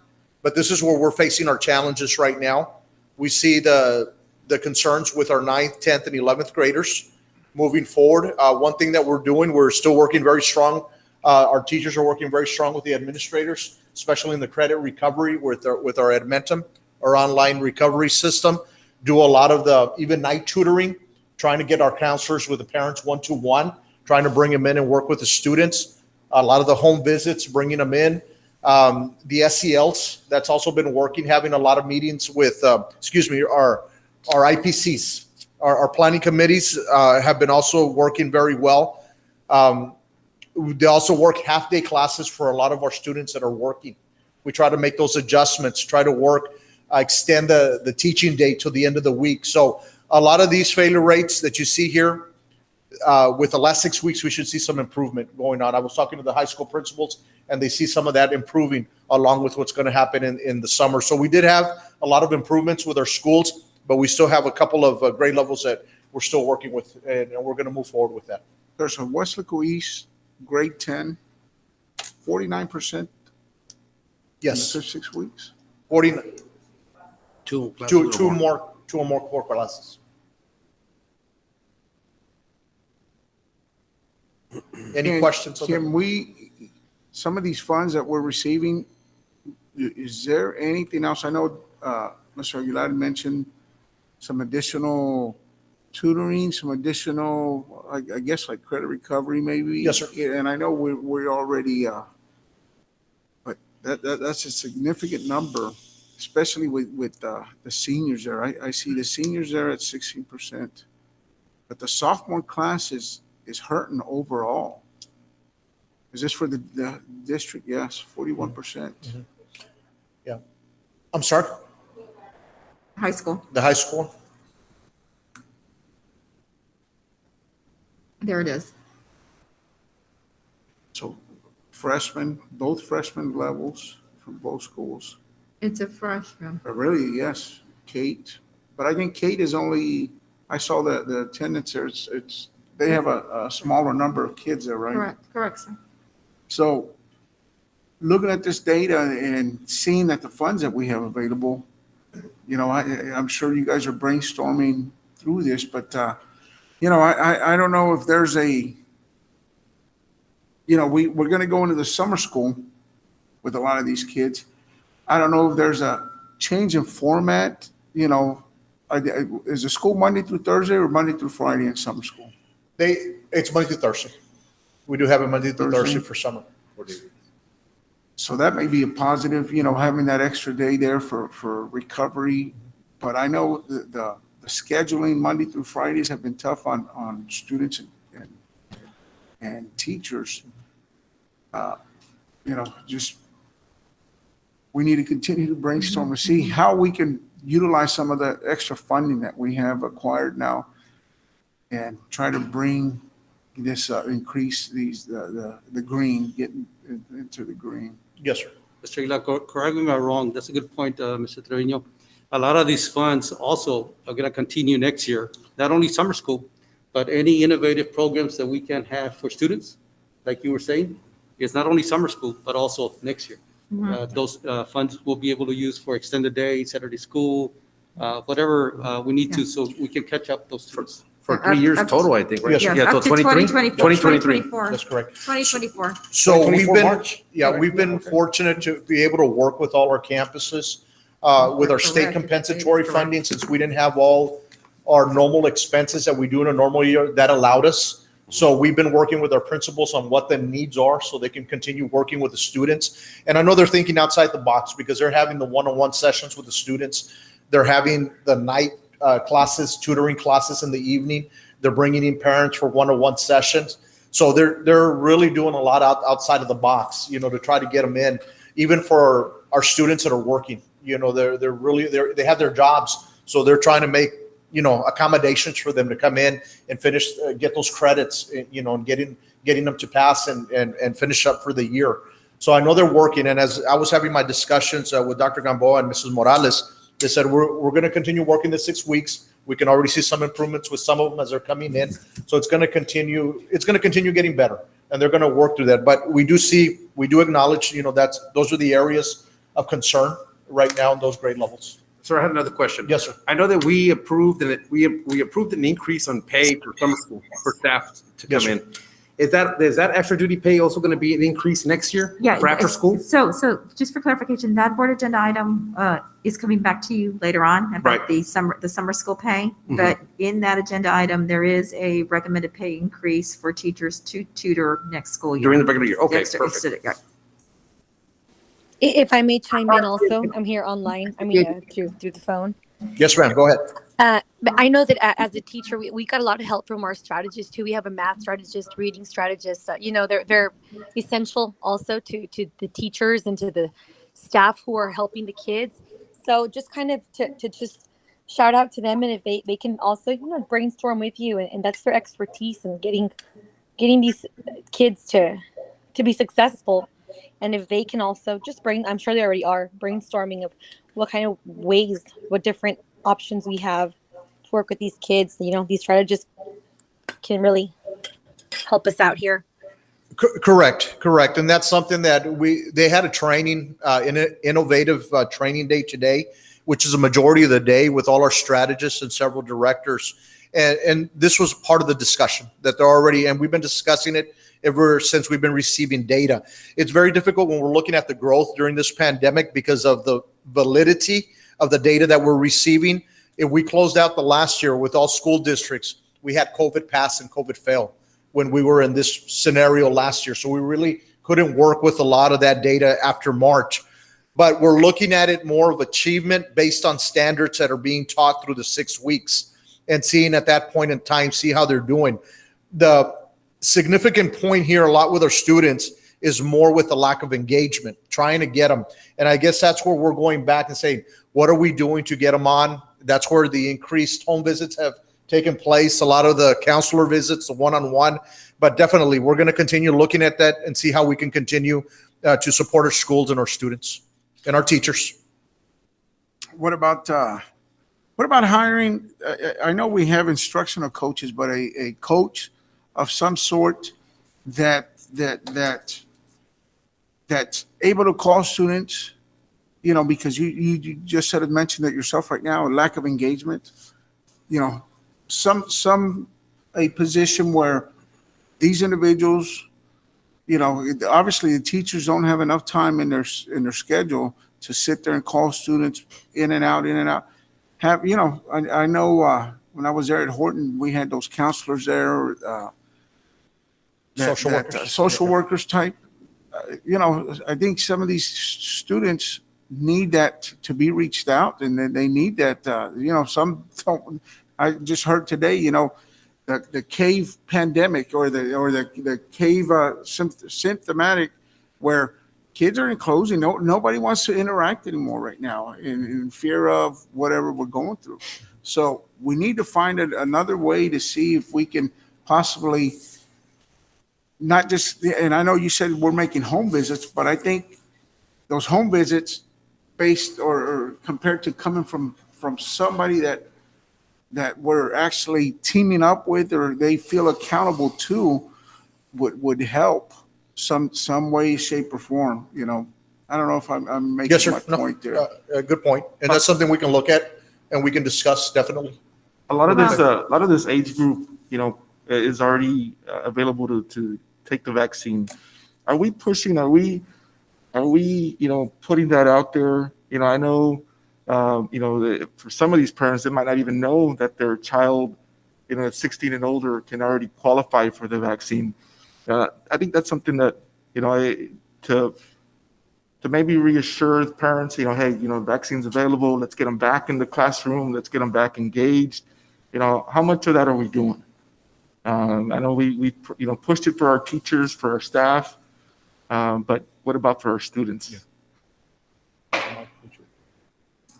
but this is where we're facing our challenges right now. We see the concerns with our 9th, 10th, and 11th graders moving forward. One thing that we're doing, we're still working very strong. Our teachers are working very strong with the administrators, especially in the credit recovery with our Edmentum, our online recovery system. Do a lot of the even night tutoring, trying to get our counselors with the parents one-to-one, trying to bring them in and work with the students. A lot of the home visits, bringing them in. The SELs, that's also been working, having a lot of meetings with, our IPCs. Our planning committees have been also working very well. They also work half-day classes for a lot of our students that are working. We try to make those adjustments, try to work, extend the teaching day to the end of the week. So a lot of these failure rates that you see here, with the last 6 weeks, we should see some improvement going on. I was talking to the high school principals, and they see some of that improving along with what's going to happen in the summer. So we did have a lot of improvements with our schools, but we still have a couple of grade levels that we're still working with, and we're going to move forward with that. There's a Weslaco East grade 10, 49% in the Yes, first 6 weeks. 40, Two two or more core classes. Any Can- questions? on that? Can we, some of these funds that we're receiving, is there anything else? I know Mr. Aguilar mentioned some additional tutoring, some additional, I guess like credit recovery maybe? Yes, sir. Yeah, and I know we're already, but that's a significant number, especially with the seniors there. I see the seniors there at 16%, but the sophomore class is hurting overall. Is this for the district? Yes, 41%. Yeah. I'm sorry, High school. the high school? There it is. So freshmen, both freshman levels from both schools. It's a freshman. Really, yes, Kate. But I think Kate is only, I saw the attendance there, it's they have a smaller number of kids there, right? Correct, sir. So looking at this data and seeing that the funds that we have available, you know, I'm sure you guys are brainstorming through this, but, you know, I don't know if there's a, you know, we're going to go into the summer school with a lot of these kids. I don't know if there's a change in format, you know, is the school Monday through Thursday or Monday through Friday in summer school? It's Monday through Thursday. We do have a Monday through Thursday for summer. So that may be a positive, you know, having that extra day there for recovery. But I know the scheduling Monday through Fridays have been tough on students and teachers. You know, just, we need to continue to brainstorm and see how we can utilize some of the extra funding that we have acquired now and try to bring this, increase these, the green, getting into the green. Yes, sir. Mr. Aguilar, correct me if I'm wrong, that's a good point, Mr. Trevino. A lot of these funds also are going to continue next year, not only summer school, but any innovative programs that we can have for students, like you were saying. It's not only summer school, but also next year. Those funds we'll be able to use for extended day, Saturday school, whatever we need to, so we can catch up those students. For 3 years total, I think, right? Yes, sir. Yes, Yeah, up so to 2023? 2024. That's correct. 2024. So we've 2024 been, March? we've been fortunate to be able to work with all our campuses, with our state Correct. compensatory Correct. funding, since we didn't have all our normal expenses that we do in a normal year, that allowed us. So we've been working with our principals on what the needs are so they can continue working with the students. And I know they're thinking outside the box because they're having the one-on-one sessions with the students. They're having the night classes, tutoring classes in the evening. They're bringing in parents for one-on-one sessions. So they're really doing a lot outside of the box, you know, to try to get them in, even for our students that are working. You know, they have their jobs, so they're trying to make, you know, accommodations for them to come in and finish, get those credits, you know, and getting them to pass and finish up for the year. So I know they're working. And as I was having my discussions with Dr. Gamboa and Mrs. Morales, they said, we're going to continue working the 6 weeks. We can already see some improvements with some of them as they're coming in. So it's going to continue getting better, and they're going to work through that. But we do acknowledge, you know, those are the areas of concern right now in those grade levels. Sir, I had another question. Yes, sir. I know that we approved an increase on pay for summer school for staff to Yes, come sir. in. Is that extra duty pay also going to be an increase next year? Yeah. For after school? So just for clarification, that board agenda item is coming back to you later on about Right. the summer school pay. Mhm. But in that agenda item, there is a recommended pay increase for teachers to tutor next school year. During the regular year? Okay, Extra- perfect. extra- If I may chime in also, I'm here online. I mean, through the phone. Yes, ma'am. Go ahead. But I know that as a teacher, we got a lot of help from our strategists too. We have a math strategist, reading strategist. You know, they're essential also to the teachers and to staff who are helping the kids. So just kind of to just shout out to them, and if they can also, you know, brainstorm with you, and that's their expertise in getting these kids to be successful. And if they can also just I'm sure they already are brainstorming of what kind of ways, what different options we have to work with these kids. You know, these strategists can really help us out here. Correct. And that's something that they had a training, innovative training day today, which is a majority of the day with all our strategists and several directors. And this was part of the discussion that they're already, and we've been discussing it ever since we've been receiving data. It's very difficult when we're looking at the growth during this pandemic because of the validity of the data that we're receiving. If we closed out the last year with all school districts, we had COVID pass and COVID fail when we were in this scenario last year. So we really couldn't work with a lot of that data after March. But we're looking at it more of achievement based on standards that are being taught through the 6 weeks and seeing at that point in time, see how they're doing. The significant point here a lot with our students is more with the lack of engagement, trying to get them. And I guess that's where we're going back and saying, what are we doing to get them on? That's where the increased home visits have taken place, a lot of the counselor visits, the one-on-one. But definitely, we're going to continue looking at that and see how we can continue to support our schools and our students and our teachers. What about hiring? I know we have instructional coaches, but a coach of some sort that's able to call students, you know, because you just mentioned that yourself right now, a lack of engagement, you know, a position where these individuals, you know, obviously the teachers don't have enough time in their schedule to sit there and call students in and out. Have, you know, I know when I was there at Horton, we had those counselors there, social workers type. You know, I think some of these students need that to be reached out, and they need that. You know, some don't. I just heard today, you know, the cave pandemic or the cave symptomatic, where kids are enclosing. Nobody wants to interact anymore right now in fear of whatever we're going through. So we need to find another way to see if we can possibly not just, and I know you said we're making home visits, but I think those home visits based or compared to coming from somebody that we're actually teaming up with or they feel accountable to would help some way, shape, or form. You know, I don't know if I'm making my point there. Good point. And that's something we can look at and we can discuss definitely. A lot of this age group, you know, is already available to take the vaccine. Are we pushing? Are we, you know, putting that out there? You know, I know, you know, for some of these parents, they might not even know that their child, you know, 16 and older can already qualify for the vaccine. I think that's something that, you know, to maybe reassure the parents, you know, hey, you know, vaccine's available. Let's get them back in the classroom. Let's get them back engaged. You know, how much of that are we doing? I know we you know, pushed it for our teachers, for our staff, but what about for our students?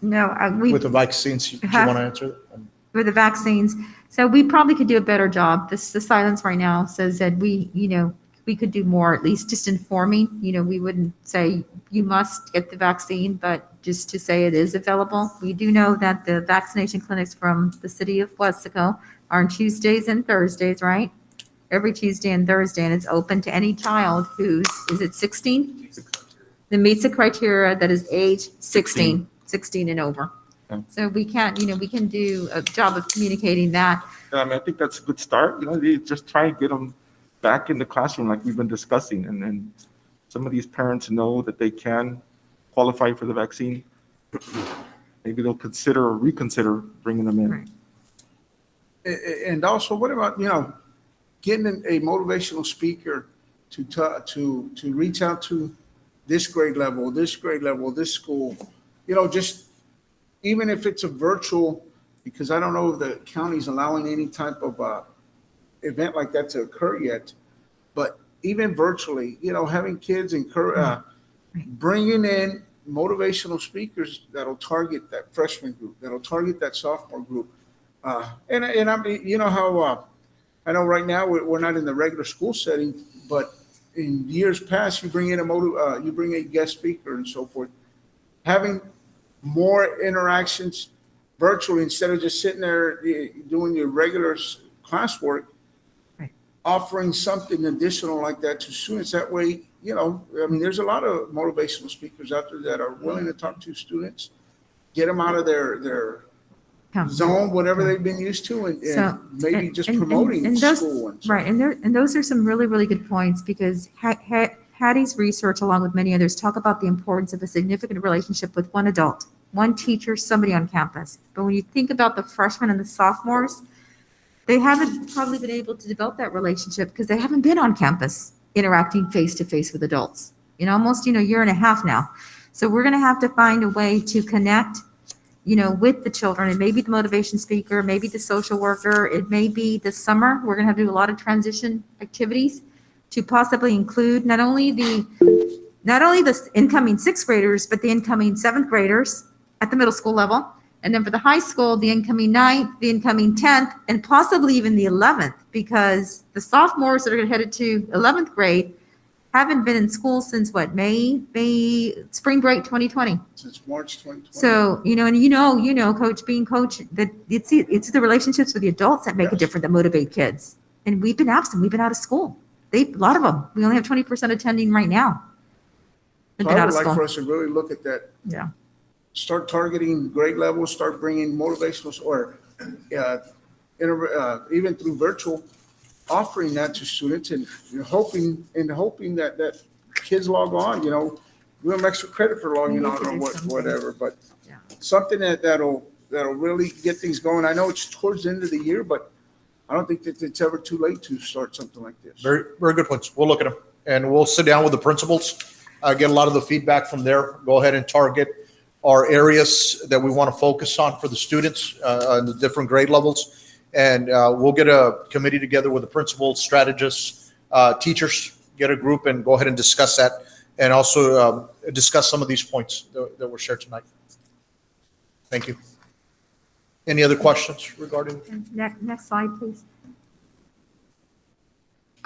No, With the vaccines, do you want to answer that? With the vaccines. So we probably could do a better job. The silence right now says that we could do more, at least just informing. You know, we wouldn't say you must get the vaccine, but just to say it is available. We do know that the vaccination clinics from the city of Weslaco are on Tuesdays and Thursdays, right? Every Tuesday and Thursday, and it's open to any child who's, is it 16? That meets the criteria that is age 16 and over. Okay. So we can do a job of communicating that. I mean, I think that's a good start. You know, they just try and get them back in the classroom like we've been discussing. And some of these parents know that they can qualify for the vaccine. Maybe they'll consider or reconsider bringing them in. Right. And also, what about, you know, getting a motivational speaker to reach out to this grade level, this school, you know, just even if it's a virtual, because I don't know if the county's allowing any type of event like that to occur yet, but even virtually, you know, having kids bringing in motivational speakers that'll target that freshman group, that'll target that sophomore group. And I mean, you know how, I know right now we're not in the regular school setting, but in years past, you bring in you bring a guest speaker and so forth. Having more interactions virtually instead of just sitting there doing your regular classwork, offering something additional like that to students. That way, you know, I mean, there's a lot of motivational speakers out there that are willing to talk to students, get them out of their zone, whatever they've been used to, and maybe just promoting those, school ones. right, and those are some really, really good points, because Hattie's research, along with many others, talk about the importance of a significant relationship with one adult, one teacher, somebody on campus. But when you think about the freshmen and the sophomores, they haven't probably been able to develop that relationship because they haven't been on campus interacting face to face with adults in almost, a year and a half now. So we're going to have to find a way to connect, with the children. It may be the motivation speaker, maybe the social worker. It may be this summer. We're going to have to do a lot of transition activities to possibly include not only the incoming sixth graders, but the incoming seventh graders at the middle school level. And then for the high school, the incoming ninth, the incoming 10th, and possibly even the 11th, because the sophomores that are headed to 11th grade haven't been in school since what, May, spring break 2020. Since March 2020. So, and coach, being coach, that it's the relationships with the adults that make a difference, that motivate kids. And we've been absent. We've been out of school. A lot of them. We only have 20% attending right now. So I would like for us to really look at that. Yeah. Start targeting grade levels, start bringing motivational or even through virtual, offering that to students and hoping that kids log on, give them extra credit for logging on or whatever, but something that'll really get things going. I know it's towards the end of the year, but I don't think that it's ever too late to start something like this. Very, very good points. We'll look at them and we'll sit down with the principals, get a lot of the feedback from there. Go ahead and target our areas that we want to focus on for the students on the different grade levels. And we'll get a committee together with the principals, strategists, teachers, get a group and go ahead and discuss that. And also discuss some of these points that were shared tonight. Thank you. Any other questions regarding? Next slide, please.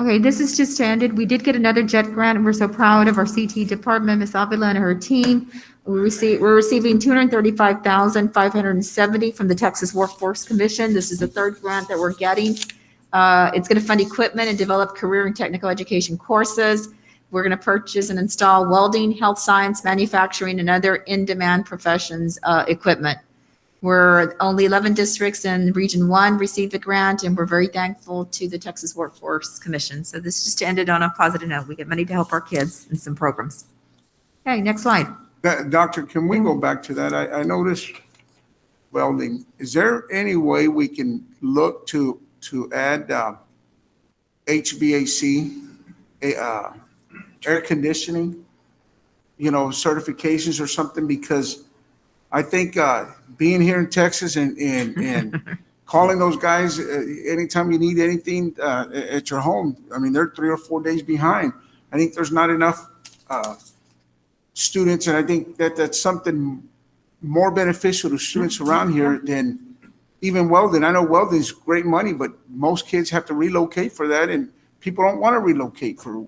Okay, this is just ended. We did get another JET grant, and we're so proud of our CT department, Ms. Avila and her team. We're receiving $235,570 from the Texas Workforce Commission. This is the third grant that we're getting. It's going to fund equipment and develop career and technical education courses. We're going to purchase and install welding, health science, manufacturing, and other in-demand professions equipment. We're only 11 districts in Region 1 received the grant, and we're very thankful to the Texas Workforce Commission. So this just ended on a positive note. We get money to help our kids in some programs. Okay, next slide. Doctor, can we go back to that? I noticed welding. Is there any way we can look to add HVAC, air conditioning, certifications or something? Because I think being here in Texas and calling those guys anytime you need anything at your home, I mean, they're 3 or 4 days behind. I think there's not enough students, and I think that's something more beneficial to students around here than even welding. I know welding is great money, but most kids have to relocate for that, and people don't want to relocate for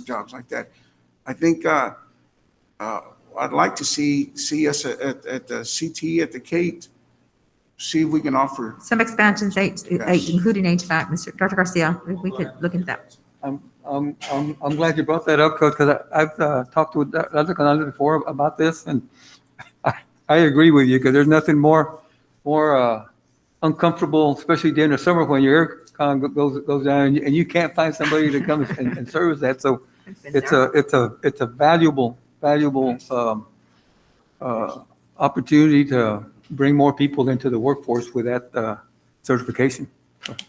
jobs like that. I think I'd like to see us at the CT, at the CATE, see if we can offer Some expansions, including HVAC, Dr. Garcia, we could look into that. I'm glad you brought that up, Coach, because I've talked with Dr. Canales before about this, and I agree with you, because there's nothing more uncomfortable, especially during the summer when your air con goes down and you can't find somebody to come and service that. So it's a valuable opportunity to bring more people into the workforce with that certification.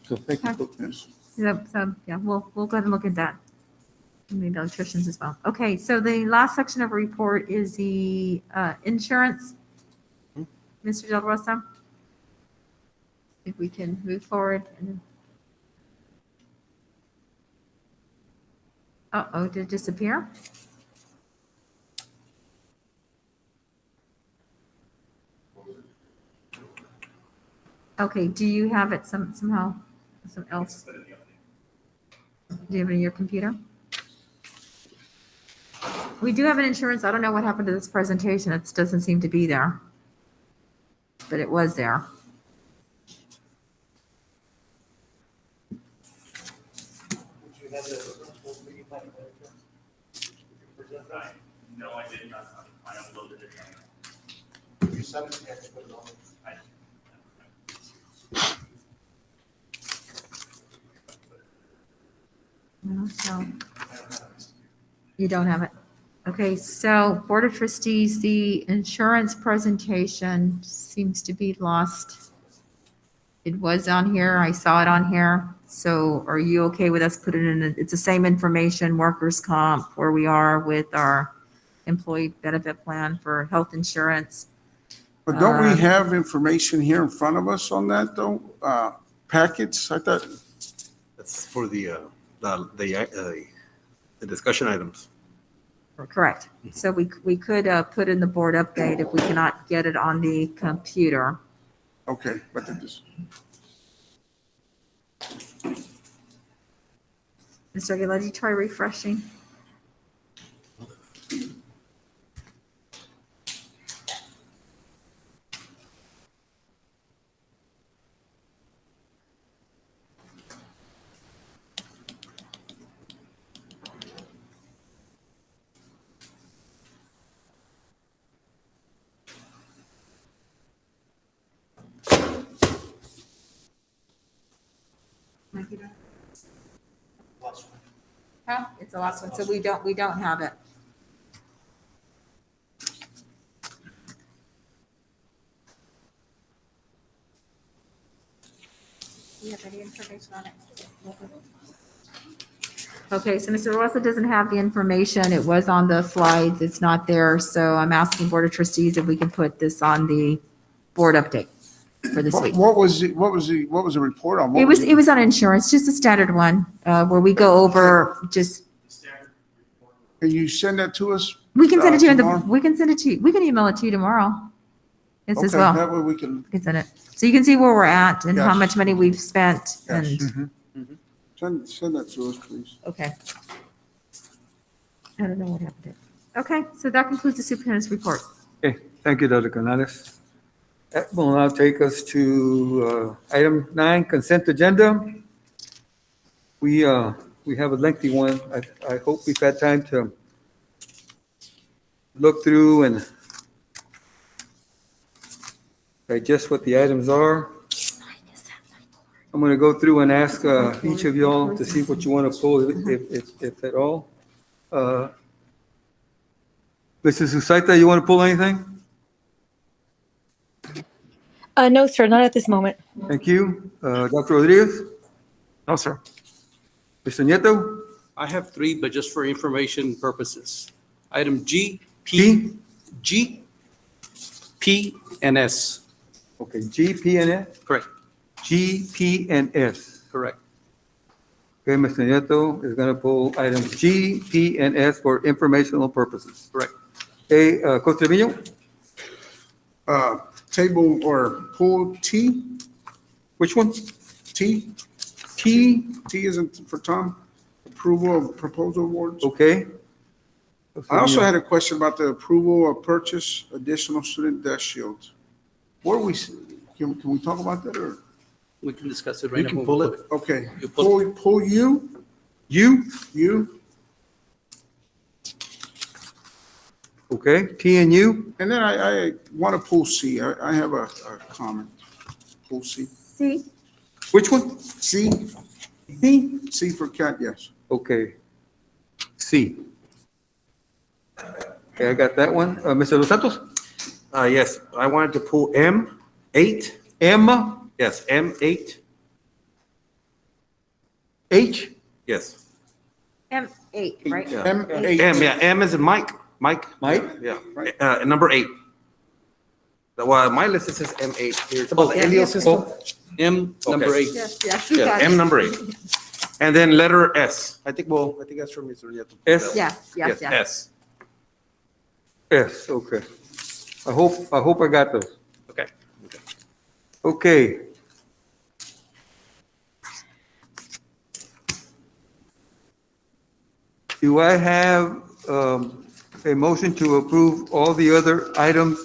So thank you. Yep, so yeah, we'll go ahead and look at that. Maybe electricians as well. Okay, so the last section of a report is the insurance. Mr. Del Rosa, if we can move forward. Uh-oh, did it disappear? Okay, do you have it somehow, some else? Do you have it in your computer? We do have an insurance. I don't know what happened to this presentation. It doesn't seem to be there. But it was there. No, I did not. I uploaded it. No, so you don't have it. Okay, so Board of Trustees, the insurance presentation seems to be lost. It was on here. I saw it on here. So are you okay with us putting it in? It's the same information, workers' comp, where we are with our employee benefit plan for health insurance. But don't we have information here in front of us on that though? Packets, I thought, That's for the discussion items. Correct. So we could put in the board update if we cannot get it on the computer. okay, but this, Mr. Aguilar, did you try refreshing? Huh? It's the last one, so we don't have it. Do you have any information on it? Okay, so Mr. Rosa doesn't have the information. It was on the slides. It's not there. So I'm asking Board of Trustees if we can put this on the board update for this week. what was the report on? What It was on insurance, just a standard one, where we go over just, Can you send that to us? we can send it to you in the, tomorrow? we can send it to you. We can email it to you tomorrow. It's as Okay, well. that way we can, We can send it. So you can see where we're at and how Yes. much money we've spent yes. and, Send that to us, please. okay. I don't know what happened. Okay, so that concludes the superintendent's report. Okay, thank you, Dr. Canales. That will now take us to item 9, consent agenda. We have a lengthy one. I hope we've had time to look through and digest what the items are. I'm going to go through and ask each of y'all to see what you want to pull, if at all. Mrs. Usaita, you want to pull anything? No, sir, not at this moment. Thank you. Dr. Rodriguez? No, sir. Mr. Nieto? I have 3, but just for information purposes. Item G, P? G, P, and S. Okay, G, P, and S? Correct, G, P, and S. correct. Okay, Mr. Nieto is going to pull items G, P, and S for informational purposes. Correct. Okay, Costa Trevino? Table or pool T, Which one? T, T? T isn't for Tom. Approval of proposal awards. Okay. I also had a question about the approval of purchase additional student death shields. What are we, can we talk about that or? We can discuss it right You now. can pull it. Okay, You pull- pull U, U? Okay, T and U? and then I want to pull C. I have a comment. Pull C. See? Which one? C, C? C for cat, yes. Okay. C. Okay, I got that one. Mr. Los Santos? Yes, I wanted to pull M8. M, Yes, M8. H? Yes. M8, right? Yeah. M8. M, yeah, M is in Mike. Mike? Mike? Yeah. Number 8. Well, my list it says M8 here. It's about the LEO system. M, number Okay. 8. Yes, yes. we Yeah, got it. M number 8. And then letter S. I think that's from Mr. Nieto. S? Yes, yes, yes. S. S, okay. I hope I got those. Okay. Okay, Do I have a motion to approve all the other items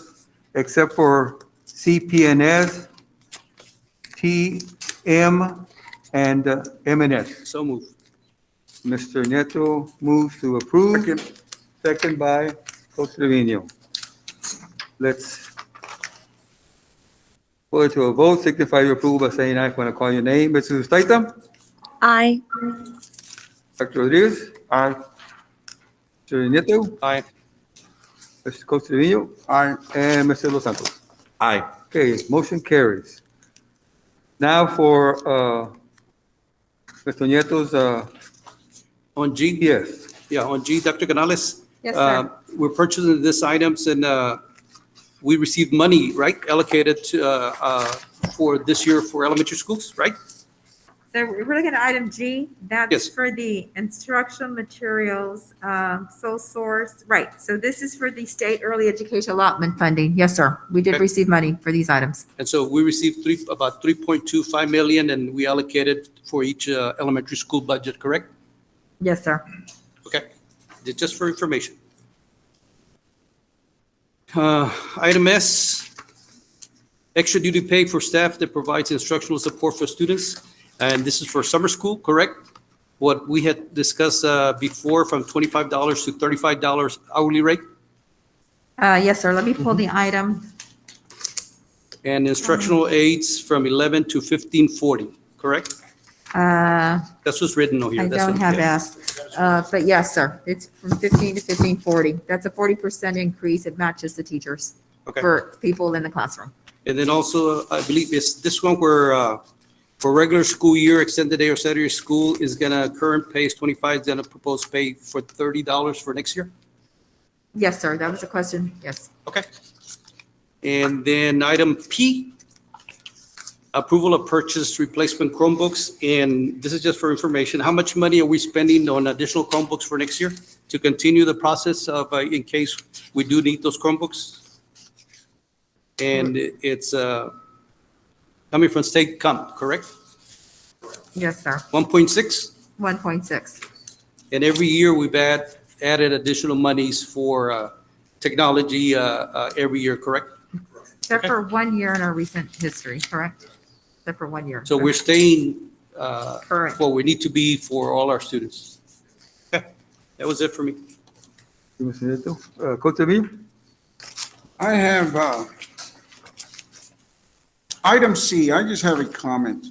except for CPNS, TM, and MNS? So move. Mr. Nieto moves to approve. Second. Second by Coach Trevino. Let's go to a vote. Signify your approval by saying aye when I call your name. Mrs. Ustaita? Aye. Dr. Rodriguez? Aye. Mr. Nieto? Aye. Mr. Coach Trevino? Aye. And Mr. Los Santos? Aye. Okay, motion carries. Now for Mr. Nieto's, On G, yes. yeah, on G, Dr. Canales. Yes, sir. We're purchasing these items and we received money, right, allocated to, for this year for elementary schools, right? So we're looking at item G, that's Yes. for the instructional materials, sole source, right. So this is for the state early education allotment funding. Yes, sir. We did Okay. receive money for these items. And so we received about 3.25 million and we allocated for each elementary school budget, correct? Yes, sir. Okay, just for information. Item S, extra duty pay for staff that provides instructional support for students. And this is for summer school, correct? What we had discussed before from $25 to $35 hourly rate, Yes, sir. Let me pull the item. and instructional aides from 11 to 1540, correct? That's what's written over here. I That's don't what- have yeah. S, but yes, sir. It's from 15 to 1540. That's a 40% increase. It matches the teachers Okay. for people in the classroom. And then also, I believe it's this one where, for regular school year, extended day or Saturday school is gonna, current pay is 25, is gonna propose pay for $30 for next year? Yes, sir. That was a question. Yes. Okay. And then item P, approval of purchase replacement Chromebooks. And this is just for information. How much money are we spending on additional Chromebooks for next year to continue the process of, in case we do need those Chromebooks? And it's coming from state comp, correct? Yes, sir. 1.6? 1.6. And every year we've added additional monies for technology every year, correct? Except for 1 year in our recent history, correct? Except for 1 year. So we're staying Correct. where we need to be for all our students. Okay, that was it for me. Mr. Nieto. Coach Trevino? I have, item C, I just have a comment.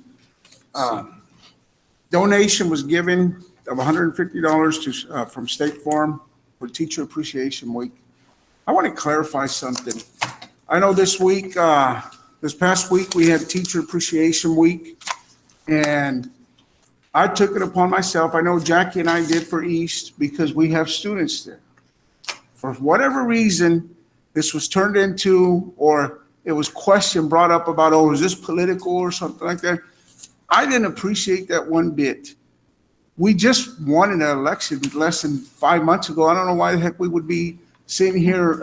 Donation was given of $150 to, from State Farm for Teacher Appreciation Week. I want to clarify something. I know this week, this past week, we had Teacher Appreciation Week, and I took it upon myself, I know Jackie and I did for East, because we have students there. For whatever reason, this was turned into, or it was brought up about, oh, is this political or something like that? I didn't appreciate that one bit. We just won an election less than 5 months ago. I don't know why the heck we would be sitting here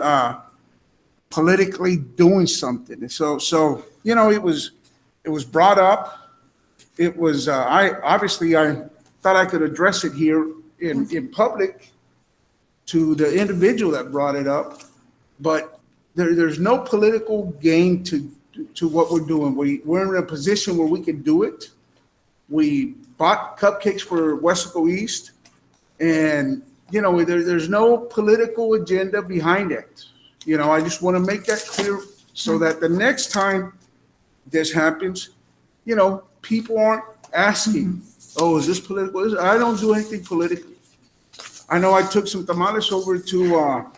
politically doing something. And so you know, it was brought up. It was I thought I could address it here in public to the individual that brought it up, but there's no political gain to what we're doing. We're in a position where we can do it. We bought cupcakes for Weslaco East, and you know, there's no political agenda behind it. You know, I just want to make that clear so that the next time this happens, you know, people aren't asking, oh, is this political? I don't do anything politically. I know I took some tamales over to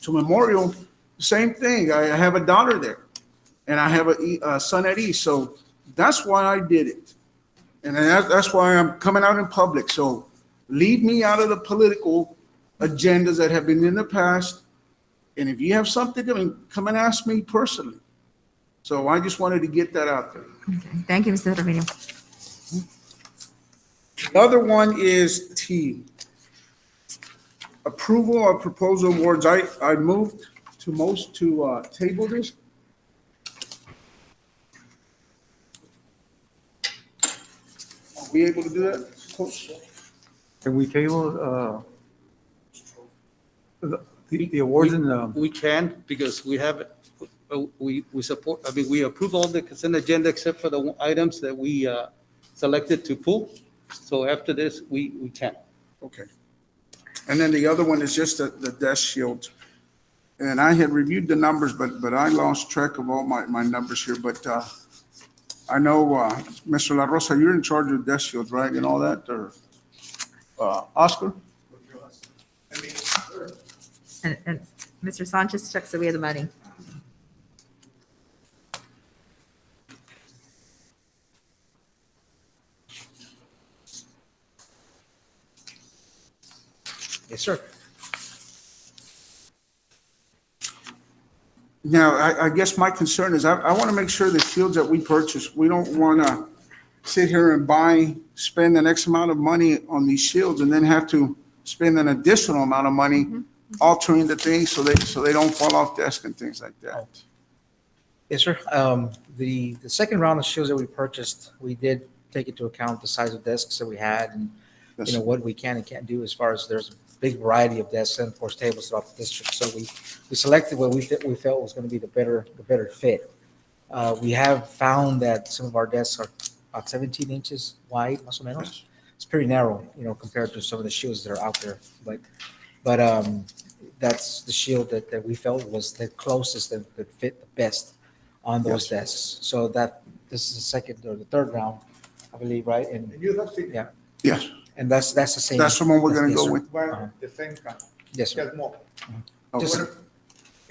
Memorial, same thing. I have a daughter there, and I have a son at East, so that's why I did it. And that's why I'm coming out in public. So leave me out of the political agendas that have been in the past. And if you have something, I mean, come and ask me personally. So I just wanted to get that out there. Okay. Thank you, Mr. Trevino. The other one is T. Approval of proposal awards. I moved to table this. Are we able to do that, Coach? Can we table The awards and, We can, because we have, we support, I mean, we approve all the consent agenda except for the items that we selected to pull. So after this, we can. Okay. And then the other one is just the desk shields. And I had reviewed the numbers, but I lost track of all my numbers here. But I know, Mr. La Rosa, you're in charge of desk shields, right, and all that, or Oscar? And Mr. Sanchez checks that we have the money. Yes, sir. Now, I guess my concern is I want to make sure the shields that we purchase, we don't want to sit here and spend an X amount of money on these shields and then have to spend an additional amount of money altering the things so they don't fall off desk and things like that. Yes, sir. The second round of shields that we purchased, we did take into account the size of desks that we had and, Yes. you know, what we can and can't do as far as there's a big variety of desks and of course tables throughout the district. So we selected what we felt was going to be the better fit. We have found that some of our desks are about 17 inches wide, más o menos. It's pretty narrow, you know, compared to some of the shields that are out there. But that's the shield that we felt was the closest that fit the best on those desks. So this is the second or the third round, I believe, right? And you have seen. yeah, Yes. and that's the same. That's the one we're going to Yes, go sir. with. The same kind. Yes, sir. Just more. Just-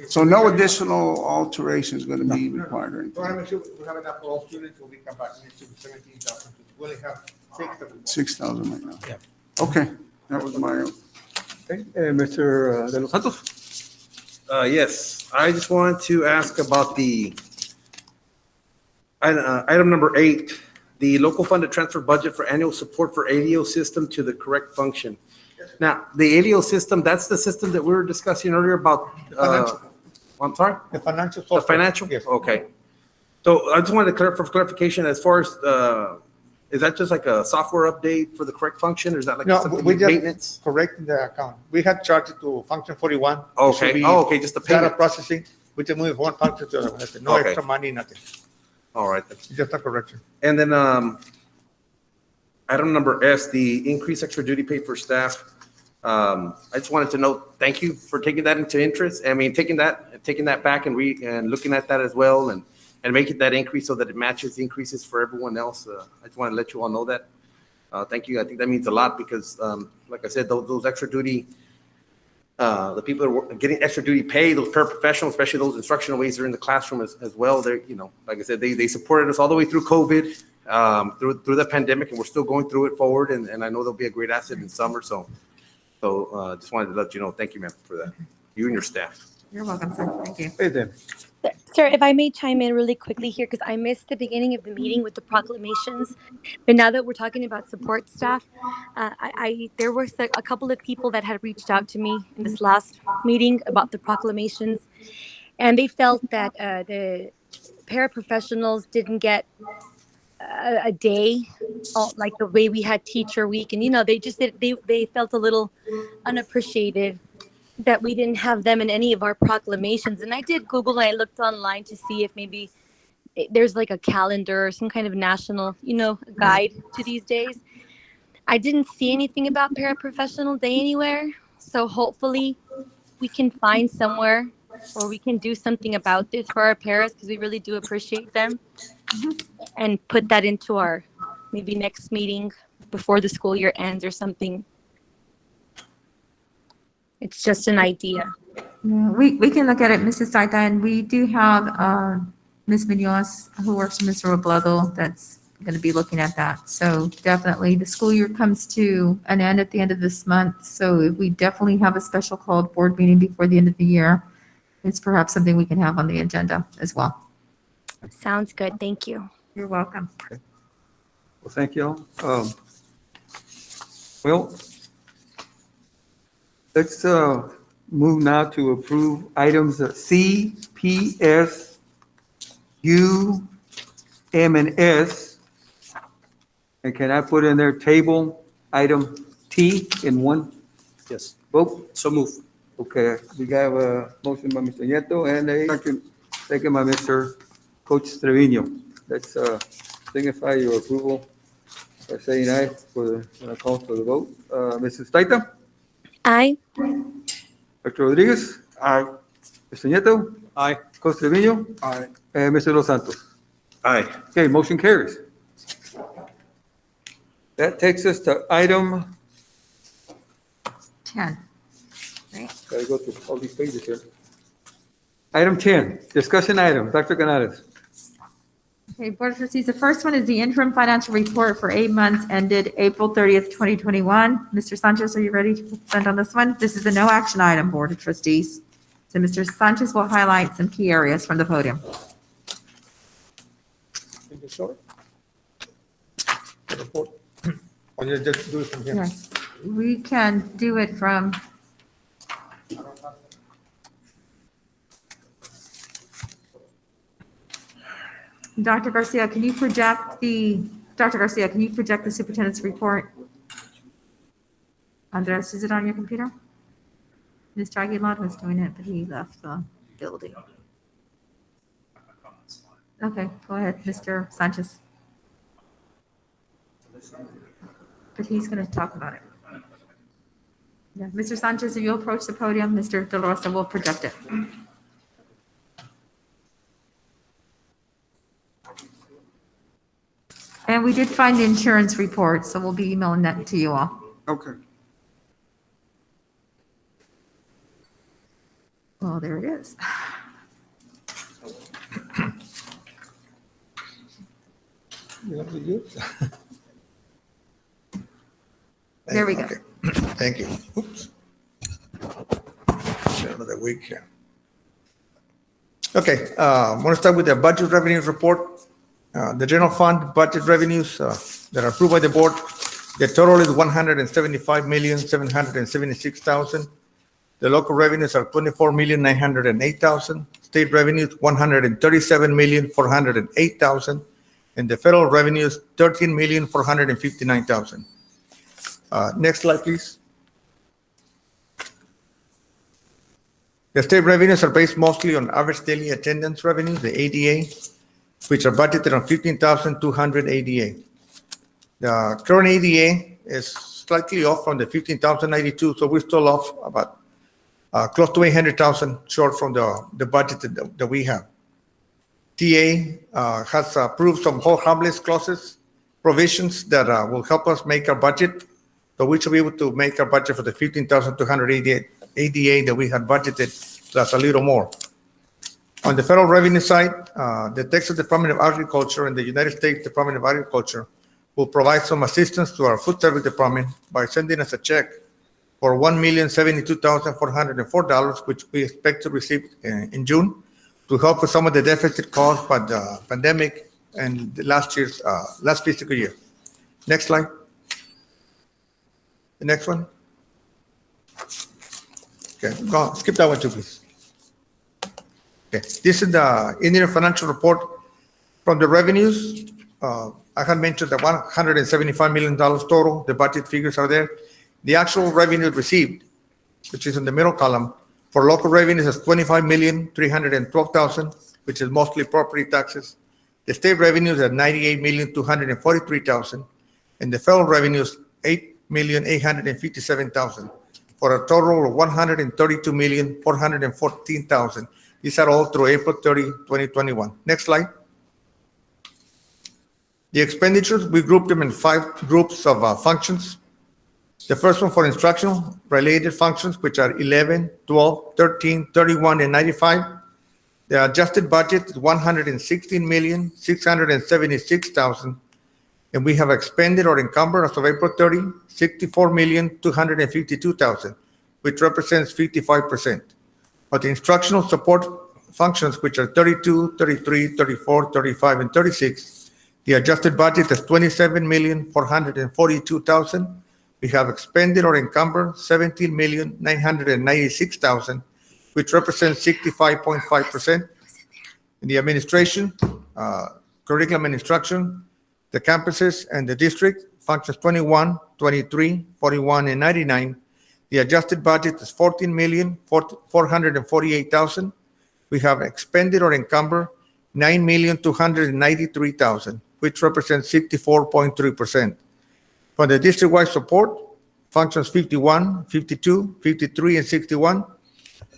So no additional alterations going to be required or anything? So I make sure we have enough for all students, so we come back next to 17,000. We only have 6,000. 6,000 right now. Yeah. Okay, that was my, okay, Mr. De Los Santos? Yes, I just wanted to ask about the item number 8, the local funded transfer budget for annual support for ADO system to the correct function. Now, the ADO system, that's the system that we were discussing earlier about, Financial. I'm sorry? The financial. The software. financial? Yes. Okay. So I just wanted to for clarification, as far as, is that just like a software update for the correct function, or is that like No, something we maintenance? just correcting the account. We had charged it to function 41. which Okay. will be Oh, okay, just the Data payment. processing, we just move one function to the other. No Okay. extra money, nothing. All right. then. Just a correction. And then, item number S, the increased extra duty pay for staff. I just wanted to note, thank you for taking that into interest. I mean, taking that back and looking at that as well and making that increase so that it matches increases for everyone else. I just want to let you all know that. Thank you. I think that means a lot because, like I said, those extra duty, the people that are getting extra duty pay, those paraprofessionals, especially those instructional aides that are in the classroom as well. They're, you know, like I said, they supported us all the way through COVID, through the pandemic, and we're still going through it forward. And I know they'll be a great asset in summer. So just wanted to let you know, thank you, ma'am, for that. You and your staff. You're welcome, sir. Thank you. Hey, then. Sir, if I may chime in really quickly here, because I missed the beginning of the meeting with the proclamations. But now that we're talking about support staff, there were a couple of people that had reached out to me in this last meeting about the proclamations. And they felt that the paraprofessionals didn't get a day like the way we had teacher week. And, you know, they felt a little unappreciated that we didn't have them in any of our proclamations. And I did Google and I looked online to see if maybe there's like a calendar or some kind of national, you know, guide to these days. I didn't see anything about Paraprofessional Day anywhere. So hopefully we can find somewhere or we can do something about this for our paras because we really do appreciate them and put that into our maybe next meeting before the school year ends or something. It's just an idea. Yeah, we can look at it, Mrs. Saita, and we do have Ms. Munoz, who works with Mr. Robledo, that's going to be looking at that. So definitely, the school year comes to an end at the end of this month. So we definitely have a special called board meeting before the end of the year. It's perhaps something we can have on the agenda as well. Sounds good. Thank you. You're welcome. Well, thank you all. Well, let's move now to approve items C, P, S, U, M, and S. And can I put in there table item T in one Yes. vote? So move. Okay, we have a motion by Mr. Nieto and a second by Mr. Coach Trevino. Let's signify your approval by saying aye when I call for the vote. Mrs. Staita? Aye. Dr. Rodriguez? Aye. Mr. Nieto? Aye. Coach Trevino? Aye. And Mr. Los Santos? Aye. Okay, motion carries. That takes us to item, 10. gotta go through all these pages here. Item 10, discussion item, Dr. Canales. Okay, Board of Trustees, the first one is the interim financial report for 8 months ended April 30th, 2021. Mr. Sanchez, are you ready to present on this one? This is a no action item, Board of Trustees. So Mr. Sanchez will highlight some key areas from the podium. Or you just do it from here? Yes, we can do it from, Dr. Garcia, can you project the superintendent's report? Andres, is it on your computer? Mr. Aguilar was doing it, but he left the building. Okay, go ahead, Mr. Sanchez. But he's going to talk about it. Yeah, Mr. Sanchez, if you'll approach the podium, Mr. De La Rosa will project it. And we did find the insurance report, so we'll be emailing that to you all. Okay. Well, there it is. There we go. Okay. Thank you. Oops. Another week here. Okay, I want to start with the budget revenues report. The general fund budget revenues that are approved by the board, the total is 175,776,000. The local revenues are 24,908,000. State revenues, 137,408,000. And the federal revenues, 13,459,000. Next slide, please. The state revenues are based mostly on average daily attendance revenues, the ADA, which are budgeted on 15,200 ADA. The current ADA is slightly off from the 15,092, so we're still off about close to 800,000 short from the budget that we have. TA has approved some whole harmless clauses, provisions that will help us make our budget. So we should be able to make our budget for the 15,200 ADA that we had budgeted, plus a little more. On the federal revenue side, the Texas Department of Agriculture and the United States Department of Agriculture will provide some assistance to our food service department by sending us a check for $1,072,404, which we expect to receive in June, to help with some of the deficit caused by the pandemic and the last fiscal year. Next slide. The next one. Okay, go, skip that one too, please. Okay, this is the interim financial report from the revenues. I had mentioned the $175 million total. The budget figures are there. The actual revenue received, which is in the middle column, for local revenues is $25,312,000, which is mostly property taxes. The state revenues are $98,243,000, and the federal revenues $8,857,000, for a total of $132,414,000. These are all through April 30, 2021. Next slide. The expenditures, we grouped them in 5 groups of functions. The first one for instructional related functions, which are 11, 12, 13, 31, and 95. The adjusted budget is $116,676,000, and we have expended or encumbered as of April 30, $64,252,000, which represents 55%. But the instructional support functions, which are 32, 33, 34, 35, and 36, the adjusted budget is $27,442,000. We have expended or encumbered $17,996,000, which represents 65.5%. In the administration, curriculum and instruction, the campuses and the district, functions 21, 23, 41, and 99. The adjusted budget is 14,448,000. We have expended or encumbered 9,293,000, which represents 64.3%. For the district-wide support, functions 51, 52, 53, and 61,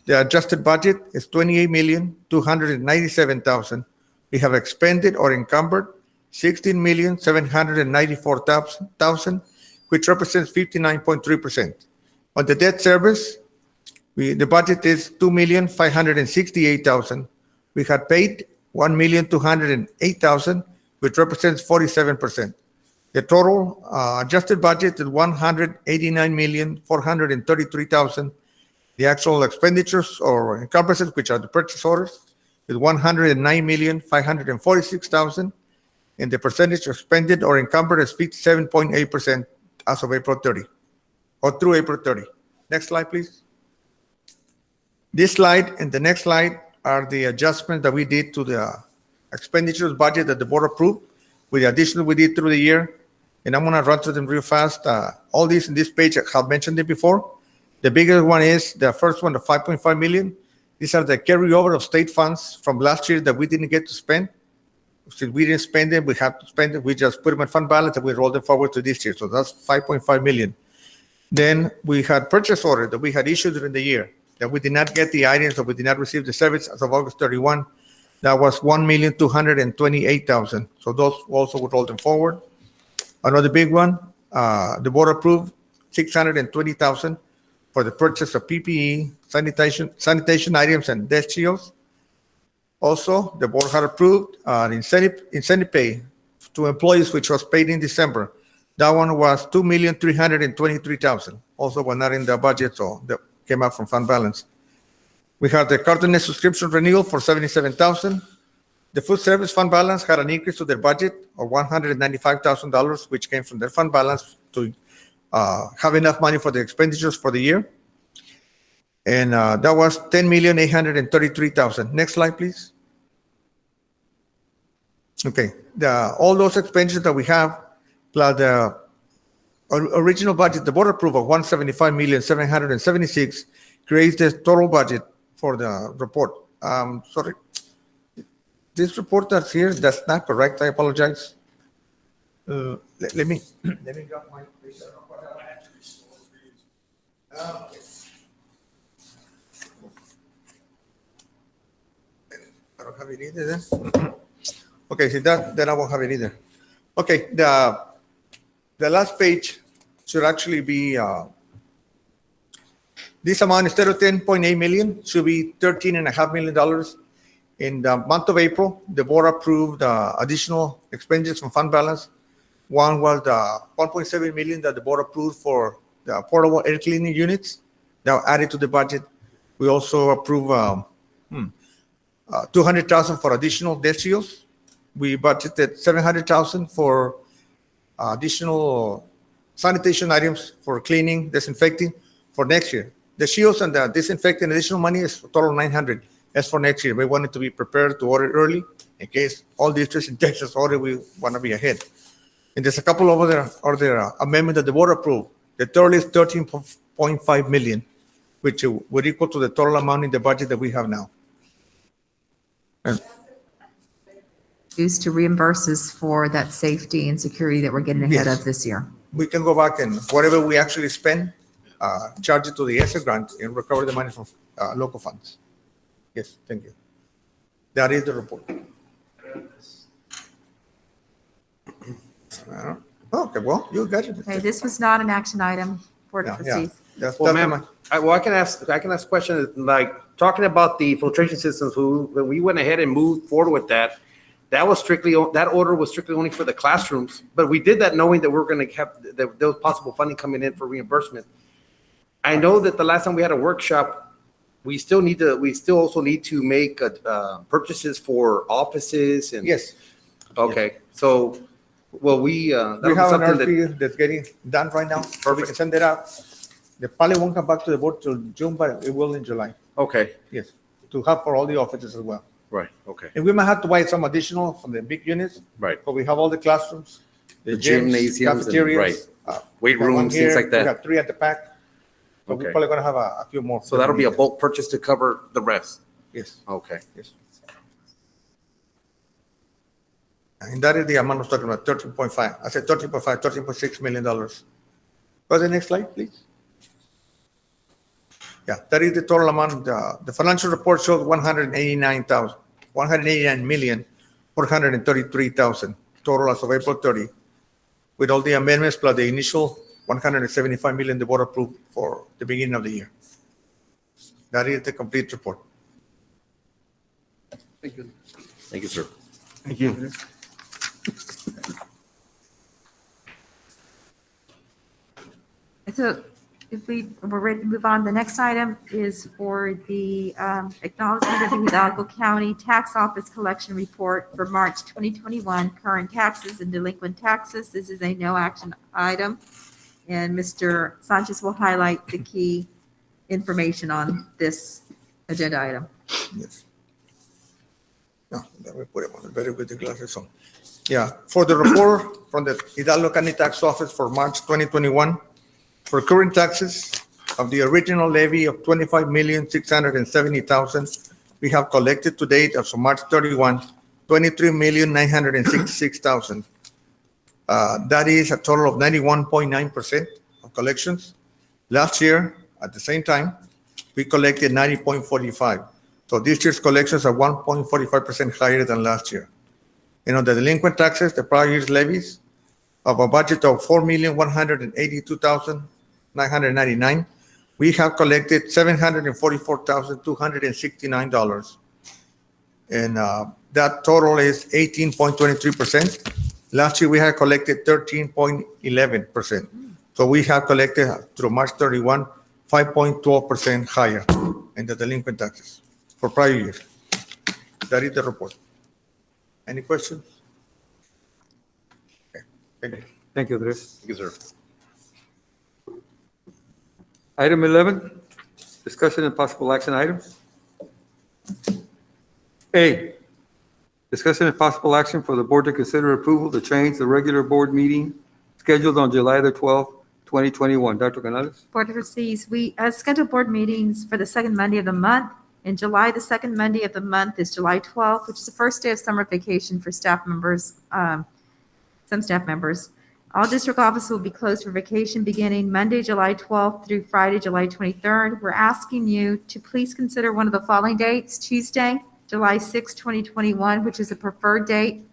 the adjusted budget is 28,297,000. We have expended or encumbered 16,794,000, which represents 59.3%. On the debt service, the budget is 2,568,000. We had paid 1,208,000, which represents 47%. The total adjusted budget is 189,433,000. The actual expenditures or encumbrances, which are the purchase orders, is 109,546,000, and the percentage expended or encumbered is 57.8% as of April 30, or through April 30. Next slide, please. This slide and the next slide are the adjustments that we did to the expenditures budget that the board approved with the additional we did through the year. And I'm going to run through them real fast. All these in this page, I have mentioned it before. The biggest one is the first one, the 5.5 million. These are the carryover of state funds from last year that we didn't get to spend. Since we didn't spend them, we have to spend it. We just put them in fund balance and we rolled them forward to this year. So that's 5.5 million. Then we had purchase order that we had issued during the year that we did not get the items, that we did not receive the service as of August 31. That was 1,228,000. So those also would roll them forward. Another big one, the board approved 620,000 for the purchase of PPE, sanitation items, and desk shields. Also, the board had approved incentive pay to employees, which was paid in December. That one was 2,323,000. Also, was not in the budget, so that came out from fund balance. We had the Cartonet subscription renewal for 77,000. The food service fund balance had an increase to their budget of $195,000, which came from their fund balance to have enough money for the expenditures for the year. And that was 10,833,000. Next slide, please. Okay, all those expenditures that we have, plus the original budget, the board approved of 175,776, creates the total budget for the report. Sorry, this report that's here, that's not correct. I apologize. Let me drop my. I don't have it either then. Okay, see that, then I won't have it either. Okay, the last page should actually be, this amount, instead of 10.8 million, should be $13.5 million. In the month of April, the board approved additional expenditures from fund balance. One was the 1.7 million that the board approved for the portable air cleaning units that were added to the budget. We also approved 200,000 for additional desk shields. We budgeted 700,000 for additional sanitation items for cleaning, disinfecting for next year. The shields and the disinfecting additional money is a total of 900. As for next year, we wanted to be prepared to order early in case all districts in Texas order, we want to be ahead. And there's a couple of other amendments that the board approved. The total is 13.5 million, which would equal to the total amount in the budget that we have now. Used to reimburse us for that safety and security that we're getting ahead Yes. of this year. We can go back and whatever we actually spend, charge it to the ESSER grant and recover the money from local funds. Yes, thank you. That is the report. Okay, well, you got it. Okay, this was not an action item for the Yeah, trustees. That's Well, that's ma'am, I can ask a question, like, talking about the filtration systems, when we went ahead and moved forward with that, that order was strictly only for the classrooms, but we did that knowing that we were going to have, that there was possible funding coming in for reimbursement. I know that the last time we had a workshop, we still also need to make purchases for offices and. Yes. Okay, so, well, we have an RFP that's getting done right now. So we can send it out. They probably won't come back to the board till June, but it will in July. Okay. Yes, to have for all the offices as well. Right, okay. And we might have to buy some additional from the big units. Right. But we have all the classrooms, The gyms, gymnasiums and- cafeterias. right. Weight we got one rooms, things here, like that. We got 3 at the back. But we're Okay. probably gonna have a few more. So that'll be a bulk purchase to cover the rest. Yes. Okay. Yes. And that is the amount I was talking about, 13.5. I said 13.5, $13.6 million. Go to the next slide, please. Yeah, that is the total amount. The financial report shows 189,433,000 total as of April 30, with all the amendments plus the initial 175 million the board approved for the beginning of the year. That is the complete report. Thank you. Thank you, sir. Thank you. So if we're ready to move on, the next item is for the acknowledgement of the Hidalgo County Tax Office Collection Report for March 2021, current taxes and delinquent taxes. This is a no action item. And Mr. Sanchez will highlight the key information on this agenda item. Yes. No, let me put him on, better with the glasses on. Yeah, for the report from the Hidalgo County Tax Office for March 2021, for current taxes of the original levy of 25,670,000, we have collected to date as of March 31, 23,966,000. That is a total of 91.9% of collections. Last year, at the same time, we collected 90.45. So this year's collections are 1.45% higher than last year. And on the delinquent taxes, the prior year's levies of a budget of 4,182,999, we have collected $744,269. And that total is 18.23%. Last year, we had collected 13.11%. So we have collected through March 31, 5.12% higher in the delinquent taxes for prior years. That is the report. Any questions? Okay. Thank you. Thank you, Andres. Thank you, sir. Item 11, discussion and possible action items. A, discussion and possible action for the board to consider approval to change the regular board meeting scheduled on July the 12th, 2021. Dr. Canales? Board of Trustees, we schedule board meetings for the second Monday of the month. In July, the second Monday of the month is July 12th, which is the first day of summer vacation for staff members, some staff members. All district offices will be closed for vacation beginning Monday, July 12th through Friday, July 23rd. We're asking you to please consider one of the following dates: Tuesday, July 6th, 2021, which is a preferred date,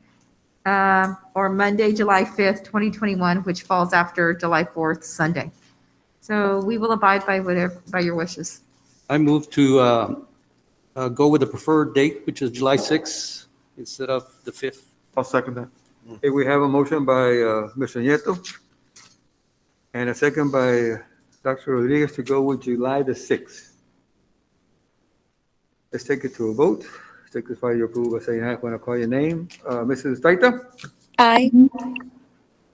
or Monday, July 5th, 2021, which falls after July 4th, Sunday. So we will abide by your wishes. I move to go with the preferred date, which is July 6th instead of the 5th. I'll second that. Okay, we have a motion by Mr. Nieto and a second by Dr. Rodriguez to go with July the 6th. Let's take it to a vote. Signify your approval by saying aye when I call your name. Mrs. Taita? Aye.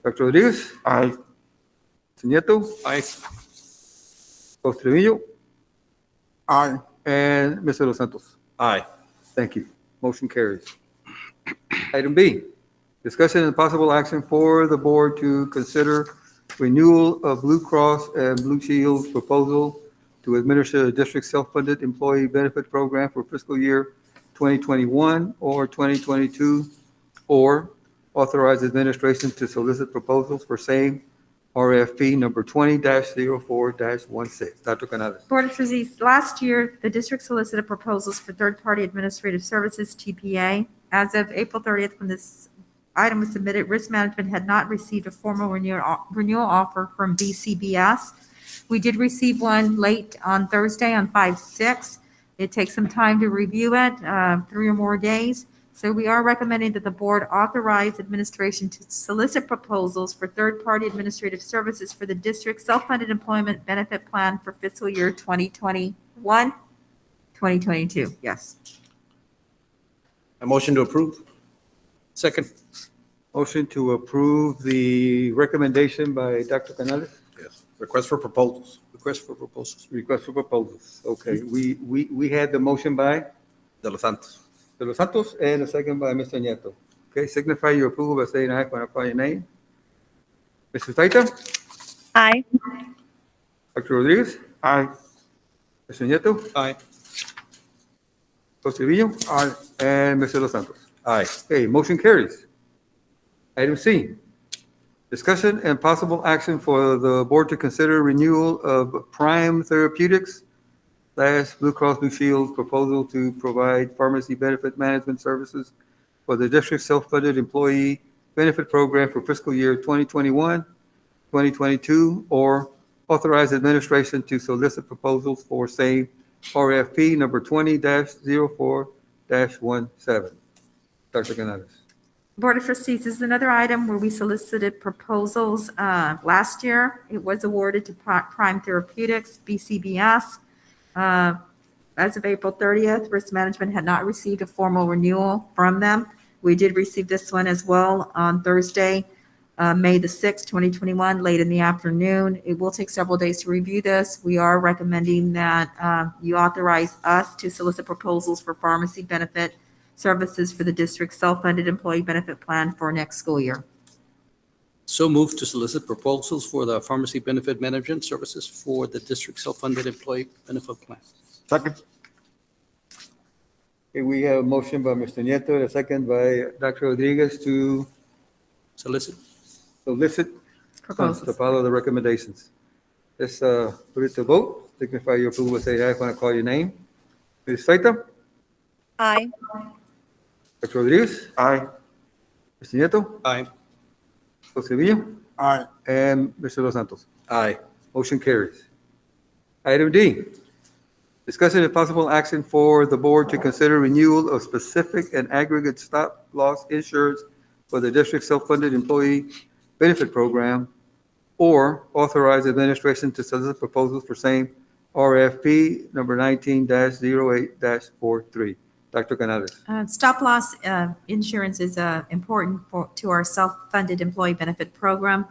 Dr. Rodriguez? Aye. Mr. Nieto? Aye. Mr. Trevino? Aye. And Mr. Los Santos? Aye. Thank you. Motion carries. Item B, discussion and possible action for the board to consider renewal of Blue Cross and Blue Shield's proposal to administer the district's self-funded employee benefit program for fiscal year 2021 or 2022, or authorize administration to solicit proposals for same RFP number 20-04-16. Dr. Canales. Board of Trustees, last year, the district solicited proposals for third-party administrative services, TPA. As of April 30th, when this item was submitted, risk management had not received a formal renewal offer from BCBS. We did receive one late on Thursday on 5/6. It takes some time to review it, 3 or more days. So we are recommending that the board authorize administration to solicit proposals for third-party administrative services for the district's self-funded employment benefit plan for fiscal year 2021, 2022. Yes. A motion to approve? Second. Motion to approve the recommendation by Dr. Canales. Yes. Request for proposals. Request for proposals. Request for proposals. Okay, we had the motion by De Los Santos. De Los Santos and a second by Mr. Nieto. Okay, signify your approval by saying aye when I call your name. Mrs. Taita? Aye. Dr. Rodriguez? Aye. Mr. Nieto. Aye. Mr. Trevino. Aye. And Mr. Los Santos. Aye. Okay, motion carries. Item C, discussion and possible action for the board to consider renewal of Prime Therapeutics / Blue Cross Blue Shield's proposal to provide pharmacy benefit management services for the district's self-funded employee benefit program for fiscal year 2021, 2022, or authorize administration to solicit proposals for same RFP number 20-04-17. Dr. Canales. Board of Trustees, this is another item where we solicited proposals last year. It was awarded to Prime Therapeutics, BCBS. As of April 30th, Risk Management had not received a formal renewal from them. We did receive this one as well on Thursday, May the 6th, 2021, late in the afternoon. It will take several days to review this. We are recommending that you authorize us to solicit proposals for pharmacy benefit services for the district's self-funded employee benefit plan for next school year. So moved to solicit proposals for the pharmacy benefit management services for the district self-funded employee benefit plan. Second. Okay, we have a motion by Mr. Nieto, and a second by Dr. Rodriguez to Solicit. Proposals. to follow the recommendations. Let's put it to vote. Signify your approval by saying aye when I call your name. Ms. Saita? Aye. Dr. Rodriguez? Aye. Mr. Nieto? Aye. Mr. Sevilla? Aye. And Mr. Los Santos? Aye. Motion carries. Item D, discussion and possible action for the board to consider renewal of specific and aggregate stop loss insurance for the district self-funded employee benefit program, or authorize administration to solicit proposals for same RFP number 19-08-43. Dr. Canales. Stop loss insurance is important to our self-funded employee benefit program.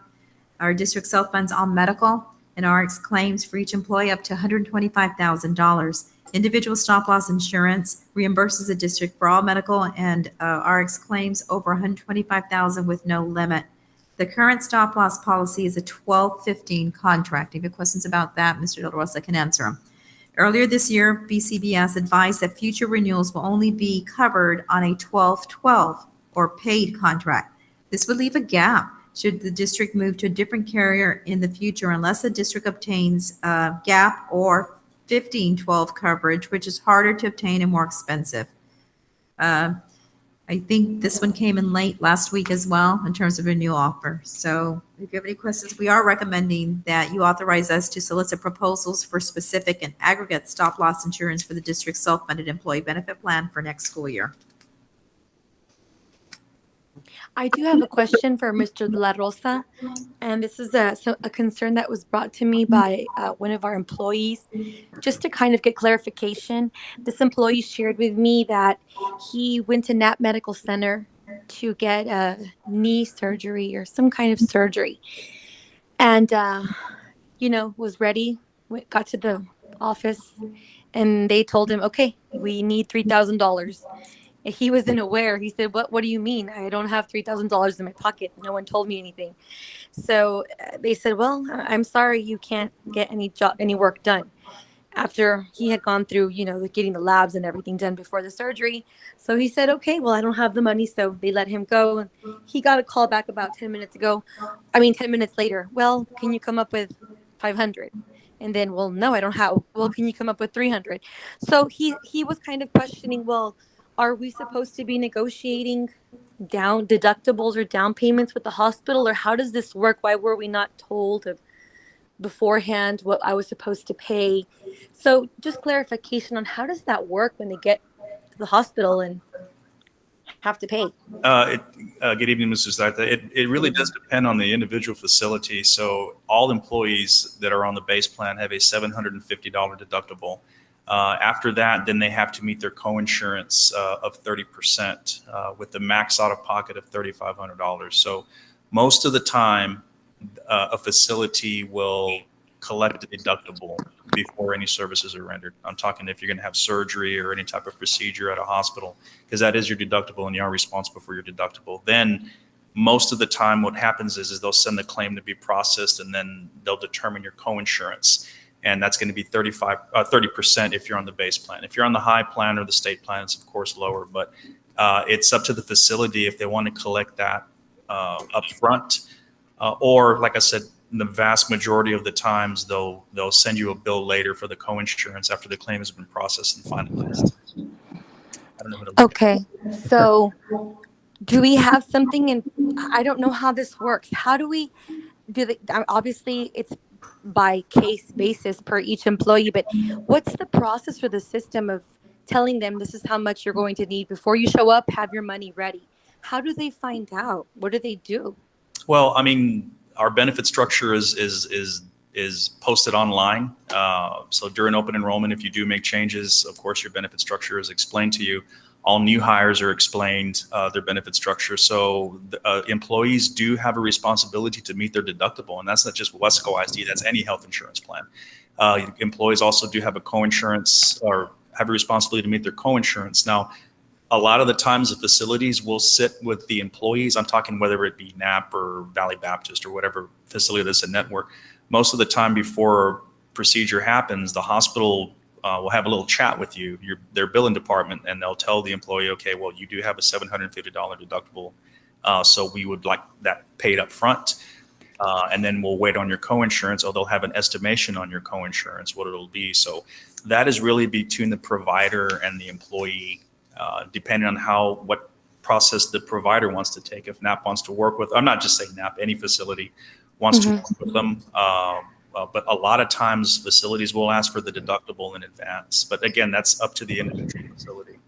Our district self-funds all medical and RX claims for each employee up to $125,000. Individual stop loss insurance reimburses the district for all medical and RX claims over $125,000 with no limit. The current stop loss policy is a 12-15 contract. If you have questions about that, Mr. De La Rosa can answer them. Earlier this year, BCBS advised that future renewals will only be covered on a 12-12 or paid contract. This would leave a gap should the district move to a different carrier in the future unless the district obtains gap or 15-12 coverage, which is harder to obtain and more expensive. I think this one came in late last week as well in terms of a new offer. So if you have any questions, we are recommending that you authorize us to solicit proposals for specific and aggregate stop loss insurance for the district's self-funded employee benefit plan for next school year. I do have a question for Mr. De La Rosa, and this is a concern that was brought to me by one of our employees. Just to kind of get clarification, this employee shared with me that he went to Knapp Medical Center to get a knee surgery or some kind of surgery, and was ready. Got to the office, and they told him, "Okay, we need $3,000." He wasn't aware. He said, what do you mean? I don't have $3,000 in my pocket. No one told me anything. So they said, well, I'm sorry, you can't get any work done. After he had gone through, getting the labs and everything done before the surgery. So he said, okay, well, I don't have the money. So they let him go. And he got a call back about 10 minutes later. Well, can you come up with 500? And then, well, no, I don't have. Well, can you come up with 300? So he was kind of questioning, well, are we supposed to be negotiating down deductibles or down payments with the hospital, or how does this work? Why were we not told of beforehand what I was supposed to pay? So just clarification on how does that work when they get to the hospital and have to pay? Good evening, Mrs. Zarta. It really does depend on the individual facility. So all employees that are on the base plan have a $750 deductible. After that, then they have to meet their coinsurance of 30% with the max out-of-pocket of $3,500. So most of the time, a facility will collect a deductible before any services are rendered. I'm talking if you're going to have surgery or any type of procedure at a hospital, because that is your deductible and you are responsible for your deductible. Then most of the time what happens is they'll send the claim to be processed and then they'll determine your coinsurance. And that's going to be 30% if you're on the base plan. If you're on the high plan or the state plan, it's of course lower, but it's up to the facility if they want to collect that up front. Or like I said, the vast majority of the times they'll send you a bill later for the coinsurance after the claim has been processed and finalized. I don't know what Okay, so do we have something in, I don't know how this works. How do we do the, obviously it's by case basis per each employee, but what's the process for the system of telling them this is how much you're going to need before you show up, have your money ready? How do they find out? What do they do? Well, I mean, our benefit structure is posted online. So during open enrollment, if you do make changes, of course, your benefit structure is explained to you. All new hires are explained their benefit structure. So employees do have a responsibility to meet their deductible, and that's not just Weslaco ISD, that's any health insurance plan. Employees also do have a coinsurance or have a responsibility to meet their coinsurance. Now, a lot of the times the facilities will sit with the employees. I'm talking whether it be NAP or Valley Baptist or whatever facility that's a network. Most of the time before procedure happens, the hospital will have a little chat with you, their billing department, and they'll tell the employee, okay, well, you do have a $750 deductible, so we would like that paid up front, and then we'll wait on your coinsurance, or they'll have an estimation on your coinsurance, what it'll be. So that is really between the provider and the employee, depending on what process the provider wants to take. If NAP wants to work with, I'm not just saying NAP, any facility wants to work with them. But a lot of times facilities will ask for the deductible in advance. But again, that's up to the individual facility.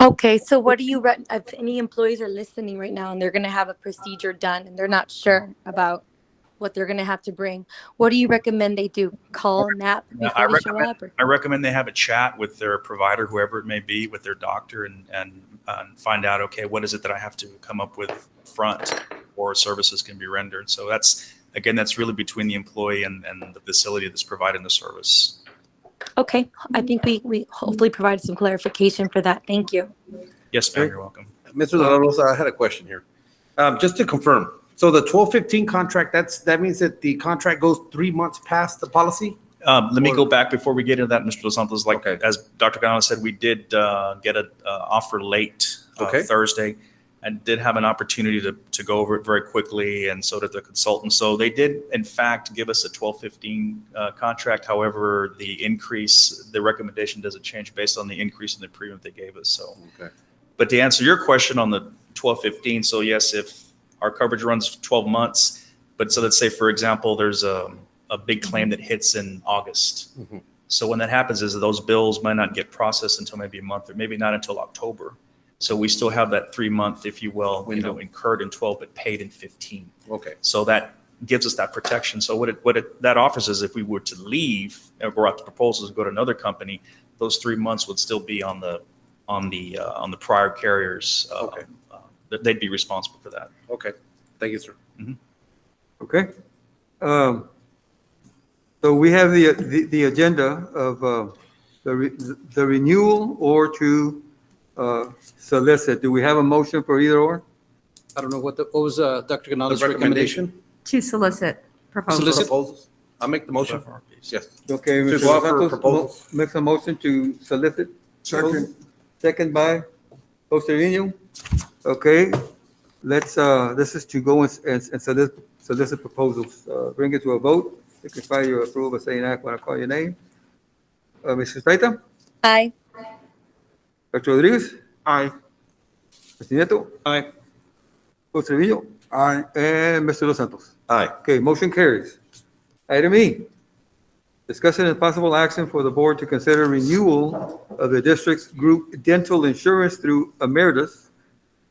Okay, so what do you, if any employees are listening right now and they're going to have a procedure done and they're not sure about what they're going to have to bring, what do you recommend they do? Call NAP before they show up? Or? I recommend they have a chat with their provider, whoever it may be, with their doctor, and find out, okay, what is it that I have to come up with front or services can be rendered. So that's really between the employee and the facility that's providing the service. Okay, I think we hopefully provided some clarification for that. Thank you. Yes, ma'am, you're welcome. Mr. La Rosa, I had a question here. Just to confirm, so the 1215 contract, that means that the contract goes 3 months past the policy? Let me go back before we get into that, Mr. Dos Santos. As Dr. Canales said, we did get an offer late Thursday, and did have an opportunity to go over it very quickly, and so did the consultant. So they did, in fact, give us a 1215 contract. However, the recommendation doesn't change based on the increase in the premium they gave us. So, but to answer your question on the 1215, so yes, if our coverage runs 12 months, but so let's say, for example, there's a big claim that hits in August. So when that happens is those bills might not get processed until maybe a month, or maybe not until October. So we still have that 3 month, if you will, incurred in 12, but paid in 15. Okay. So that gives us that protection. So that offers is if we were to leave and go out to proposals and go to another company, those 3 months would still be on the prior carriers. They'd be responsible for that. Okay. Thank you, sir. Okay. So we have the agenda of the renewal or to solicit. Do we have a motion for either or? I don't know what was Dr. Canales' recommendation? To solicit proposals. Proposals. I'll make the motion. Yes. Okay, To Mr. go out for Santos proposals. makes a motion to solicit. Second. Second by Costeño. Okay, this is to go and solicit proposals. Bring it to a vote. Signify your approval by saying aye when I call your name. Mrs. Taita? Aye. Dr. Rodriguez? Aye. Mr. Nieto? Aye. Costeño? Aye. And Mr. Dos Santos? Aye. Okay, motion carries. Item E, discussion and possible action for the board to consider renewal of the district's group dental insurance through Emeritus,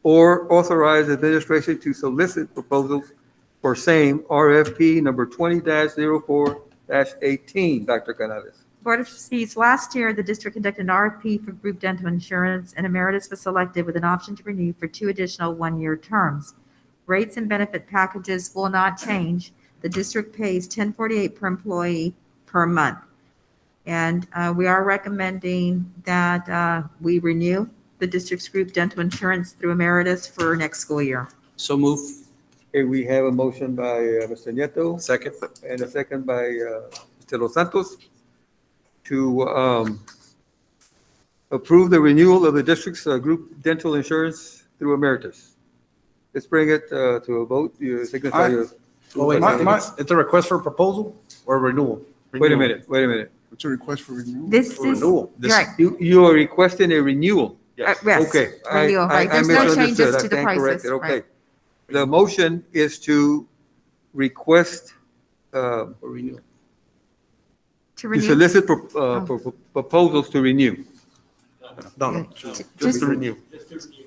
or authorize administration to solicit proposals for same RFP number 20-04-18. Dr. Canales. Board of Trustees, last year, the district conducted an RFP for group dental insurance, and Emeritus was selected with an option to renew for 2 additional 1-year terms. Rates and benefit packages will not change. The district pays $10.48 per employee per month. And we are recommending that we renew the district's group dental insurance through Emeritus for next school year. So move. Okay, we have a motion by Mr. Nieto Second. and a second by Mr. Los Santos, to approve the renewal of the district's group dental insurance through Emeritus. Let's bring it to a vote. You signify your. Oh, wait, it's a request for proposal or renewal? Wait a minute. It's a request for renewal. This is, Renewal. right, You are requesting a renewal. yes, Okay. renewal, right, there's no changes misunderstood. I to the stand prices, corrected. Okay. right. The motion is to request, For renewal. To to renew, solicit proposals to renew. No, just, just to renew.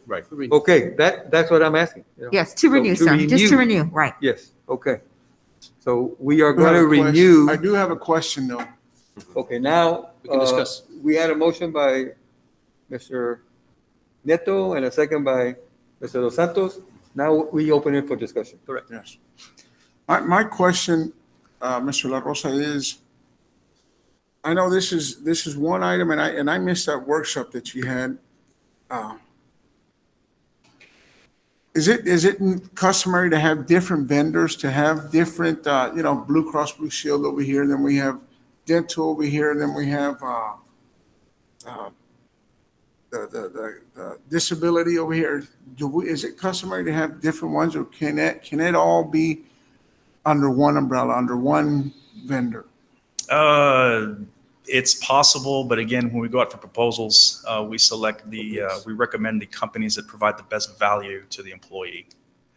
Right. Okay, that's what I'm asking. yes, to renew, sir, just to renew, right. Yes, okay. So we are I do have going to a question. renew. I do have a question, though. Okay, now, We can discuss. we had a motion by Mr. Neto and a second by Mr. Los Santos. Now we open it for discussion. Correct. Yes. My question, Mr. La Rosa, is, I know this is one item, and I missed that workshop that you had. Is it customary to have different vendors, to have different, Blue Cross Blue Shield over here, then we have dental over here, and then we have the disability over here? Is it customary to have different ones, or can it all be under one umbrella, under one vendor? It's possible, but again, when we go out for proposals, we recommend the companies that provide the best value to the employee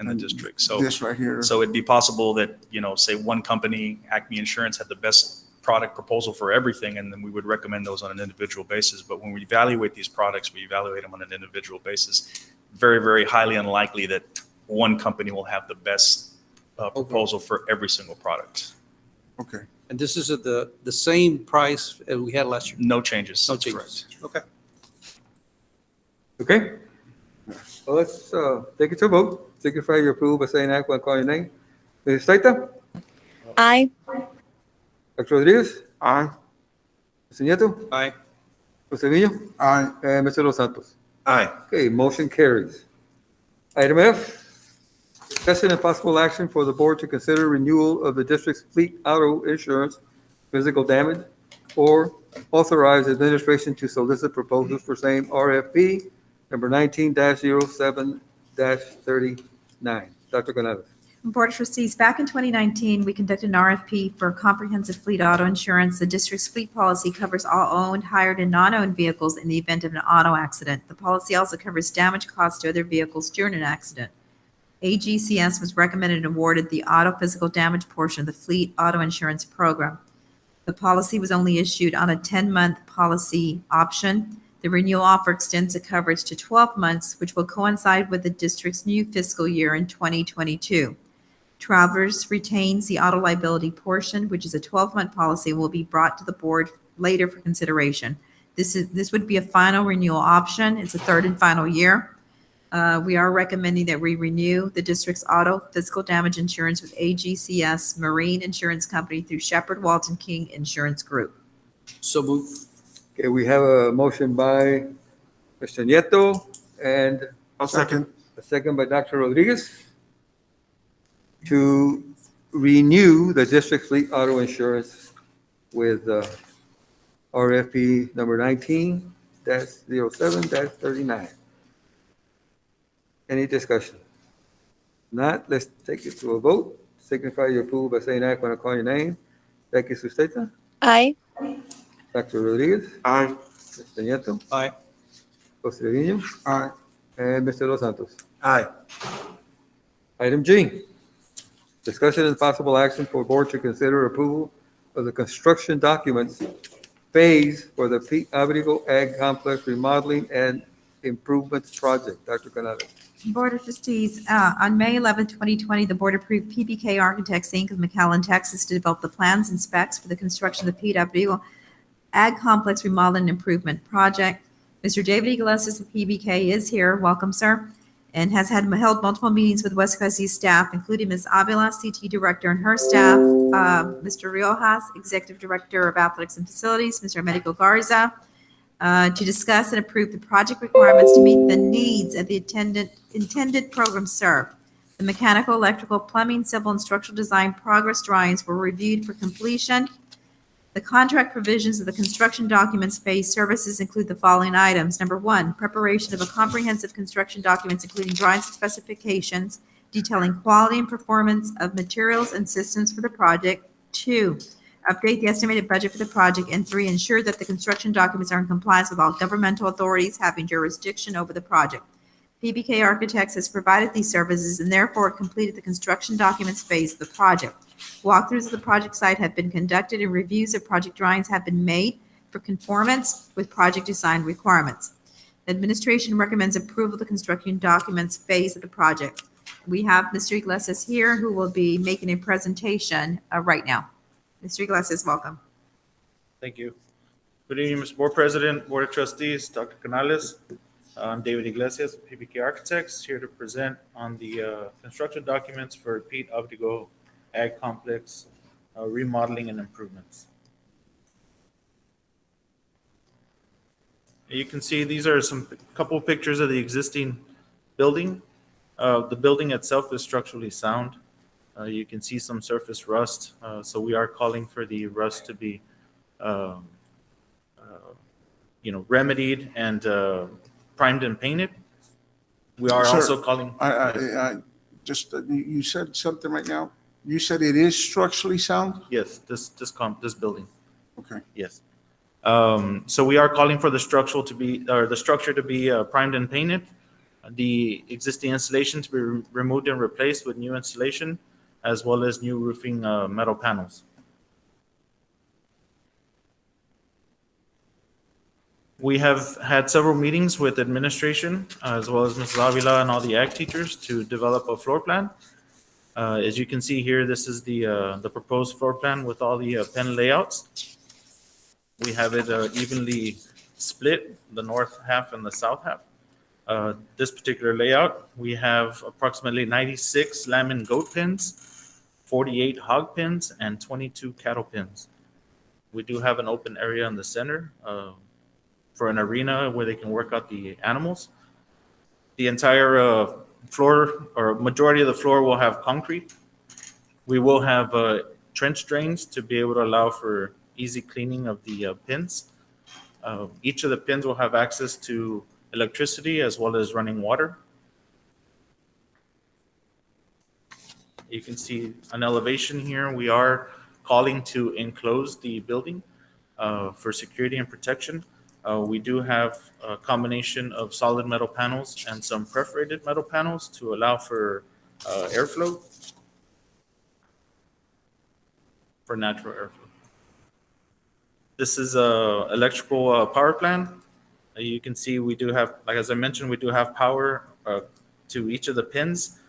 in the district. So This right here. So it'd be possible that, say one company, Acme Insurance, had the best product proposal for everything, and then we would recommend those on an individual basis. But when we evaluate these products, we evaluate them on an individual basis. Very, very highly unlikely that one company will have the best proposal for every single product. Okay. And this is at the same price as we had last year? No changes. No That's changes. correct. Okay. Okay? Well, let's take it to a vote. Signify your approval by saying aye when I call your name. Ms. Staita? Aye. Dr. Rodriguez? Aye. Mr. Nieto? Aye. Mr. Vino? Aye. And Mr. Los Santos? Aye. Okay, motion carries. Item F, discussion and possible action for the board to consider renewal of the district's fleet auto insurance, physical damage, or authorize administration to solicit proposals for same RFP number 19-07-39. Dr. Canales. Board of Trustees, back in 2019, we conducted an RFP for comprehensive fleet auto insurance. The district's fleet policy covers all owned, hired, and non-owned vehicles in the event of an auto accident. The policy also covers damage caused to other vehicles during an accident. AGCS was recommended and awarded the auto physical damage portion of the fleet auto insurance program. The policy was only issued on a 10-month policy option. The renewal offer extends the coverage to 12 months, which will coincide with the district's new fiscal year in 2022. Travelers retains the auto liability portion, which is a 12-month policy, will be brought to the board later for consideration. This would be a final renewal option. It's a third and final year. We are recommending that we renew the district's auto physical damage insurance with AGCS Marine Insurance Company through Shepherd Walton King Insurance Group. So move. Okay, we have a motion by Mr. Nieto and I'll second. a second by Dr. Rodriguez to renew the district fleet auto insurance with RFP number 19-07-39. Any discussion? Not, let's take it to a vote. Signify your approval by saying aye when I call your name. Becky Susteta? Aye. Dr. Rodriguez? Aye. Mr. Nieto? Aye. Jose Trevino? Aye. And Mr. Los Santos? Aye. Item G, discussion and possible action for board to consider approval of the construction documents phase for the Pete Abrigo Ag Complex remodeling and improvements project. Dr. Canales. Board of Trustees, on May 11, 2020, the board approved PBK Architects, Inc. of McAllen, Texas, to develop the plans and specs for the construction of the Pete Abrigo Ag Complex Remodeling and Improvement Project. Mr. David Iglesias of PBK is here. Welcome, sir. And has held multiple meetings with Weslaco ISD staff, including Ms. Avila, CT Director, and her staff, Mr. Riojas, Executive Director of Athletics and Facilities, Mr. Americo Garza, to discuss and approve the project requirements to meet the needs of the intended program served. The mechanical, electrical, plumbing, civil, and structural design progress drawings were reviewed for completion. The contract provisions of the construction documents phase services include the following items. Number one, preparation of a comprehensive construction documents including drawings and specifications detailing quality and performance of materials and systems for the project. Two, update the estimated budget for the project. And three, ensure that the construction documents are in compliance with all governmental authorities having jurisdiction over the project. PBK Architects has provided these services and therefore completed the construction documents phase of the project. Walkthroughs of the project site have been conducted and reviews of project drawings have been made for conformance with project design requirements. The administration recommends approval of the construction documents phase of the project. We have Mr. Iglesias here who will be making a presentation right now. Mr. Iglesias, welcome. Thank you. Good evening, Mr. Board President, Board of Trustees, Dr. Canales. I'm David Iglesias, PBK Architects, here to present on the construction documents for Pete Obdigo Ag Complex remodeling and improvements. You can see these are couple of pictures of the existing building. The building itself is structurally sound. You can see some surface rust, so we are calling for the rust to be, remedied and primed and painted. We are Sir, also calling. You said something right now. You said it is structurally sound? Yes, this building. Okay. Yes. So we are calling for the structure to be primed and painted. The existing installation to be removed and replaced with new installation, as well as new roofing metal panels. We have had several meetings with administration, as well as Mrs. Avila and all the ag teachers to develop a floor plan. As you can see here, this is the proposed floor plan with all the pen layouts. We have it evenly split, the north half and the south half. This particular layout, we have approximately 96 lamb and goat pens, 48 hog pens, and 22 cattle pens. We do have an open area in the center for an arena where they can work out the animals. The entire floor, or majority of the floor, will have concrete. We will have trench drains to be able to allow for easy cleaning of the pins. Each of the pins will have access to electricity as well as running water. You can see an elevation here. We are calling to enclose the building for security and protection. We do have a combination of solid metal panels and some perforated metal panels to allow for airflow, for natural airflow. This is a electrical power plant. You can see we do have, like as I mentioned, we do have power to each of the pins.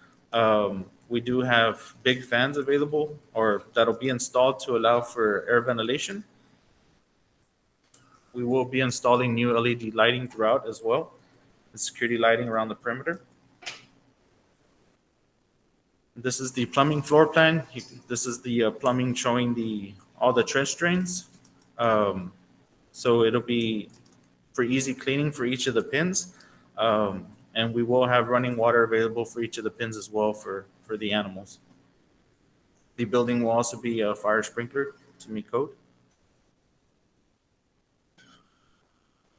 We do have big fans available, or that'll be installed to allow for air ventilation. We will be installing new LED lighting throughout as well, and security lighting around the perimeter. This is the plumbing floor plan. This is the plumbing showing all the trench drains. So it'll be for easy cleaning for each of the pins. And we will have running water available for each of the pins as well for the animals. The building will also be a fire sprinkler to meet code.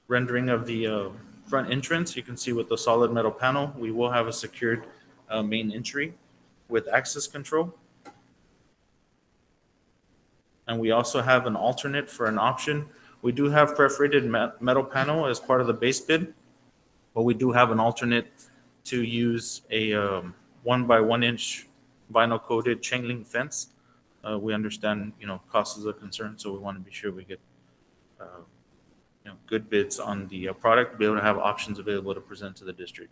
Rendering of the front entrance, you can see with the solid metal panel, we will have a secured main entry with access control. And we also have an alternate for an option. We do have perforated metal panel as part of the base bid, but we do have an alternate to use a 1 by 1 inch vinyl coated chain link fence. We understand, cost is a concern, so we want to be sure we get good bids on the product, be able to have options available to present to the district.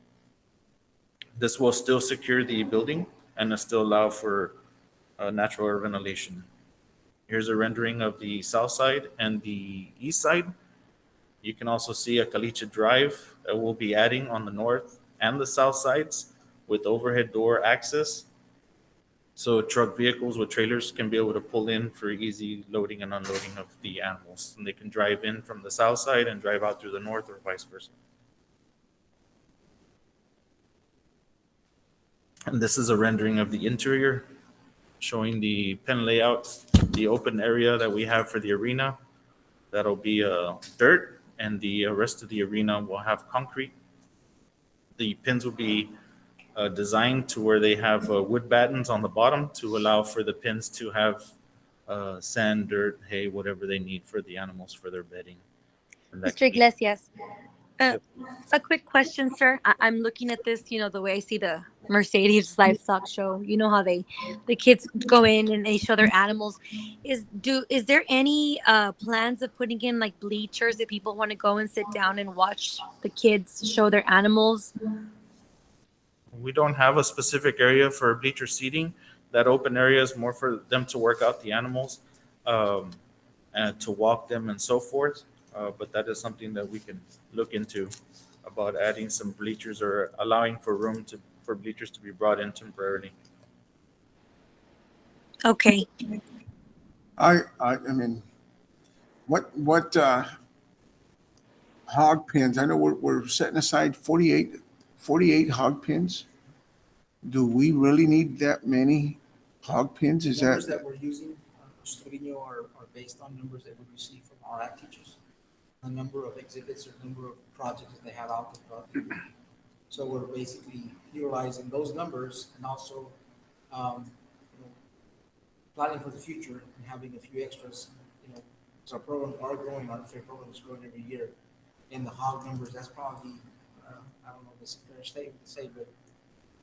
This will still secure the building and still allow for natural air ventilation. Here's a rendering of the south side and the east side. You can also see a caliche drive that we'll be adding on the north and the south sides with overhead door access. So truck vehicles with trailers can be able to pull in for easy loading and unloading of the animals. And they can drive in from the south side and drive out through the north or vice versa. And this is a rendering of the interior showing the pen layout the open area that we have for the arena, that'll be dirt, and the rest of the arena will have concrete. The pins will be designed to where they have wood battens on the bottom to allow for the pins to have sand, dirt, hay, whatever they need for the animals for their bedding. And that Mr. can be- Iglesias, a quick question, sir. I'm looking at this, the way I see the Mercedes livestock show. You know how the kids go in and they show their animals. Is there any plans of putting in like bleachers if people want to go and sit down and watch the kids show their animals? We don't have a specific area for bleacher seating. That open area is more for them to work out the animals, and to walk them and so forth. But that is something that we can look into, about adding some bleachers or allowing for for bleachers to be brought in temporarily. Okay. I mean, what hog pens? I know we're setting aside 48 hog pens. Do we really need that many hog pens? Is The numbers that, that we're using, Mr. Trevino, are based on numbers that we receive from our ag teachers, the number of exhibits or number of projects that they have out throughout the year. So we're basically utilizing those numbers and also planning for the future and having a few extras. Because our programs are growing, our fair program is growing every year. And the hog numbers, that's probably, I don't know if it's a fair statement to say, but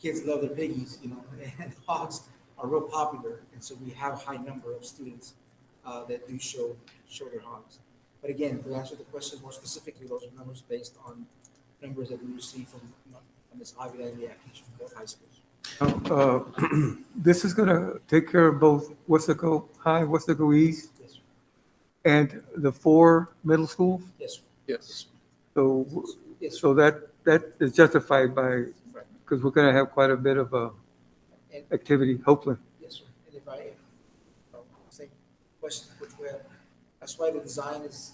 kids love their piggies, and hogs are real popular. And so we have a high number of students that do show their hogs. But again, to answer the question more specifically, those are numbers based on numbers that we receive from Ms. Avila and the ag teacher from both high schools. This is going to take care of both Weslaco High, Weslaco East, Yes, sir. and the 4 middle schools. Yes, sir. Yes. So, Yes, sir. so that is justified by, because we're going to have quite a bit of And- activity, hopefully. Yes, sir. And if I say question, which way, that's why the design is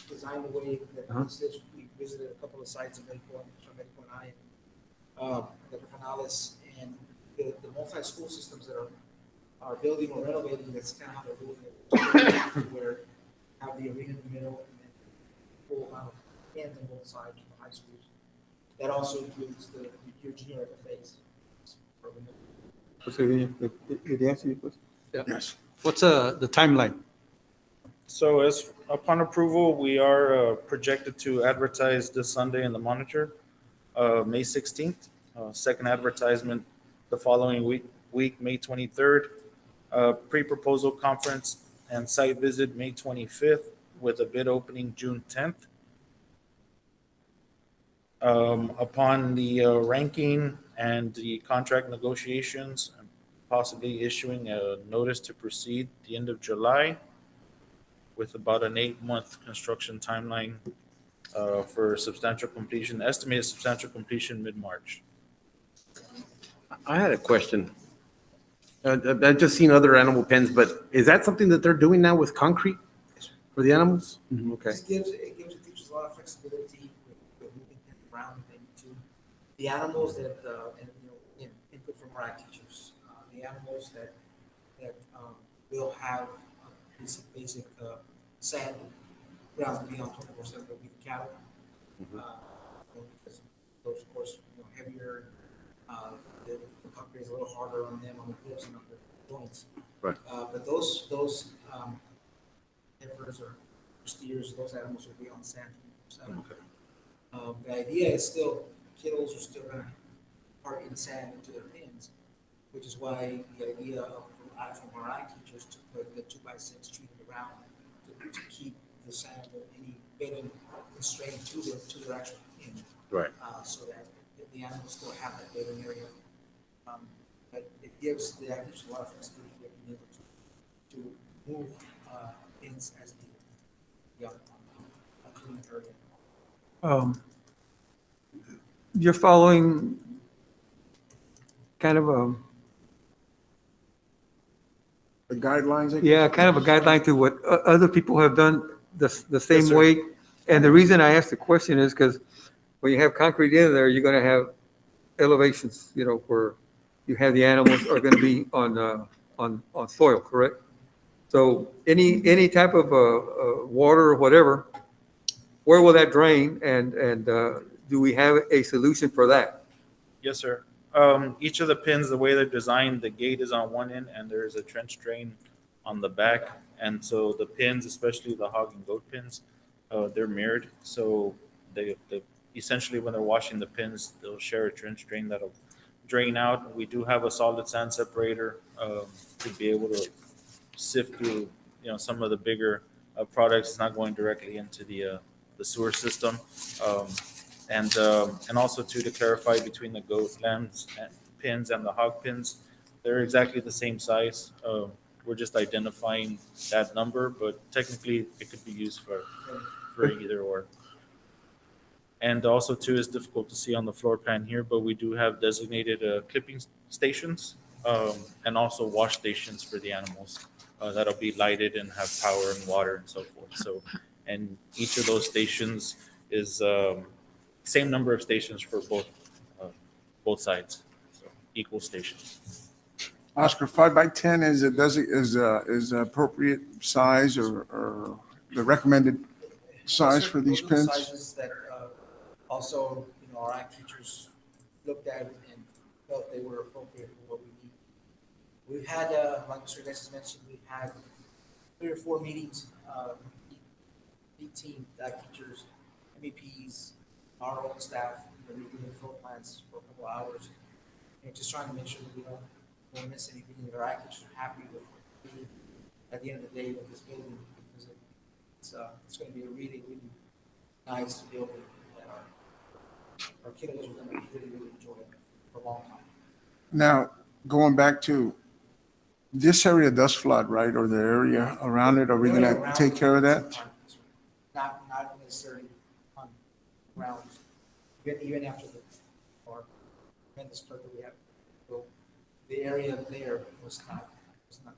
designed the way that this is. We visited a couple of sites in Mexico and I, Dr. Canales, and the multi-school systems that are building or renovating, that's kind of how they're doing it, where have the arena in the middle and then full amount of hands on both sides of the high schools. That also includes your junior FFAs. Did he answer your question? yes. What's the timeline? So as upon approval, we are projected to advertise this Sunday in the Monitor, May 16th. Second advertisement the following week, May 23rd. Pre-proposal conference and site visit, May 25th, with a bid opening June 10th. Upon the ranking and the contract negotiations, possibly issuing a notice to proceed the end of July, with about an 8-month construction timeline for substantial completion, estimated substantial completion mid-March. I had a question. I've just seen other animal pens, but is that something that they're doing now with concrete for the animals? Okay. It gives the teachers a lot of flexibility with moving things around and things too. The animals that, input from our ag teachers, the animals that will have basic sand grounds to be on 24/7 will be the cattle. Because those, of course, heavier, the concrete is a little harder on them, on the hips and on the joints. Right. But those heifers or steers, those animals will be on sand. So, the idea is still, kiddos are still going to park in sand into their pens, which is why the idea from our ag teachers to put the 2x6 treated around to keep the sand or any bedding constrained to their actual pen. Right. So that the animals still have that bedding area. But it gives the ag teachers a lot of flexibility of being able to move pens as needed. A clean area. You're following kind of The guidelines. kind of a guideline to what other people have done the same sir. way. And the reason I asked the question is because when you have concrete in there, you're going to have elevations, where you have the animals are going to be on soil, correct? So any type of water or whatever, where will that drain? And do we have a solution for that? Yes, sir. Each of the pins, the way they're designed, the gate is on one end and there's a trench drain on the back. And so the pins, especially the hog and goat pins, they're mirrored. So they essentially when they're washing the pins, they'll share a trench drain that'll drain out. We do have a solid sand separator to be able to sift through, some of the bigger products. It's not going directly into the sewer system. And also to clarify between the goat lambs pins and the hog pins, they're exactly the same size. We're just identifying that number, but technically it could be used for either or. And also too, it's difficult to see on the floor plan here, but we do have designated clipping stations and also wash stations for the animals that'll be lighted and have power and water and so forth. So, and each of those stations is same number of stations for both sides, so equal stations. Oscar, 5x10 is appropriate size or the recommended size for these Those are the pins? sizes that also, our ag teachers looked at and felt they were appropriate for what we need. We've had, like Mr. Alexis mentioned, we've had 3 or 4 meetings, big team, ag teachers, MEPs, our own staff, reviewing floor plans for a couple of hours, and just trying to make sure that we don't miss anything, that our ag teachers are happy with at the end of the day with this building, because it's going to be a really, really nice building that our kiddos are going to really, really enjoy for a long time. Now, going back to, this area does flood, right? Or the area around it, are we going to take care of that? Not necessarily on ground, even after the tremendous flood that we had. So the area there was not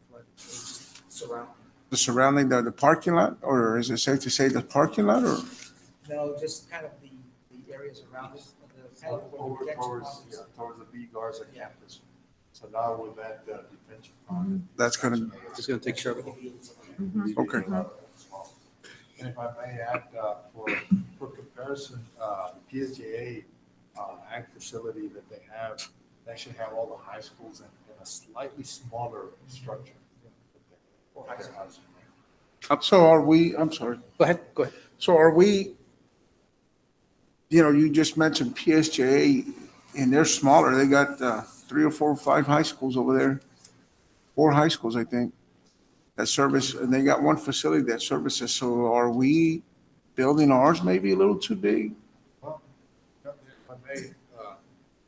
flooded. It was just surrounding. The surrounding, the parking lot, or is it safe to say the parking lot, or? No, just kind of the areas around us. Kind of where the detention ponds. Towards the B Garza campus. So now with that detention pond. That's gonna. It's gonna take care of it. Okay. And if I may add, for comparison, PSJA ag facility that they actually have all the high schools in a slightly smaller structure. So are we, I'm sorry. Go ahead. So are we, you just mentioned PSJA, and they're smaller. They got 3 or 4 or 5 high schools over there. 4 high schools, I think, that service, and they got 1 facility that services. So are we building ours maybe a little too big? Well, if I may,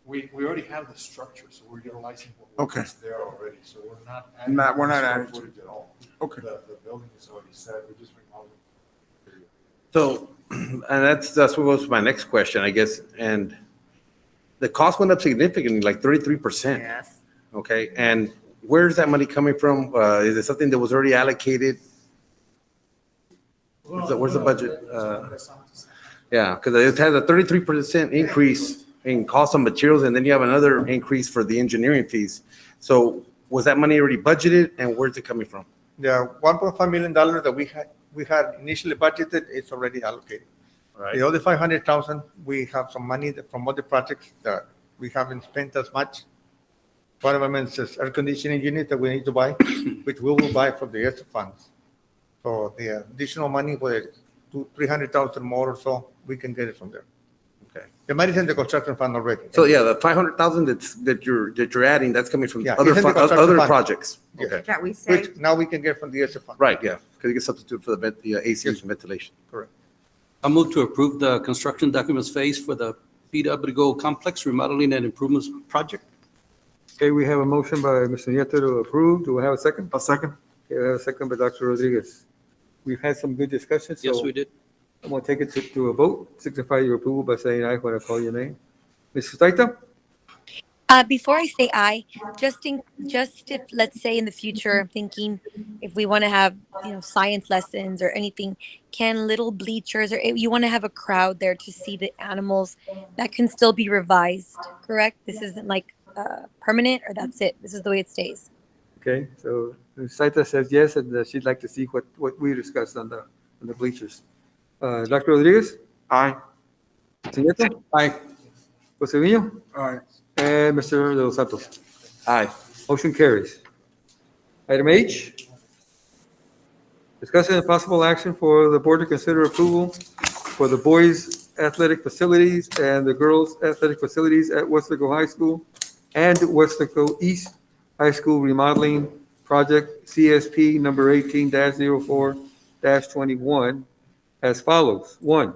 we already have the structure, so we're utilizing what was there already. So we're not adding. We're not square adding. footage at all. Okay. The building is already set. We're just remodeling. So, and that's what was my next question, I guess. And the cost went up significantly, like 33%. Yes. Okay, and where's that money coming from? Is it something that was already allocated? Where's the budget? Yeah, because it has a 33% increase in cost of materials, and then you have another increase for the engineering fees. So was that money already budgeted, and where's it coming from? The $1.5 million that we had initially budgeted, it's already allocated. Right. The other 500,000, we have some money from other projects that we haven't spent as much. One of them is this air conditioning unit that we need to buy, which we will buy from the ESSA funds. So the additional money, whether 300,000 more or so, we can get it from there. Okay. The money's in the construction fund already. So yeah, the 500,000 that you're adding, that's coming from Yeah, other it's in the construction other fund. projects. Yes. Okay. That we saved. Which now we can get from the ESSA fund. Right, yeah, because you can substitute for the ACs and ventilation. Correct. I move to approve the construction documents phase for the Pita Abrigo Complex Remodeling and Improvements Project. Okay, we have a motion by Mr. Nieto to approve. Do we have a second? A second. Okay, we have a second by Dr. Rodriguez. We've had some good discussions. Yes, so we did. I'm going to take it to a vote. Signify your approval by saying aye when I call your name. Mrs. Taita? Before I say aye, just if, let's say in the future, I'm thinking if we want to have, science lessons or anything, can little bleachers, or if you want to have a crowd there to see the animals, that can still be revised, correct? This isn't like permanent, or that's it. This is the way it stays. Okay, so Saita says yes, and she'd like to see what we discussed on the bleachers. Dr. Rodriguez? Aye. Nieto? Aye. Jose Vino? Aye. And Mr. De Los Santos. Aye. Motion carries. Item H, discussion and possible action for the board to consider approval for the boys' athletic facilities and the girls' athletic facilities at Weslaco High School and Weslaco East High School remodeling project CSP number 18-04-21 as follows. One,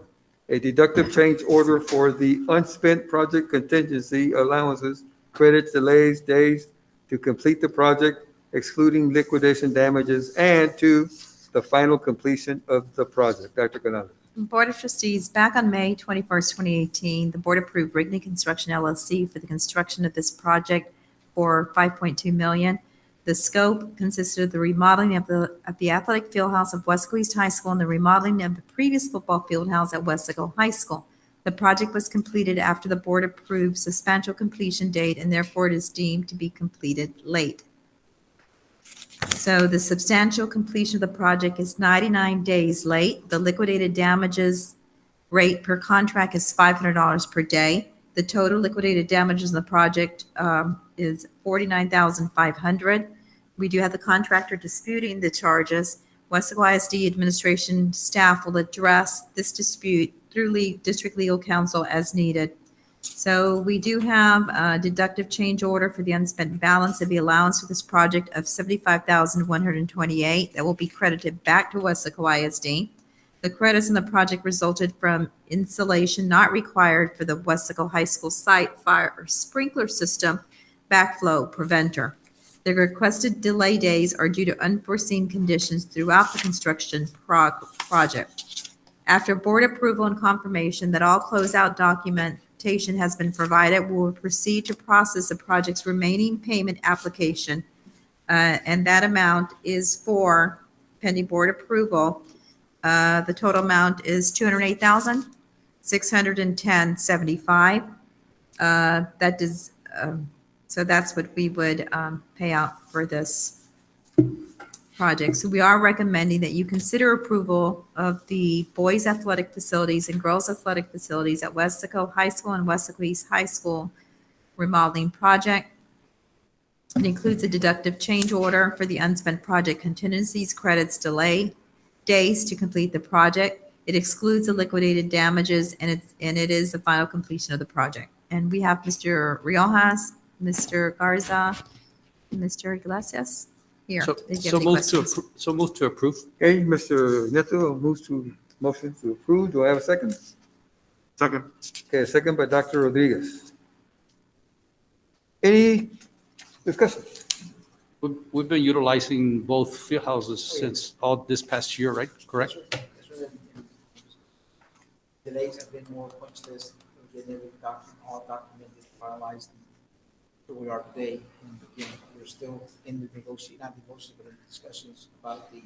a deductive change order for the unspent project contingency allowances, credits, delays, days to complete the project, excluding liquidation damages, and two, the final completion of the project. Dr. Canales. Board of Trustees, back on May 21st, 2018, the board approved Rigney Construction LLC for the construction of this project for $5.2 million. The scope consisted of the remodeling of the athletic field house of Weslaco East High School and the remodeling of the previous football field house at Weslaco High School. The project was completed after the board approved substantial completion date, and therefore it is deemed to be completed late. So the substantial completion of the project is 99 days late. The liquidated damages rate per contract is $500 per day. The total liquidated damages in the project is $49,500. We do have the contractor disputing the charges. Weslaco ISD administration staff will address this dispute through district legal counsel as needed. So we do have a deductive change order for the unspent balance of the allowance for this project of $75,128 that will be credited back to Weslaco ISD. The credits in the project resulted from insulation not required for the Weslaco High School site fire or sprinkler system backflow preventer. The requested delay days are due to unforeseen conditions throughout the construction project. After board approval and confirmation that all closeout documentation has been provided, we will proceed to process the project's remaining payment application. And that amount is for pending board approval. The total amount is $208,610.75. That does, so that's what we would pay out for this project. So we are recommending that you consider approval of the boys' athletic facilities and girls' athletic facilities at Weslaco High School and Weslaco East High School remodeling project. It includes a deductive change order for the unspent project contingencies, credits, delay days to complete the project. It excludes the liquidated damages, and it is the final completion of the project. And we have Mr. Riojas, Mr. Garza, and Mr. Iglesias here. So They give so the move to questions. so move to approve. Okay, Mr. Nieto moves to motion to approve. Do I have a second? Second. Okay, a second by Dr. Rodriguez. Any discussion? We've been utilizing both field houses since all this past year, right? Correct? Delays have been more punch list, getting everything all documented, finalized. Where we are today, and again, we're still in the discussions about the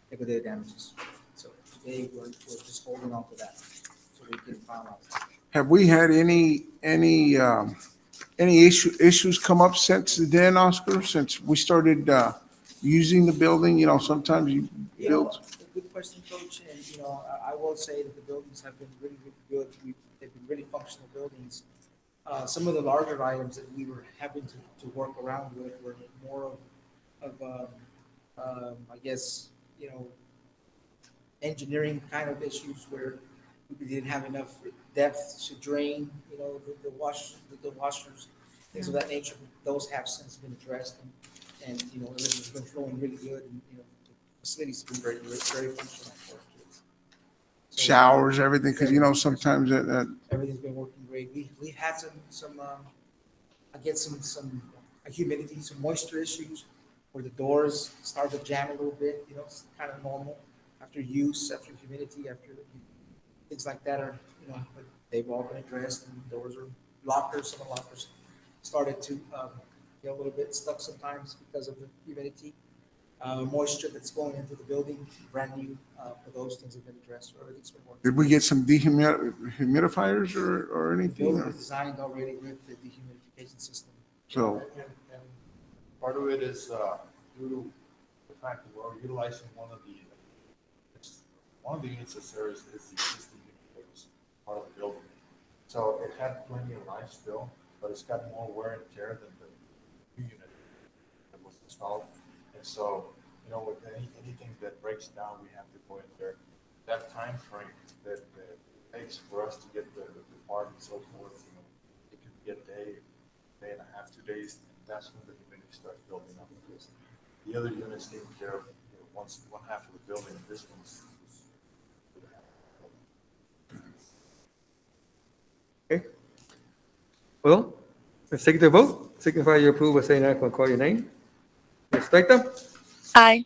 liquidated damages. So today, we're just holding on to that, so we can finalize. Have we had any issues come up since then, Oscar? Since we started using the building, sometimes you build. A good question, Coach, and I will say that the buildings have been really, really good. They've been really functional buildings. Some of the larger items that we were having to work around with were more of I guess, engineering kind of issues where we didn't have enough depth to drain, the washers, things of that nature. Those have since been addressed, and everything's been flowing really good, and the facilities have been very, very functional for our kids. Showers, everything, because sometimes that Everything's been working great. We had some humidity, some moisture issues where the doors start to jam a little bit. It's kind of normal after use, after humidity, after things like that are, but they've all been addressed, and doors are lockers. Some of the lockers started to get a little bit stuck sometimes because of the humidity. Moisture that's going into the building, brand new, for those things have been addressed. So everything's been working. did we get some dehumidifiers or The anything? building is designed already with the dehumidification system. So And part of it is due to the fact that we're utilizing one of the units that's there is the existing unit that was part of the building. So it had plenty of life still, but it's got more wear and tear than the new unit that was installed. And so, with anything that breaks down, we have to go in there. That time frame that it takes for us to get the part and so forth, it can be a day and a half, 2 days. That's when the humidity starts building up, because the other units taking care of one half of the building. This one's Okay. Well, let's take the vote. Signify your approval by saying aye when I call your name. Ms. Staita? Aye.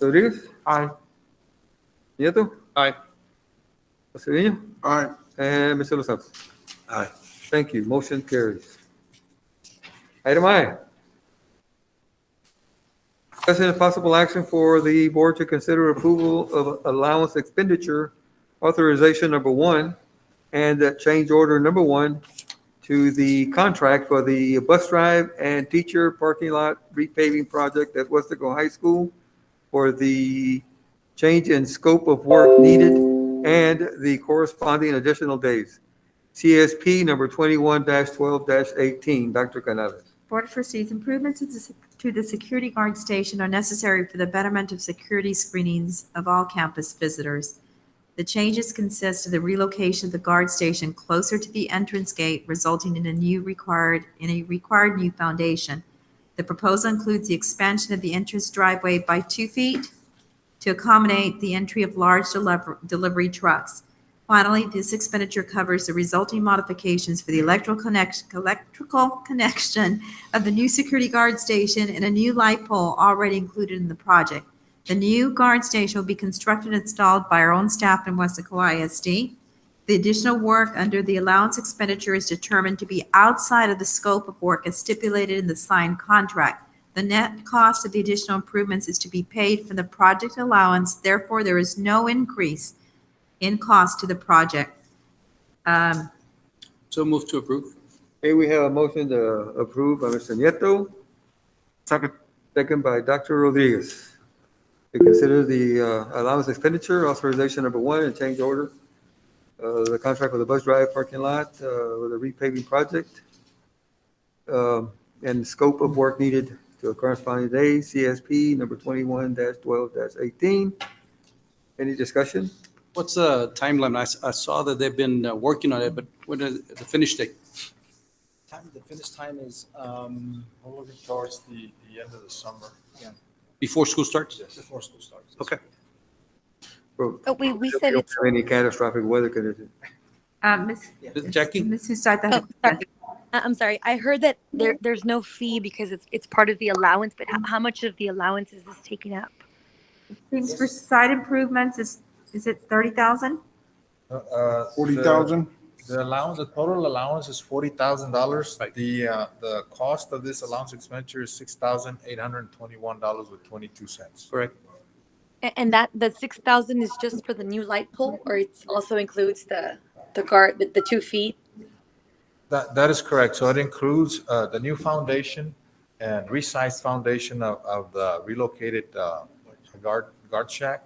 Rodriguez? Aye. Nieto? Aye. Cedillo? Aye. And Mr. Los Santos? Aye. Thank you. Motion carries. Item I. Discussion and possible action for the board to consider approval of allowance expenditure authorization number 1 and change order number 1 to the contract for the bus drive and teacher parking lot repaving project at Weslaco High School for the change in scope of work needed and the corresponding additional days. CSP number 21-12-18. Dr. Canales. Board of Trustees, improvements to the security guard station are necessary for the betterment of security screenings of all campus visitors. The changes consist of the relocation of the guard station closer to the entrance gate, resulting in a required new foundation. The proposal includes the expansion of the entrance driveway by 2 feet to accommodate the entry of large delivery trucks. Finally, this expenditure covers the resulting modifications for the electrical connection of the new security guard station and a new light pole already included in the project. The new guard station will be constructed and installed by our own staff in Weslaco ISD. The additional work under the allowance expenditure is determined to be outside of the scope of work as stipulated in the signed contract. The net cost of the additional improvements is to be paid from the project allowance. Therefore, there is no increase in cost to the project. So move to approve. Okay, we have a motion to approve by Mr. Nieto. Second. Second by Dr. Rodriguez. To consider the allowance expenditure authorization number 1 and change order. The contract for the bus drive parking lot with a repaving project. And scope of work needed to a corresponding day, CSP number 21-12-18. Any discussion? What's the timeline? I saw that they've been working on it, but when is the finish date? The finish time is, we're looking towards the end of the summer. Yeah. Before school starts? Yes, before school starts. Okay. Well, Oh, we said don't it's. have any catastrophic weather conditions. Jackie? Ms. Hustaita. Oh, sorry. I'm sorry. I heard that there's no fee because it's part of the allowance, but how much of the allowance is this taking up? Seems for site improvements, is it 30,000? 40,000? The allowance, the total allowance is $40,000. The cost of this allowance expenditure is $6,821.22. Correct. And that the 6,000 is just for the new light pole, or it also includes the guard, the 2 feet? That is correct. So it includes the new foundation and resized foundation of the relocated guard shack.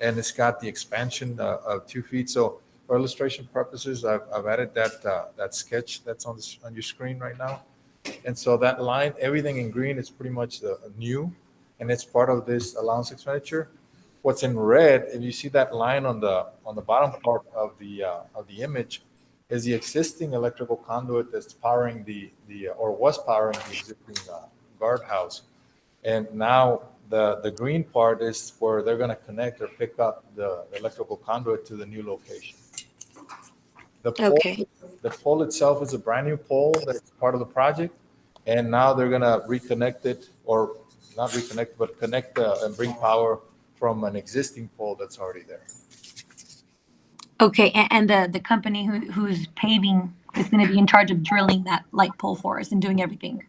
And it's got the expansion of 2 feet. So for illustration purposes, I've added that sketch that's on your screen right now. And so that line, everything in green is pretty much new, and it's part of this allowance expenditure. What's in red, if you see that line on the bottom part of the image, is the existing electrical conduit that's powering was powering the existing guardhouse. And now the green part is where they're going to connect or pick up the electrical conduit to the new location. The pole itself is a brand new pole that's part of the project, and now they're going to reconnect it, or not reconnect, but connect and bring power from an existing pole that's already there. Okay, and the company who's paving is going to be in charge of drilling that light pole for us and doing everything.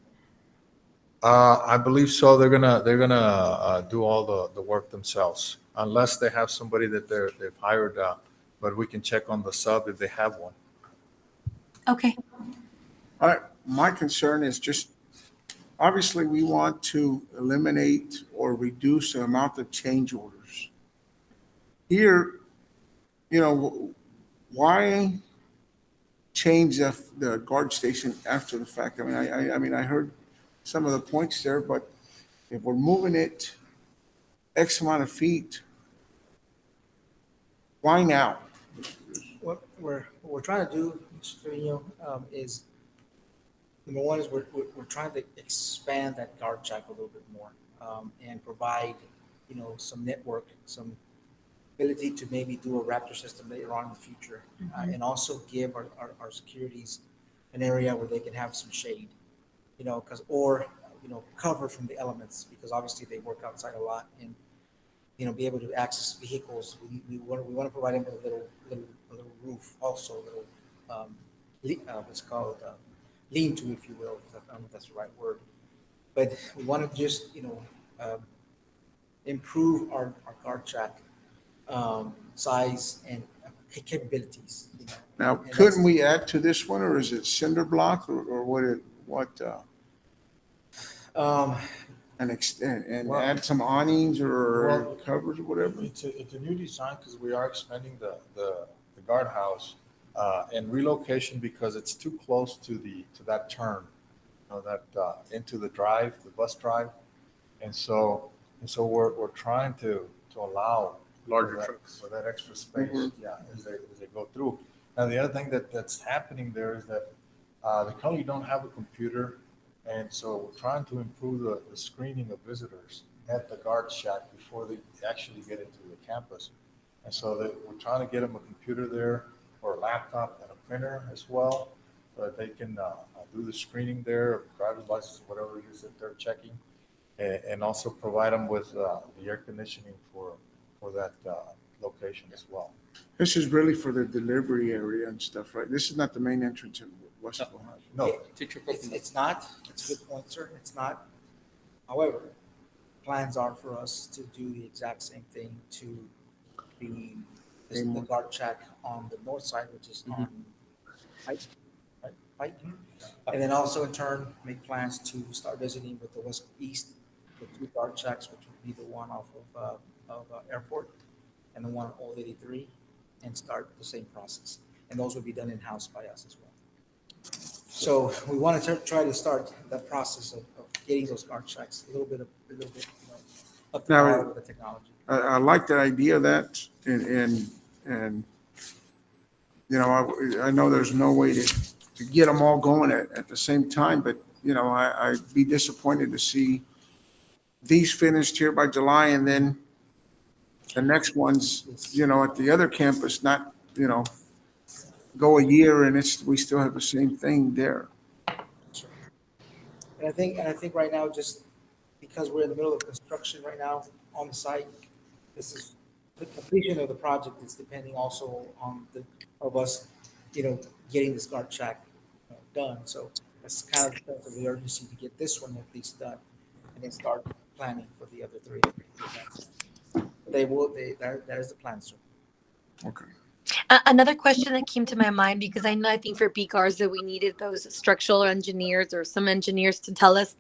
I believe so. They're gonna do all the work themselves, unless they have somebody that they've hired. But we can check on the sub if they have one. Okay. All right, my concern is just obviously we want to eliminate or reduce the amount of change orders. Here, why change the guard station after the fact? I mean, I heard some of the points there, but if we're moving it X amount of feet, why now? What we're trying to do, Mr. Trevino, is, number one is we're trying to expand that guard shack a little bit more, and provide, some network, some ability to maybe do a Raptor system later on in the future, and also give our securities an area where they can have some shade, or cover from the elements, because obviously they work outside a lot, and be able to access vehicles. We want to provide them with a little roof, also a little what's called lean-to, if you will. I don't know if that's the right word, but we want to just improve our guard shack size and capabilities. Now, And couldn't we add to this one, or is it cinder block, or what? And Well- add some awnings or Well, covers or whatever? It's a new design because we are expanding the guardhouse and relocation because it's too close to that turn, into the drive, the bus drive. And so we're trying to allow Larger for that- trucks. for that extra space, Mhm. yeah, as they go through. Now, the other thing that's happening there is that they currently don't have a computer. And so we're trying to improve the screening of visitors at the guard shack before they actually get into the campus. And so we're trying to get them a computer there, or a laptop and a printer as well, so that they can do the screening there, driver's license, whatever it is that they're checking. And also provide them with the air conditioning for that location as well. This is really for the delivery area and stuff, right? This is not the main entrance in Weslaco High. No, It's not. It's a good point, sir. It's not. However, plans are for us to do the exact same thing to the guard shack on the north side, which is on Pike, right? Pike. And then also in turn, make plans to start visiting with the West East, the two guard shacks, which would be the one off of Airport and the one on Old 83, and start the same process. And those would be done in-house by us as well. So we want to try to start that process of getting those guard shacks a little bit up to Now, par with the technology. I like the idea of that, and I know there's no way to get them all going at the same time, but, I'd be disappointed to see these finished here by July, and then the next ones, at the other campus, not, go a year and we still have the same thing there. And I think right now, just because we're in the middle of construction right now on the site, this is the completion of the project is depending also on us, getting this guard shack done. So that's kind of the sense of the urgency to get this one at least done, and then start planning for the other three. That is the plan, sir. Okay. Another question that came to my mind, because I think for BCARs that we needed those structural engineers or some engineers to tell us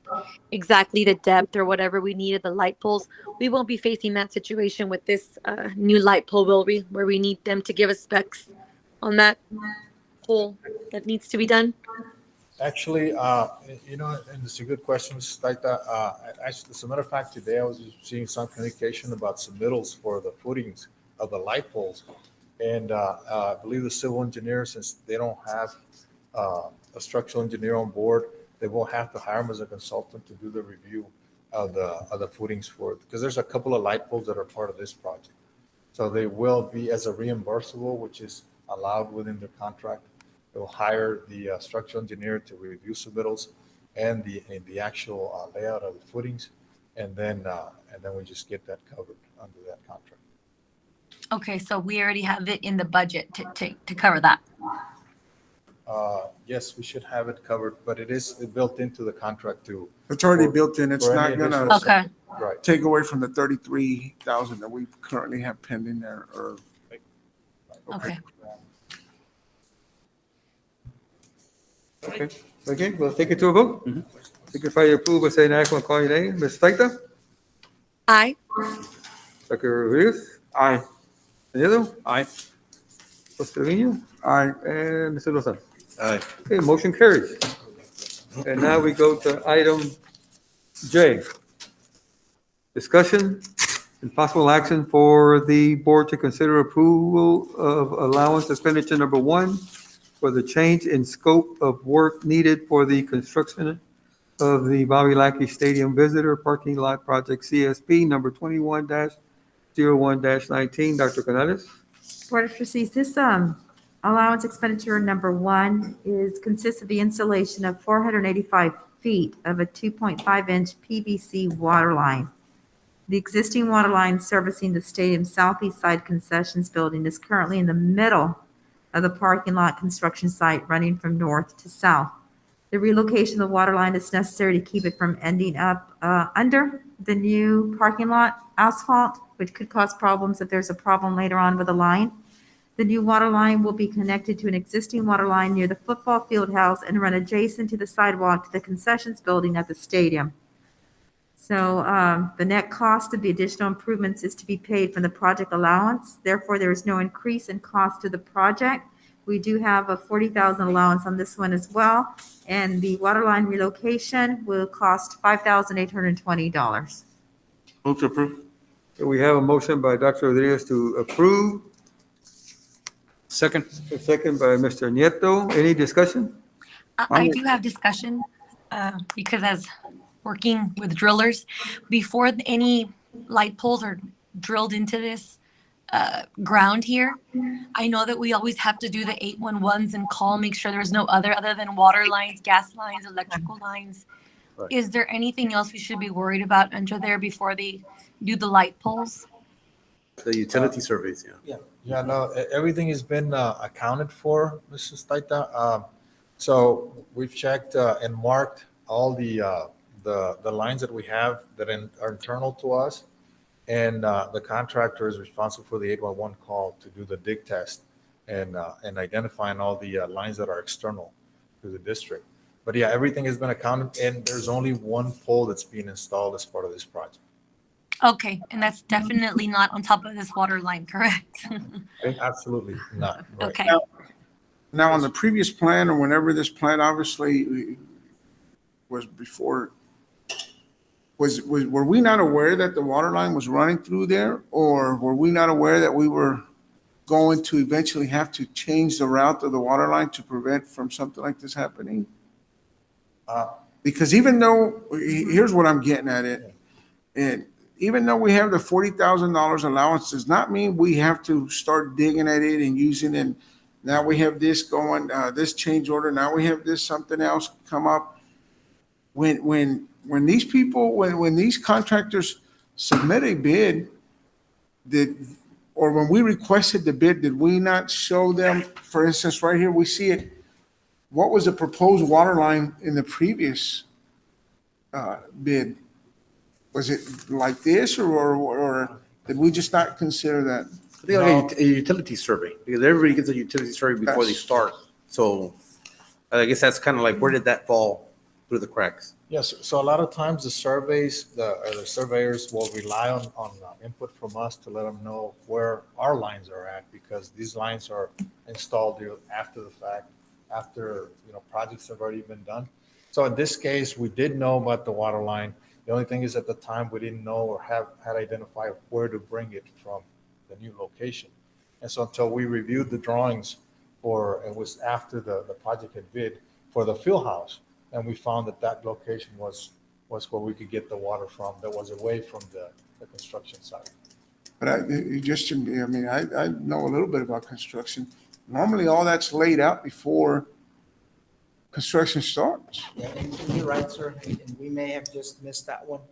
exactly the depth or whatever we needed, the light poles. We won't be facing that situation with this new light pole, will we? Where we need them to give us specs on that pole that needs to be done? Actually, and it's a good question, Mrs. Taita. Actually, as a matter of fact, today I was seeing some communication about submittals for the footings of the light poles. And I believe the civil engineer, since they don't have a structural engineer on board, they will have to hire him as a consultant to do the review of the footings for it. Because there's a couple of light poles that are part of this project. So they will be as a reimbursable, which is allowed within the contract. They'll hire the structural engineer to review submittals and the actual layout of the footings, and then we just get that covered under that contract. Okay, so we already have it in the budget to cover that. Yes, we should have it covered, but it is built into the contract too. It's already built in. It's for not any gonna additional- Okay. Right. take away from the 33,000 that we currently have pending there, or. Okay. Okay, we'll take it to a vote. signify your approval by saying aye when calling your name. Ms. Staita? Aye. Dr. Rodriguez? Aye. Nieto? Aye. Mr. Trevino? Aye. And Mr. Lozano? Aye. Okay, motion carries. And now we go to item J. Discussion and possible action for the board to consider approval of allowance expenditure number 1 for the change in scope of work needed for the construction of the Bobby Lackey Stadium Visitor Parking Lot Project CSP number 21-01-19. Dr. Canales? Board of Trustees, this allowance expenditure number 1 consists of the installation of 485 feet of a 2.5-inch PVC water line. The existing water line servicing the stadium's southeast side concessions building is currently in the middle of the parking lot construction site running from north to south. The relocation of the water line is necessary to keep it from ending up under the new parking lot asphalt, which could cause problems if there's a problem later on with the line. The new water line will be connected to an existing water line near the football field house and run adjacent to the sidewalk to the concessions building at the stadium. So the net cost of the additional improvements is to be paid from the project allowance. Therefore, there is no increase in cost to the project. We do have a $40,000 allowance on this one as well. And the water line relocation will cost $5,820. Move to approve. We have a motion by Dr. Rodriguez to approve. Second. A second by Mr. Nieto. Any discussion? I do have discussion because as working with drillers, before any light poles are drilled into this ground here, I know that we always have to do the 811s and call, make sure there's no other than water lines, gas lines, electrical lines. Right. Is there anything else we should be worried about under there before they do the light poles? The utility surveys, yeah. Yeah, no, everything has been accounted for, Mrs. Taita. So we've checked and marked all the lines that we have that are internal to us. And the contractor is responsible for the 811 call to do the dig test and identifying all the lines that are external to the district. But yeah, everything has been accounted, and there's only one pole that's being installed as part of this project. Okay, and that's definitely not on top of this water line, correct? Absolutely not. Right. Okay. Now, on the previous plan, or whenever this plan obviously was before, were we not aware that the water line was running through there? Or were we not aware that we were going to eventually have to change the route of the water line to prevent from something like this happening? Because even though, here's what I'm getting at it, and even though we have the $40,000 allowance, does not mean we have to start digging at it and using it. Now we have this going, this change order. Now we have this something else come up. When these people, when these contractors submit a bid, or when we requested the bid, did we not show them, for instance, right here, we see it, what was the proposed water line in the previous bid? Was it like this, or did we just not consider that? I think like a utility survey, because everybody gets a utility survey before they start. So I guess that's kind of like, where did that fall through the cracks? Yes, so a lot of times the surveys, the surveyors will rely on input from us to let them know where our lines are at, because these lines are installed after the fact, after projects have already been done. So in this case, we did know about the water line. The only thing is, at the time, we didn't know or had identified where to bring it from the new location. And so until we reviewed the drawings it was after the project had bid for the field house, and we found that location was where we could get the water from, that was away from the construction site. But I know a little bit about construction. Normally, all that's laid out before construction starts. Yeah, and you're right, sir, and we may have just missed that one.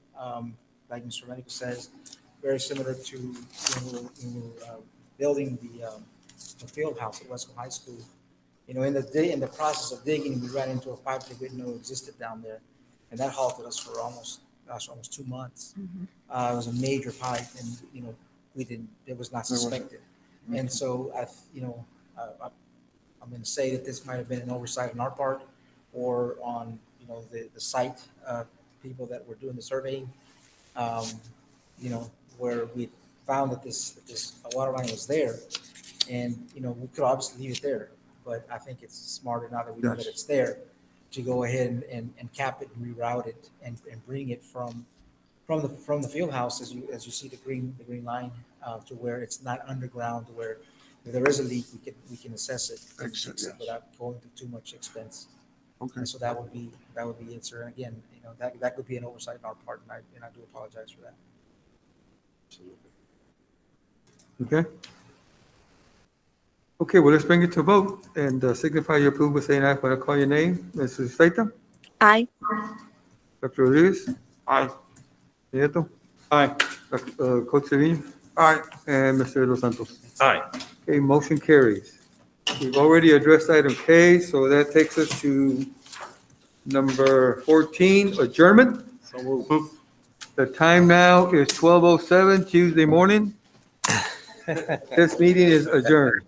Like Mr. Medico says, very similar to when we were building the field house at Weslaco High School. In the process of digging, we ran into a pipe that we didn't know existed down there, and that halted us for almost 2 months. Mhm. It was a major pipe, and it was not suspected. And so I'm going to say that this might have been an oversight on our part, or on the site people that were doing the surveying, where we found that this water line was there, and we could obviously leave it there, but I think it's smarter now that we know that it's there to go ahead and cap it and reroute it and bring it from the field house as you see the green line to where it's not underground, to where if there is a leak, we can assess it and fix it without going to too much expense. Okay. And so that would be it, sir. And again, that could be an oversight on our part, and I do apologize for that. Okay. Okay, well, let's bring it to a vote and signify your approval by saying aye when I call your name. Mrs. Feita? Aye. Dr. Rodriguez? Aye. Nieto? Aye. Coach Trevino? Aye. And Mr. Los Santos? Aye. Okay, motion carries. We've already addressed item K, so that takes us to number 14, adjournment. So moved. The time now is 12:07 Tuesday morning. This meeting is adjourned.